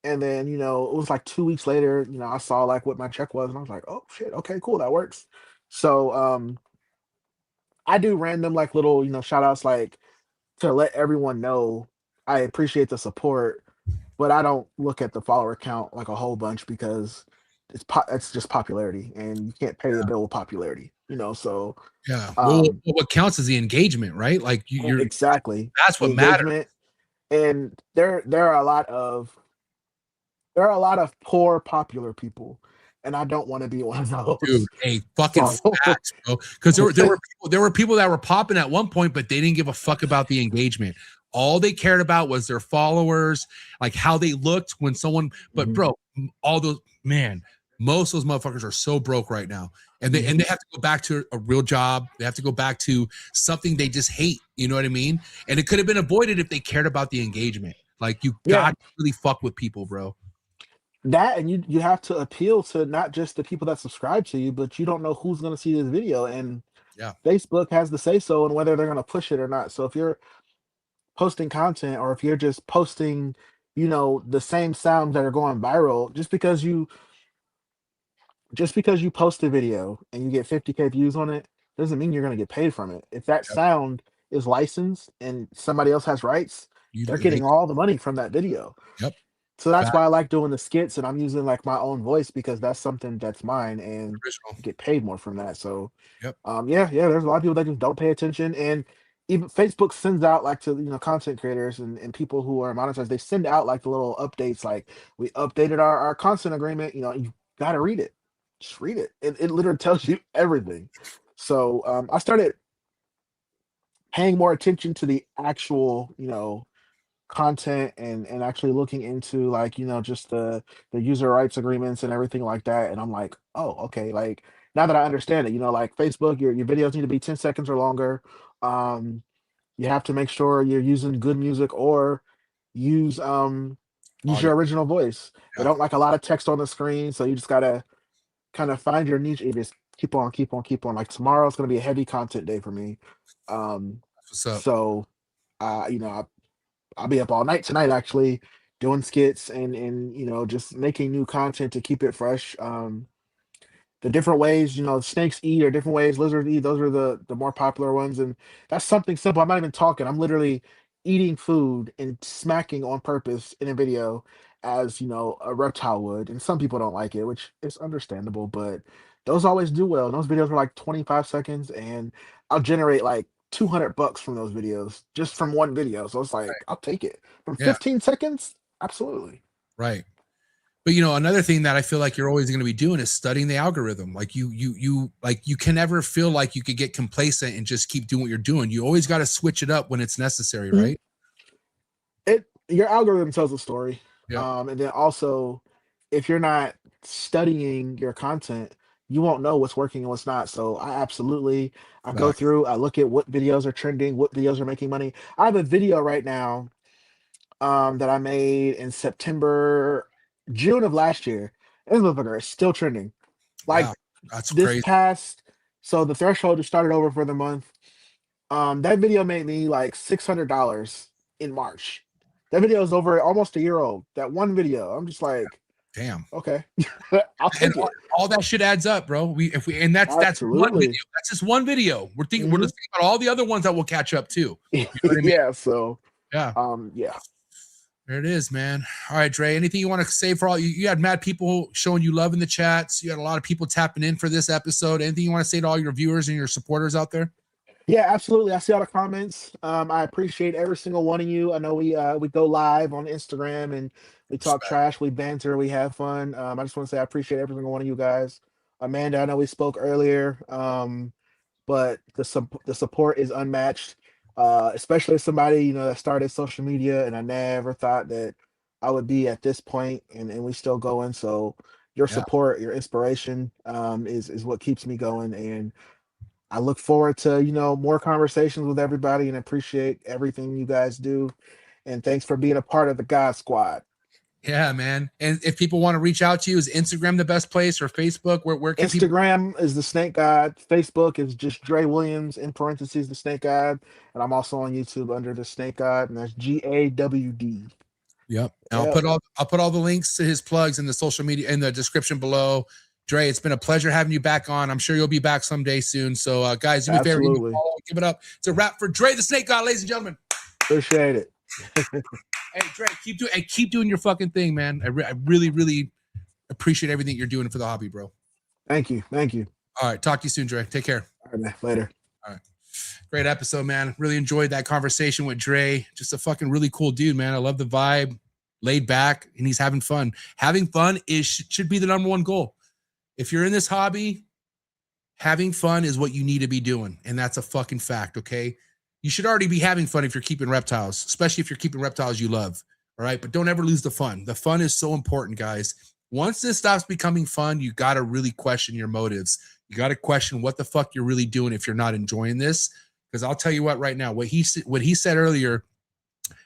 C: And then, it was like 2 weeks later, I saw like what my check was, and I was like, oh shit, okay, cool, that works. So I do random like little, shout outs like to let everyone know I appreciate the support, but I don't look at the follower count like a whole bunch because it's just popularity, and you can't pay the bill with popularity, So
A: Yeah. Well, what counts is the engagement, right? Like you're
C: exactly,
A: that's
C: the
A: what matters.
C: engagement. And there are a lot of poor popular people, and I don't want to be one of those.
A: Dude, hey, fucking
C: So-
A: facts, bro. Because there were people that were popping at one point, but they didn't give a fuck about the engagement. All they cared about was their followers, like how they looked when someone. But bro, all those most of those motherfuckers are so broke right now, and they have to go back to a real job. They have to go back to something they just hate. You know what I mean? And it could have been avoided if they cared about the engagement. Like you got to really fuck with people, bro.
C: That, and you have to appeal to not just the people that subscribe to you, but you don't know who's going to see this video, and Facebook has the say so on whether they're going to push it or not. So if you're posting content, or if you're just posting, the same sounds that are going viral, just because you post a video and you get 50K views on it, doesn't mean you're going to get paid from it. If that sound is licensed and somebody else has rights, they're getting all the money from that video.
A: Yep.
C: So that's why I like doing the skits, and I'm using like my own voice because that's something that's mine, and get paid more from that. So there's a lot of people that just don't pay attention, and even Facebook sends out like to content creators and people who are monetized, they send out like the little updates, like we updated our content agreement. You gotta read it. Just read it. It literally tells you everything. So I started paying more attention to the actual content, and actually looking into like just the user rights agreements and everything like that. And I'm like, oh, okay, like now that I understand it, like Facebook, your videos need to be 10 seconds or longer. You have to make sure you're using good music, or use your original voice. They don't like a lot of text on the screen, so you just gotta kind of find your niche. You just keep on. Like tomorrow's gonna be a heavy content day for me.
A: What's up?
C: So I'll be up all night tonight actually doing skits, and just making new content to keep it fresh. The different ways snakes eat, or different ways lizards eat, those are the more popular ones, and that's something simple. I'm not even talking, I'm literally eating food and smacking on purpose in a video, as a reptile would. And some people don't like it, which is understandable, but those always do well. Those videos are like 25 seconds, and I'll generate like $200 from those videos, just from one video. So it's like, I'll take it. From 15 seconds, absolutely.
A: Right. But another thing that I feel like you're always going to be doing is studying the algorithm. Like you can never feel like you could get complacent and just keep doing what you're doing. You always got to switch it up when it's necessary, right?
C: Your algorithm tells a story.
A: Yeah.
C: And then also, if you're not studying your content, you won't know what's working and what's not. So I go through, I look at what videos are trending, what videos are making money. I have a video right now that I made in June of last year. This motherfucker is still trending. Like,
A: that's
C: this
A: crazy.
C: So the threshold just started over for the month. That video made me like $600 in March. That video is over almost a year old. That one video. I'm just like,
A: Damn.
C: Okay. I'll
A: And
C: take it.
A: all that shit adds up, bro. And that's one
C: Absolutely.
A: video. That's just one video. We're just thinking about all the other ones that will catch up too. You know what I mean?
C: Yeah. So,
A: Yeah.
C: yeah.
A: There it is, man. All right, Dre. Anything you want to say for all you had mad people showing you love in the chats. You had a lot of people tapping in for this episode. Anything you want to say to all your viewers and your supporters out there?
C: Yeah, absolutely. I see all the comments. I appreciate every single one of you. I know we go live on Instagram and we talk trash, we banter, we have fun. I just want to say I appreciate every single one of you guys. Amanda, I know we spoke earlier, but the support is unmatched. Especially as somebody that started social media, and I never thought that I would be at this point, and we still going. So your support, your inspiration, is what keeps me going, and I look forward to, more conversations with everybody and appreciate everything you guys do. And thanks for being a part of the God Squad.
A: Yeah, man. And if people want to reach out to you, is Instagram the best place or Facebook? Where can
C: Instagram is the Snake God. Facebook is just Dre Williams in parentheses, the Snake God. And I'm also on YouTube under the Snake God, and that's GAWD.
A: Yep. I'll put all the links to his plugs in the social media in the description below. Dre, it's been a pleasure having you back on. I'm sure you'll be back someday soon. So, guys, do me a favor, give it up. It's a wrap for Dre, the Snake God, ladies and gentlemen.
C: Appreciate it.
A: Hey, Dre, keep doing your fucking thing, man. I really, really appreciate everything you're doing for the hobby, bro.
C: Thank you.
A: All right, talk to you soon, Dre. Take care.
C: All right, man. Later.
A: All right. Great episode, man. Really enjoyed that conversation with Dre. Just a fucking really cool dude, man. I love the vibe, laid back, and he's having fun. Having fun should be the number one goal. If you're in this hobby, having fun is what you need to be doing. And that's a fucking fact, okay? You should already be having fun if you're keeping reptiles, especially if you're keeping reptiles you love, all right? But don't ever lose the fun. The fun is so important, guys. Once this stops becoming fun, you got to really question your motives. You got to question what the fuck you're really doing if you're not enjoying this. Because I'll tell you what right now, what he said earlier,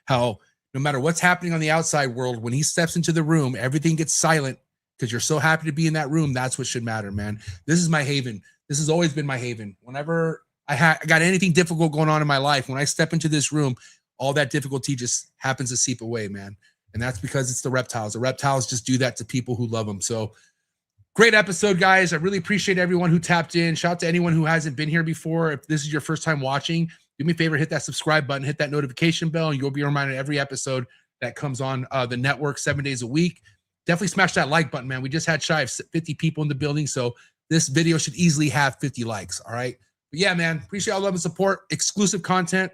A: how no matter what's happening on the outside world, when he steps into the room, everything gets silent because you're so happy to be in that room. That's what should matter, man. This is my haven. This has always been my haven. Whenever I got anything difficult going on in my life, when I step into this room, all that difficulty just happens to seep away, man. And that's because it's the reptiles. The reptiles just do that to people who love them. So great episode, guys. I really appreciate everyone who tapped in. Shout out to anyone who hasn't been here before. If this is your first time watching, do me a favor, hit that subscribe button, hit that notification bell, and you'll be reminded every episode that comes on the network 7 days a week. Definitely smash that like button, man. We just had shy of 50 people in the building, so this video should easily have 50 likes, all right? But yeah, man, appreciate all love and support, exclusive content.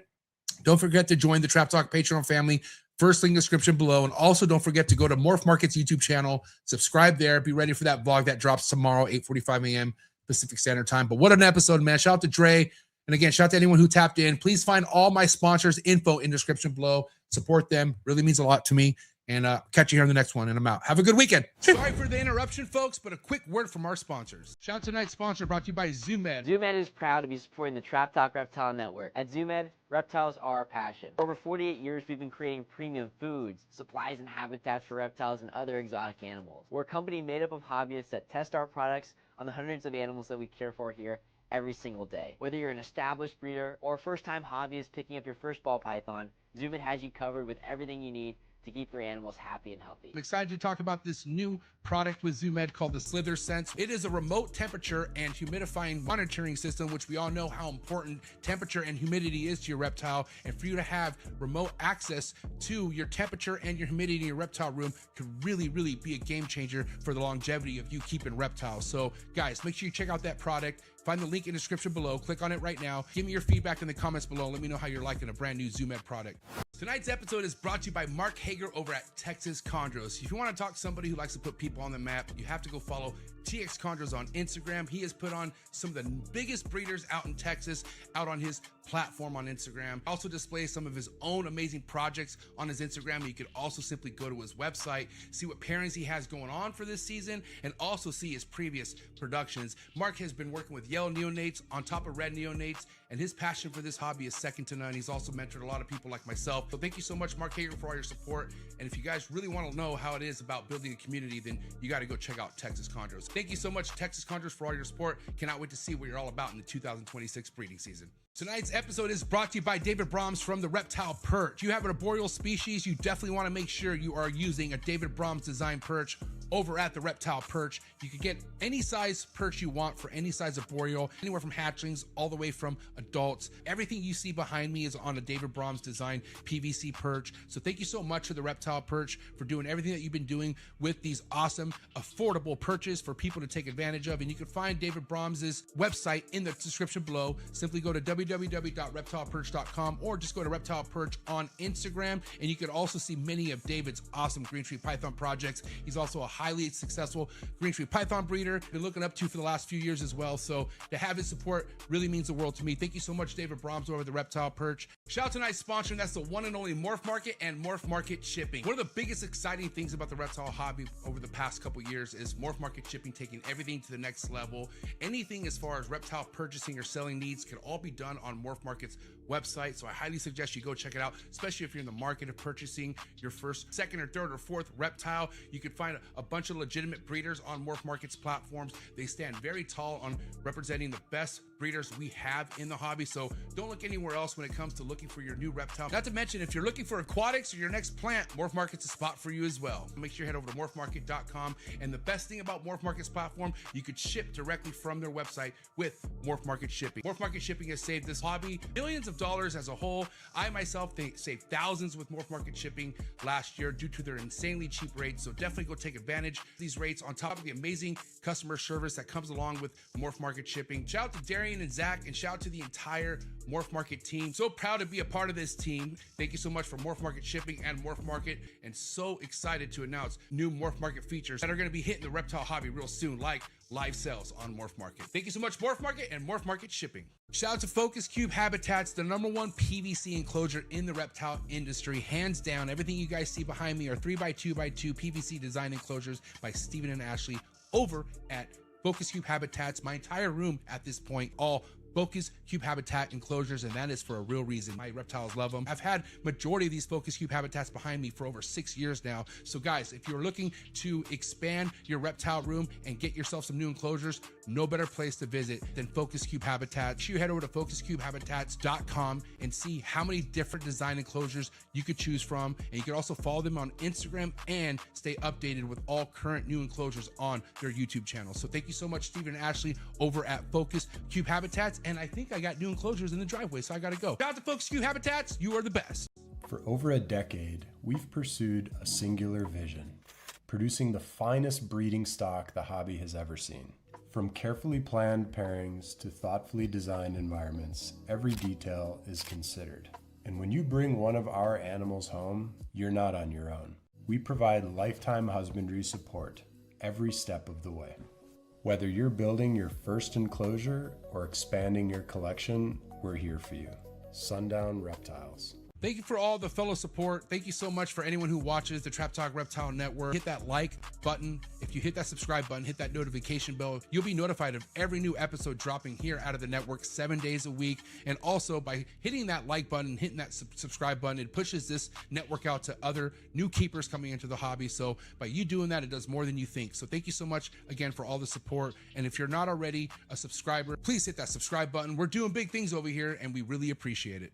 A: Don't forget to join the Trap Talk Patreon family. First link in the description below. And also don't forget to go to Morph Market's YouTube channel, subscribe there, be ready for that vlog that drops tomorrow, 8:45 a.m. Pacific Standard Time. But what an episode, man. Shout out to Dre. And again, shout out to anyone who tapped in. Please find all my sponsors' info in the description below. Support them. Really means a lot to me. And catch you here in the next one, and I'm out. Have a good weekend. Sorry for the interruption, folks, but a quick word from our sponsors. Shout out to tonight's sponsor brought to you by ZoomEd.
F: ZoomEd is proud to be supporting the Trap Talk Reptile Network. At ZoomEd, reptiles are our passion. For over 48 years, we've been creating premium foods, supplies, and habitats for reptiles and other exotic animals. We're a company made up of hobbyists that test our products on the hundreds of animals that we care for here every single day. Whether you're an established breeder or a first-time hobbyist picking up your first ball python, ZoomEd has you covered with everything you need to keep your animals happy and healthy.
A: I'm excited to talk about this new product with ZoomEd called the Slither Sense. It is a remote temperature and humidifying monitoring system, which we all know how important temperature and humidity is to your reptile. And for you to have remote access to your temperature and your humidity in your reptile room could really, really be a game changer for the longevity of you keeping reptiles. So guys, make sure you check out that product. Find the link in the description below. Click on it right now. Give me your feedback in the comments below. Let me know how you're liking a brand new ZoomEd product. Tonight's episode is brought to you by Mark Hager over at Texas Chondros. If you want to talk to somebody who likes to put people on the map, you have to go follow TX Chondros on Instagram. He has put on some of the biggest breeders out in Texas out on his platform on Instagram. Also displays some of his own amazing projects on his Instagram. You could also simply go to his website, see what pairings he has going on for this season, and also see his previous productions. Mark has been working with yellow neonates on top of red neonates, and his passion for this hobby is second to none. He's also mentored a lot of people like myself. So thank you so much, Mark Hager, for all your support. And if you guys really want to know how it is about building a community, then you got to go check out Texas Chondros. Thank you so much, Texas Chondros, for all your support. Cannot wait to see what you're all about in the 2026 breeding season. Tonight's episode is brought to you by David Brahms from the Reptile Perch. If you have an arboreal species, you definitely want to make sure you are using a David Brahms design perch over at the Reptile Perch. You can get any size perch you want for any size arboreal, anywhere from hatchlings all the way from adults. Everything you see behind me is on a David Brahms design PVC perch. So thank you so much to the Reptile Perch for doing everything that you've been doing with these awesome, affordable perches for people to take advantage of. And you can find David Brahms's website in the description below. Simply go to www.reptileperch.com or just go to Reptile Perch on Instagram. And you can also see many of David's awesome green tree python projects. He's also a highly successful green tree python breeder. Been looking up to for the last few years as well. So to have his support really means the world to me. Thank you so much, David Brahms over the Reptile Perch. Shout out to tonight's sponsor, and that's the one and only Morph Market and Morph Market shipping. One of the biggest exciting things about the reptile hobby over the past couple years is Morph Market shipping taking everything to the next level. Anything as far as reptile purchasing or selling needs can all be done on Morph Market's website. So I highly suggest you go check it out, especially if you're in the market of purchasing your first, second, or third, or fourth reptile. You can find a bunch of legitimate breeders on Morph Market's platforms. They stand very tall on representing the best breeders we have in the hobby. So don't look anywhere else when it comes to looking for your new reptile. Not to mention, if you're looking for aquatics or your next plant, Morph Market's a spot for you as well. Make sure you head over to morphmarket.com. And the best thing about Morph Market's platform, you could ship directly from their website with Morph Market shipping. Morph Market shipping has saved this hobby millions of dollars as a whole. I myself saved thousands with Morph Market shipping last year due to their insanely cheap rates. So definitely go take advantage of these rates on top of the amazing customer service that comes along with Morph Market shipping. Shout out to Darian and Zach, and shout out to the entire Morph Market team. So proud to be a part of this team. Thank you so much for Morph Market shipping and Morph Market, and so excited to announce new Morph Market features that are going to be hitting the reptile hobby real soon, like live sales on Morph Market. Thank you so much, Morph Market and Morph Market shipping. Shout out to Focus Cube Habitats, the #1 PVC enclosure in the reptile industry. Hands down, everything you guys see behind me are 3x2x2 PVC design enclosures by Steven and Ashley over at Focus Cube Habitats. My entire room at this point, all Focus Cube Habitat enclosures, and that is for a real reason. My reptiles love them. I've had majority of these Focus Cube Habitats behind me for over 6 years now. So guys, if you're looking to expand your reptile room and get yourself some new enclosures, no better place to visit than Focus Cube Habitat. You head over to focuscubehabitats.com and see how many different design enclosures you could choose from. And you can also follow them on Instagram and stay updated with all current new enclosures on their YouTube channel. So thank you so much, Steven and Ashley over at Focus Cube Habitats. And I think I got new enclosures in the driveway, so I gotta go. Shout out to Focus Cube Habitats, you are the best.
G: For over a decade, we've pursued a singular vision, producing the finest breeding stock the hobby has ever seen. From carefully planned pairings to thoughtfully designed environments, every detail is considered. And when you bring one of our animals home, you're not on your own. We provide lifetime husbandry support every step of the way. Whether you're building your first enclosure or expanding your collection, we're here for you. Sundown Reptiles.
A: Thank you for all the fellow support. Thank you so much for anyone who watches the Trap Talk Reptile Network. Hit that like button. If you hit that subscribe button, hit that notification bell, you'll be notified of every new episode dropping here out of the network 7 days a week. And also by hitting that like button, hitting that subscribe button, it pushes this network out to other new keepers coming into the hobby. So by you doing that, it does more than you think. So thank you so much again for all the support. And if you're not already a subscriber, please hit that subscribe button. We're doing big things over here and we really appreciate it.